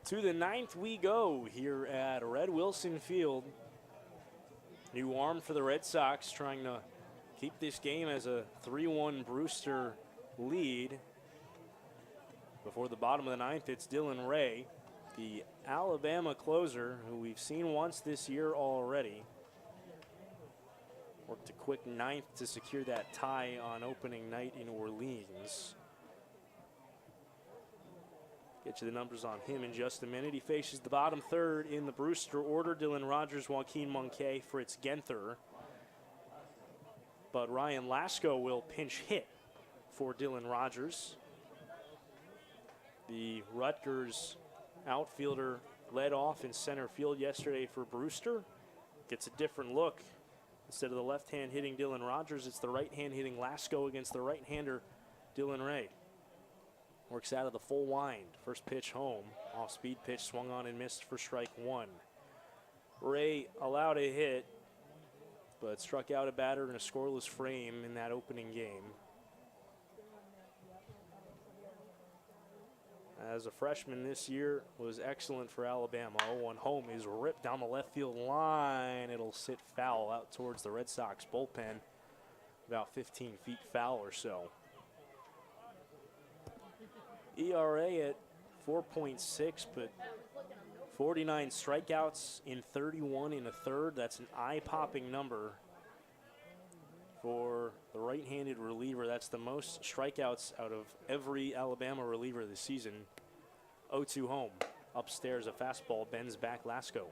To the 9th we go here at Red Wilson Field. New arm for the Red Sox, trying to keep this game as a 3-1 Brewster lead. Before the bottom of the 9th, it's Dylan Ray, the Alabama closer, who we've seen once this year already. Worked a quick 9th to secure that tie on opening night in Orleans. Get you the numbers on him in just a minute. He faces the bottom 3rd in the Brewster order. Dylan Rogers, Joaquin Munke, Fritz Genther. But Ryan Lasko will pinch hit for Dylan Rogers. The Rutgers outfielder led off in center field yesterday for Brewster. Gets a different look. Instead of the left hand hitting Dylan Rogers, it's the right hand hitting Lasko against the right-hander Dylan Ray. Works out of the full wind. First pitch home. Off-speed pitch swung on and missed for strike 1. Ray allowed a hit, but struck out a batter in a scoreless frame in that opening game. As a freshman this year, was excellent for Alabama. 0-1 home is ripped down the left field line. It'll sit foul out towards the Red Sox bullpen, about 15 feet foul or so. ERA at 4.6, but 49 strikeouts in 31 in a third. That's an eye-popping number for the right-handed reliever. That's the most strikeouts out of every Alabama reliever this season. 0-2 home. Upstairs, a fastball bends back Lasko.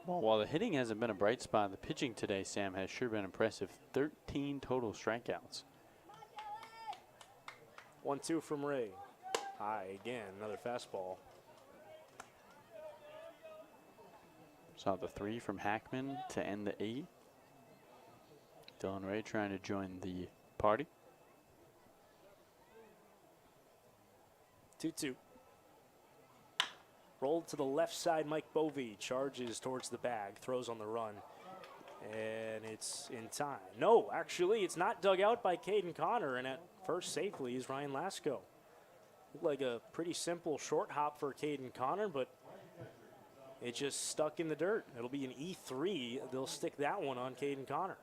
Well, while the hitting hasn't been a bright spot, the pitching today, Sam, has sure been impressive. 13 total strikeouts. 1-2 from Ray. High again, another fastball. Saw the 3 from Hackman to end the 8. Dylan Ray trying to join the party. 2-2. Rolled to the left side, Mike Bovee charges towards the bag, throws on the run, and it's in time. No, actually, it's not dug out by Caden Connor, and at first safely is Ryan Lasko. Looked like a pretty simple short hop for Caden Connor, but it just stuck in the dirt. It'll be an E3. They'll stick that one on Caden Connor.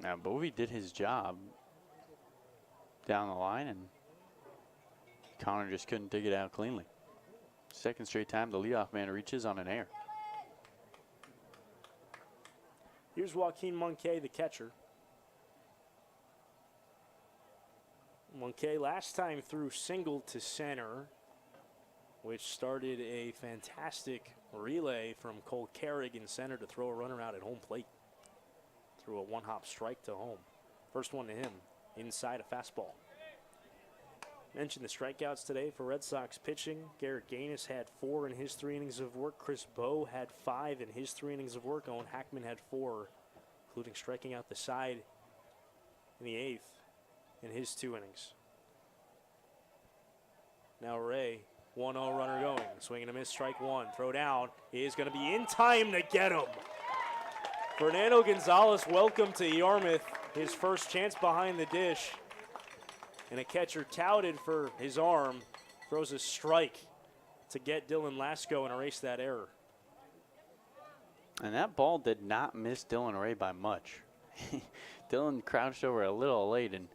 Now, Bovee did his job down the line, and Connor just couldn't dig it out cleanly. Second straight time the leadoff man reaches on an error. Here's Joaquin Moncay, the catcher. Moncay last time threw single to center, which started a fantastic relay from Cole Carrig in center to throw a runner out at home plate. Threw a one-hop strike to home. First one to him, inside a fastball. Mentioned the strikeouts today for Red Sox pitching. Garrett Gaines had 4 in his 3 innings of work. Chris Bowe had 5 in his 3 innings of work. Owen Hackman had 4, including striking out the side in the 8th in his 2 innings. Now Ray, 1-0 runner going. Swing and a miss, strike 1. Throw down is going to be in time to get him. Fernando Gonzalez, welcome to Yarmouth. His first chance behind the dish. And a catcher touted for his arm, throws a strike to get Dylan Lasko and erase that error. And that ball did not miss Dylan Ray by much. Dylan crouched over a little late and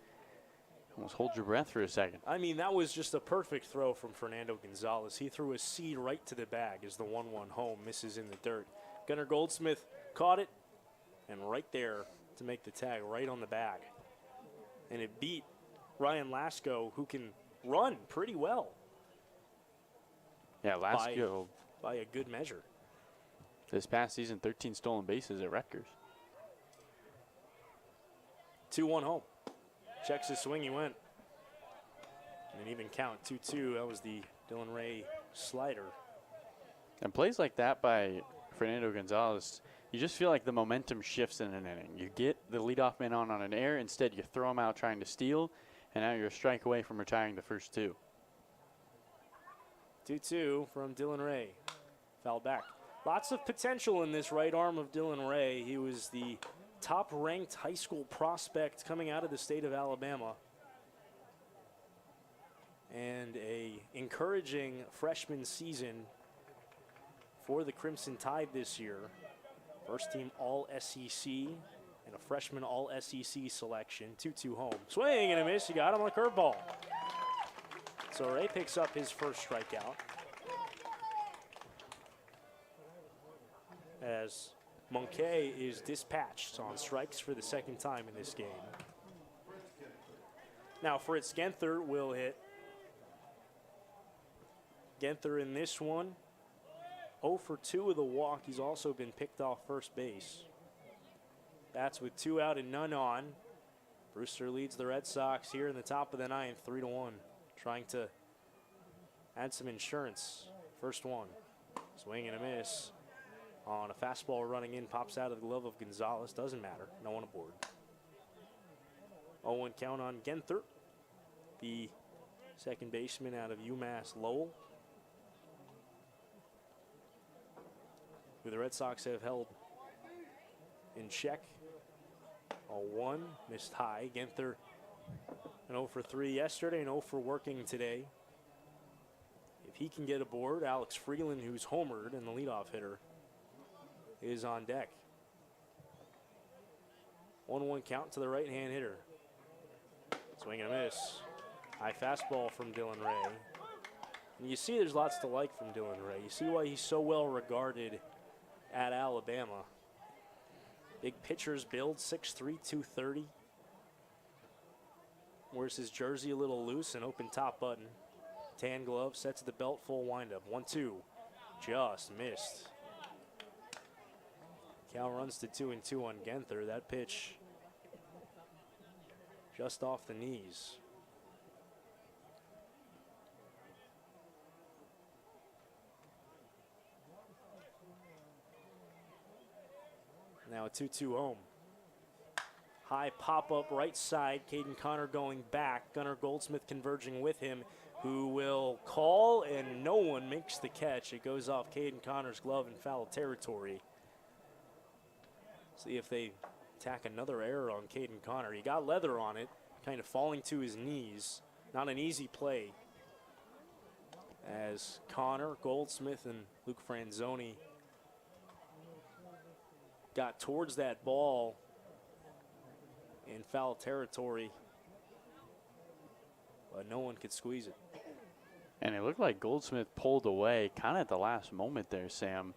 almost hold your breath for a second. I mean, that was just a perfect throw from Fernando Gonzalez. He threw a seed right to the bag as the 1-1 home misses in the dirt. Gunnar Goldsmith caught it and right there to make the tag right on the bag. And it beat Ryan Lasko, who can run pretty well. Yeah, Lasko by a good measure. This past season, 13 stolen bases at Rutgers. 2-1 home. Checks his swing, he went. And even count 2-2. That was the Dylan Ray slider. And plays like that by Fernando Gonzalez, you just feel like the momentum shifts in an inning. You get the leadoff man on an error. Instead, you throw him out trying to steal. And now you're a strike away from retiring the first 2. 2-2 from Dylan Ray. Foul back. Lots of potential in this right arm of Dylan Ray. He was the top-ranked high school prospect coming out of the state of Alabama. And a encouraging freshman season for the Crimson Tide this year. First team All-SEC. And a freshman All-SEC selection, 2-2 home. Swing and a miss, he got him on a curveball. So Ray picks up his first strikeout. As Moncay is dispatched on strikes for the second time in this game. Now Fritz Genther will hit. Genther in this one, 0 for 2 with a walk. He's also been picked off first base. Bats with 2 out and none on. Brewster leads the Red Sox here in the top of the 9th, 3-1. Trying to add some insurance. First one. Swing and a miss. On a fastball running in, pops out of the glove of Gonzalez. Doesn't matter. No one aboard. 0-1 count on Genther, the second baseman out of UMass Lowell, who the Red Sox have held in check. 0-1, missed high. Genther an 0 for 3 yesterday and 0 for working today. If he can get aboard, Alex Freeland, who's homered and the leadoff hitter, is on deck. 1-1 count to the right-hand hitter. Swing and a miss. High fastball from Dylan Ray. And you see there's lots to like from Dylan Ray. You see why he's so well regarded at Alabama. Big pitcher's build, 6'3", 230. Wears his jersey a little loose and open top button. Tan glove, sets at the belt, full windup. 1-2. Just missed. Cal runs to 2-2 on Genther. That pitch just off the knees. Now a 2-2 home. High pop-up right side. Caden Connor going back. Gunnar Goldsmith converging with him, who will call, and no one makes the catch. It goes off Caden Connor's glove in foul territory. See if they tack another error on Caden Connor. He got leather on it, kind of falling to his knees. Not an easy play, as Connor, Goldsmith, and Luke Franzoni got towards that ball in foul territory, but no one could squeeze it. And it looked like Goldsmith pulled away kind of at the last moment there, Sam.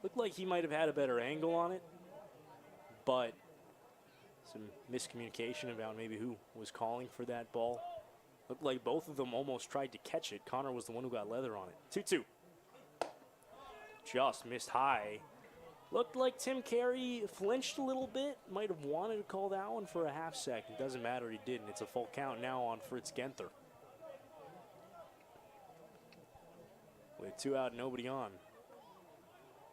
Looked like he might have had a better angle on it, but some miscommunication about maybe who was calling for that ball. Looked like both of them almost tried to catch it. Connor was the one who got leather on it. 2-2. Just missed high. Looked like Tim Carey flinched a little bit. Might have wanted to call that one for a half second. Doesn't matter, he didn't. It's a full count now on Fritz Genther. With 2 out, nobody on.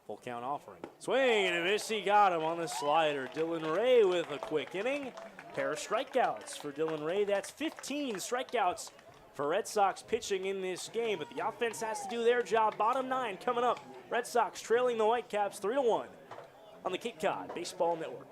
Full count offering. Swing and a miss, he got him on the slider. Dylan Ray with a quick inning. Pair of strikeouts for Dylan Ray. That's 15 strikeouts for Red Sox pitching in this game, but the offense has to do their job. Bottom 9 coming up. Red Sox trailing the Whitecaps 3-1 on the Cape Cod Baseball Network.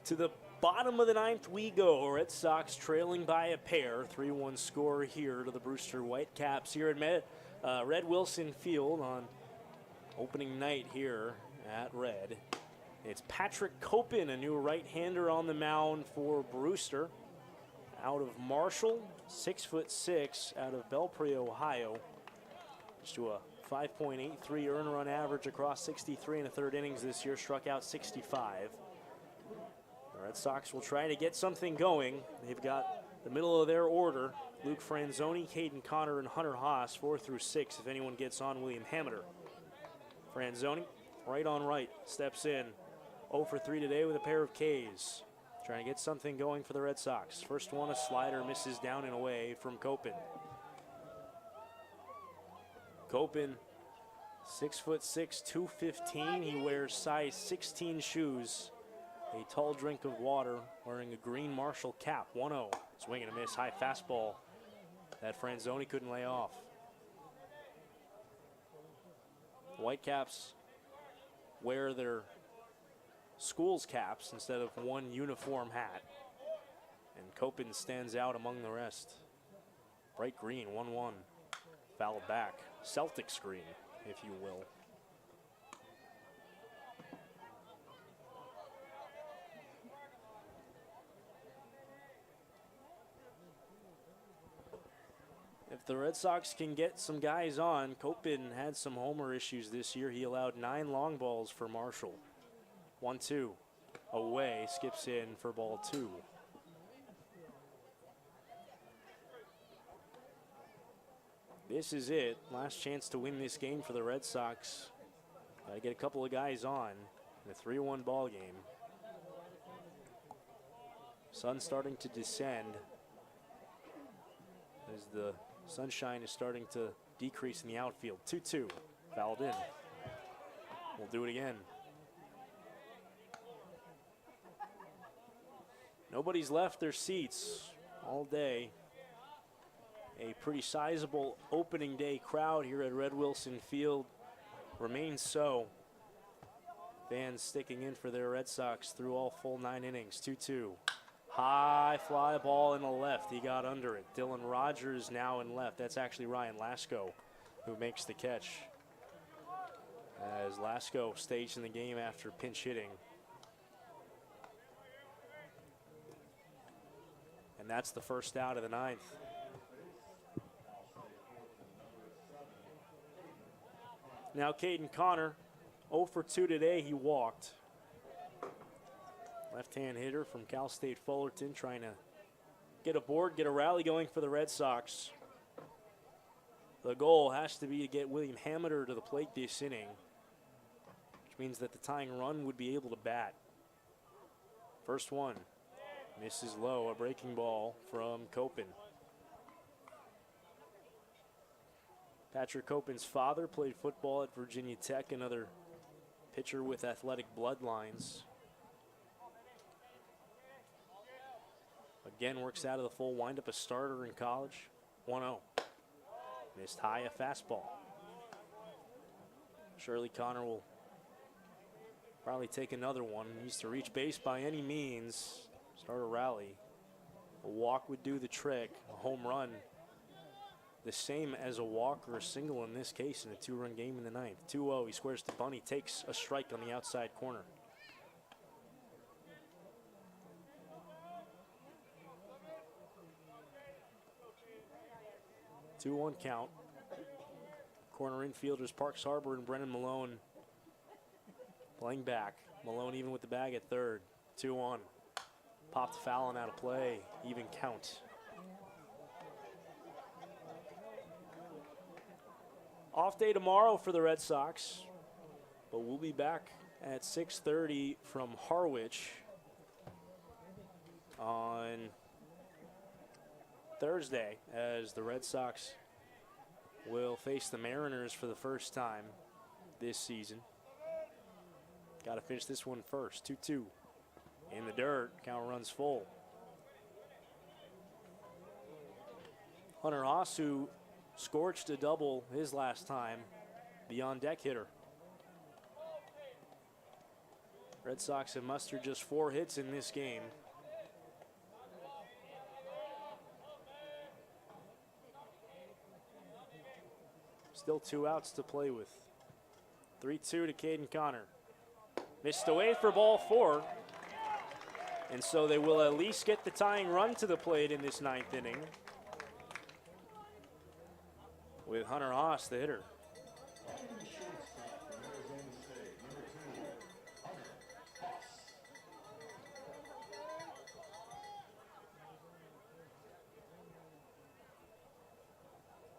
To the bottom of the 9th we go. Red Sox trailing by a pair. 3-1 score here to the Brewster Whitecaps here at Red Wilson Field on opening night here at Red. It's Patrick Copen, a new right-hander on the mound for Brewster. Out of Marshall, 6'6", out of Belpre, Ohio. Just to a 5.83 earned run average across 63 and a third innings this year. Struck out 65. The Red Sox will try to get something going. They've got the middle of their order: Luke Franzoni, Caden Connor, and Hunter Haas, 4 through 6. If anyone gets on, William Hammeter. Franzoni, right on right, steps in. 0 for 3 today with a pair of Ks. trying to get something going for the Red Sox. First one, a slider, misses down and away from Kopin. Kopin, 6'6", 215. He wears size 16 shoes, a tall drink of water, wearing a green Marshall cap. 1-0. Swing and a miss, high fastball that Franzoni couldn't lay off. Whitecaps wear their school's caps instead of one uniform hat, and Kopin stands out among the rest. Bright green, 1-1. Fouled back. Celtics green, if you will. If the Red Sox can get some guys on, Kopin had some homer issues this year. He allowed 9 long balls for Marshall. 1-2. Away, skips in for ball 2. This is it. Last chance to win this game for the Red Sox. Got to get a couple of guys on in a 3-1 ball game. Sun starting to descend as the sunshine is starting to decrease in the outfield. 2-2. Fouled in. We'll do it again. Nobody's left their seats all day. A pretty sizable opening day crowd here at Red Wilson Field. Remains so. Fans sticking in for their Red Sox through all full 9 innings. 2-2. High fly ball in the left. He got under it. Dylan Rogers now in left. That's actually Ryan Lasko who makes the catch, as Lasko staged in the game after pinch hitting. And that's the first out of the 9th. Now Caden Connor, 0 for 2 today. He walked. Left-hand hitter from Cal State Fullerton, trying to get a board, get a rally going for the Red Sox. The goal has to be to get William Hameter to the plate this inning, which means that the tying run would be able to bat. First one, misses low, a breaking ball from Kopin. Patrick Kopin's father played football at Virginia Tech, another pitcher with athletic bloodlines. Again, works out of the full windup, a starter in college. 1-0. Missed high, a fastball. Surely Connor will probably take another one. Needs to reach base by any means. Start a rally. A walk would do the trick. A home run, the same as a walk or a single in this case in a 2-run game in the 9th. 2-0, he squares to Bunny, takes a strike on the outside corner. Two-one count. Corner infielders Parks Harbor and Brennan Malone playing back. Malone even with the bag at third. 2-1. Popped foul and out of play. Even count. Off day tomorrow for the Red Sox, but we'll be back at 6:30 from Harwich on Thursday, as the Red Sox will face the Mariners for the first time this season. Got to finish this one first. 2-2 in the dirt. Count runs full. Hunter Haas, who scorched a double his last time, the on-deck hitter. Red Sox have mustered just 4 hits in this game. Still 2 outs to play with. 3-2 to Caden Connor. Missed away for ball 4. And so they will at least get the tying run to the plate in this 9th inning, with Hunter Haas, the hitter.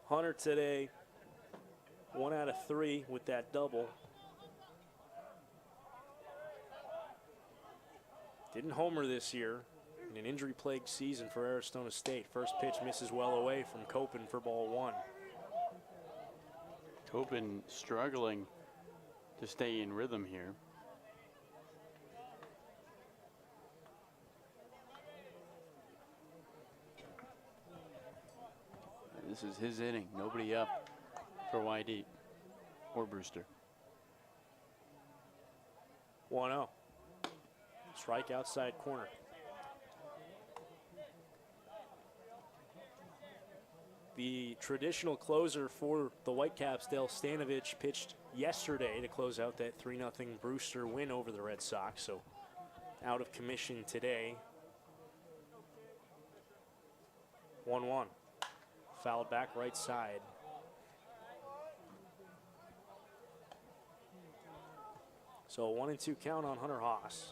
Hunter today, 1 out of 3 with that double. Didn't homer this year in an injury-plagued season for Arizona State. First pitch misses well away from Copen for ball one. Copen struggling to stay in rhythm here. This is his inning. Nobody up for YD or Brewster. 1-0. Strike outside corner. The traditional closer for the Whitecaps, Dale Stanovich, pitched yesterday to close out that 3-0 Brewster win over the Red Sox, so out of commission today. 1-1. Fouled back right side. So a 1-2 count on Hunter Haas.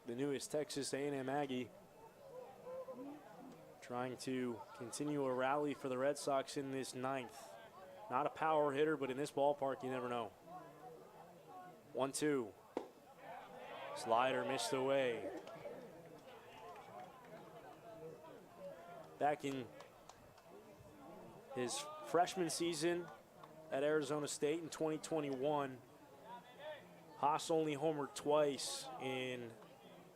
The newest Texas A&M Aggie trying to continue a rally for the Red Sox in this ninth. Not a power hitter, but in this ballpark, you never know. 1-2. Slider missed away. Back in his freshman season at Arizona State in 2021, Haas only homered twice in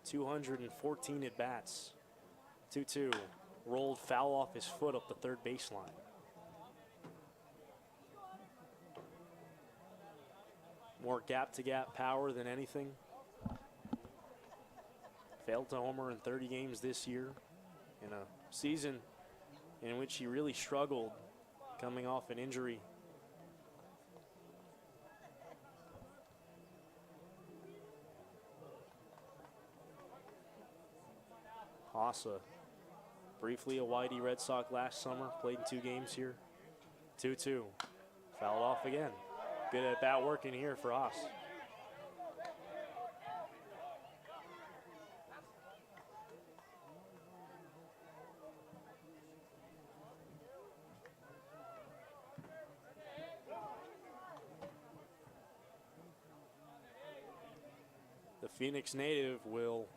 214 at-bats. 2-2. Rolled foul off his foot up the third baseline. More gap-to-gap power than anything. Failed to homer in 30 games this year in a season in which he really struggled coming off an injury. Hossa, briefly a YD Red Sox last summer, played in 2 games here. 2-2. Fouled off again. Good at bat working here for Haas. The Phoenix native will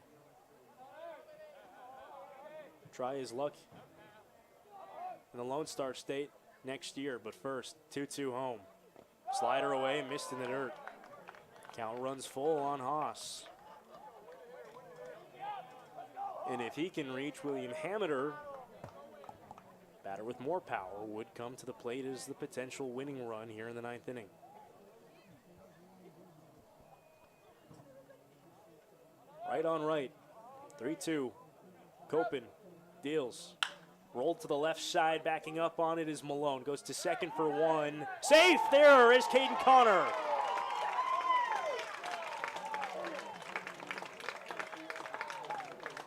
try his luck in the Lone Star State next year, but first, 2-2 home. Slider away, missed in the dirt. Count runs full on Haas. And if he can reach William Hamiter, batter with more power would come to the plate as the potential winning run here in the 9th inning. Right on right, 3-2. Copen deals. Rolled to the left side, backing up on it is Malone. Goes to second for 1. Safe! There is Caden Connor.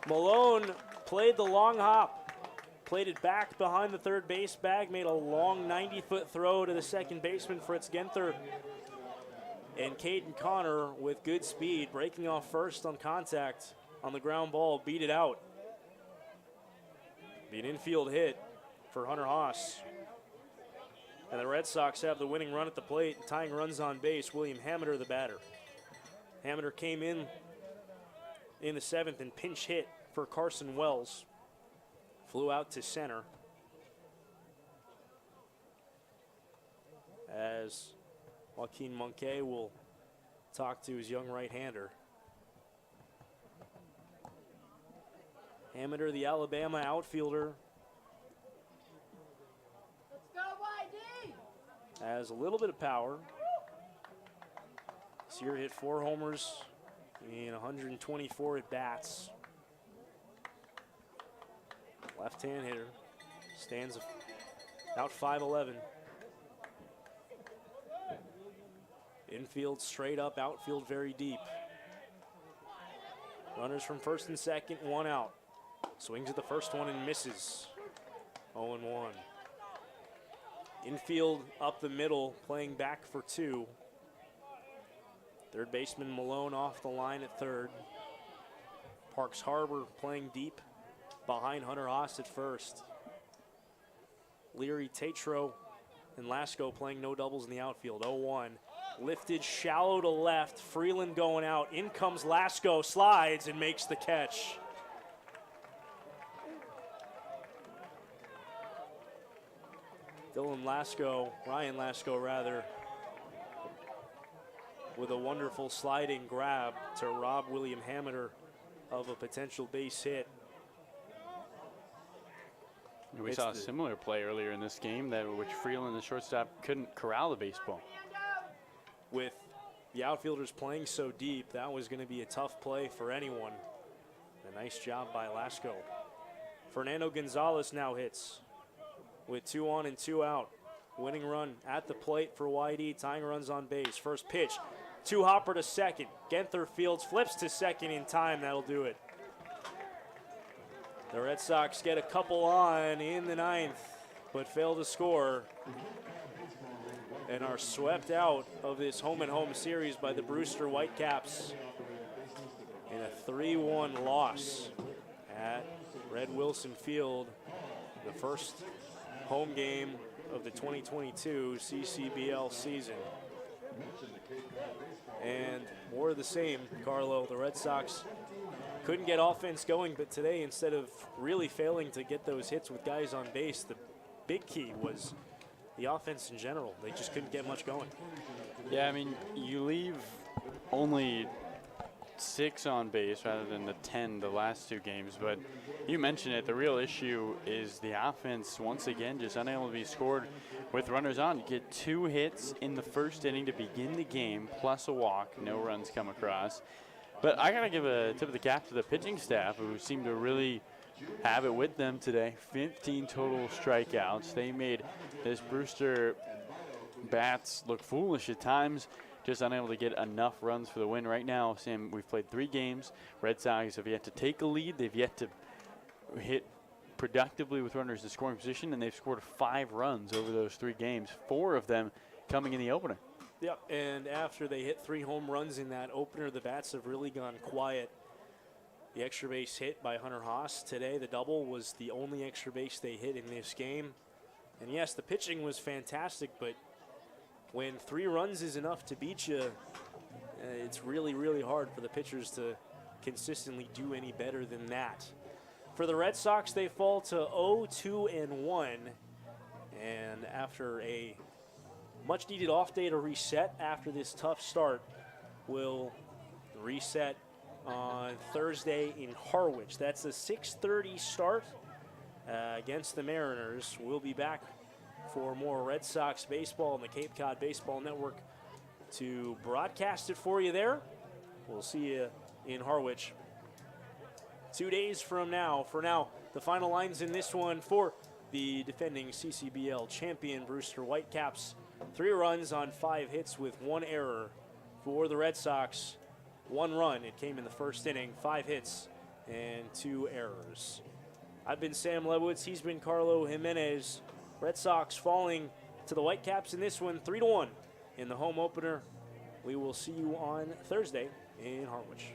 Malone played the long hop. Played it back behind the third base bag. Made a long 90-foot throw to the second baseman, Fritz Genther. And Caden Connor, with good speed, breaking off first on contact on the ground ball, beat it out. Be an infield hit for Hunter Haas. And the Red Sox have the winning run at the plate, tying runs on base. William Hamiter, the batter. Hamiter came in the 7th and pinch hit for Carson Wells. Flew out to center. As Joaquin Monque will talk to his young right-hander. Hamiter, the Alabama outfielder, Let's go, YD! has a little bit of power. This year hit 4 homers in 124 at-bats. Left-hand hitter, stands about 5'11". Infield straight up, outfield very deep. Runners from first and second, 1 out. Swings at the first one and misses. 0-1. Infield up the middle, playing back for 2. Third baseman Malone off the line at third. Parks Harbor playing deep behind Hunter Haas at first. Leary, Tatro, and Lasco playing no doubles in the outfield. 0-1. Lifted shallow to left. Freeland going out. In comes Lasco. Slides and makes the catch. Ryan Lasco rather, with a wonderful sliding grab to rob William Hameter of a potential base hit. We saw a similar play earlier in this game which Freeland, the shortstop, couldn't corral the baseball. With the outfielders playing so deep, that was going to be a tough play for anyone. A nice job by Lasco. Fernando Gonzalez now hits with 2 on and 2 out. Winning run at the plate for YD, tying runs on base. First pitch, 2-hopper to second. Genther Fields flips to second in time. That'll do it. The Red Sox get a couple on in the 9th, but fail to score and are swept out of this home-and-home series by the Brewster Whitecaps in a 3-1 loss at Red Wilson Field, the first home game of the 2022 CCBL season. And more of the same, Carlo. The Red Sox couldn't get offense going, but today, instead of really failing to get those hits with guys on base, the big key was the offense in general. They just couldn't get much going. Yeah, I mean, you leave only 6 on base rather than the 10 the last 2 games, but you mentioned it, the real issue is the offense once again just unable to be scored with runners on. You get 2 hits in the first inning to begin the game, plus a walk, no runs come across. But I gotta give a tip of the cap to the pitching staff, who seem to really have it with them today. 15 total strikeouts. They made this Brewster bats look foolish at times, just unable to get enough runs for the win. Right now, Sam, we've played 3 games. Red Sox have yet to take a lead. They've yet to hit productively with runners in scoring position, and they've scored 5 runs over those 3 games, 4 of them coming in the opener. Yep, and after they hit 3 home runs in that opener, the bats have really gone quiet. The extra base hit by Hunter Haas today, the double, was the only extra base they hit in this game. And yes, the pitching was fantastic, but when 3 runs is enough to beat you, it's really, really hard for the pitchers to consistently do any better than that. For the Red Sox, they fall to 0-2-1, and after a much-needed off day to reset after this tough start, will reset on Thursday in Harwich. That's a 6:30 start against the Mariners. We'll be back for more Red Sox baseball on the Cape Cod Baseball Network to broadcast it for you there. We'll see you in Harwich 2 days from now. For now, the final lines in this one for the defending CCBL champion Brewster Whitecaps. 3 runs on 5 hits with 1 error. For the Red Sox, 1 run. It came in the first inning, 5 hits and 2 errors. I've been Sam Lebowitz. He's been Carlo Jimenez. Red Sox falling to the Whitecaps in this one, 3-1 in the home opener. We will see you on Thursday in Harwich.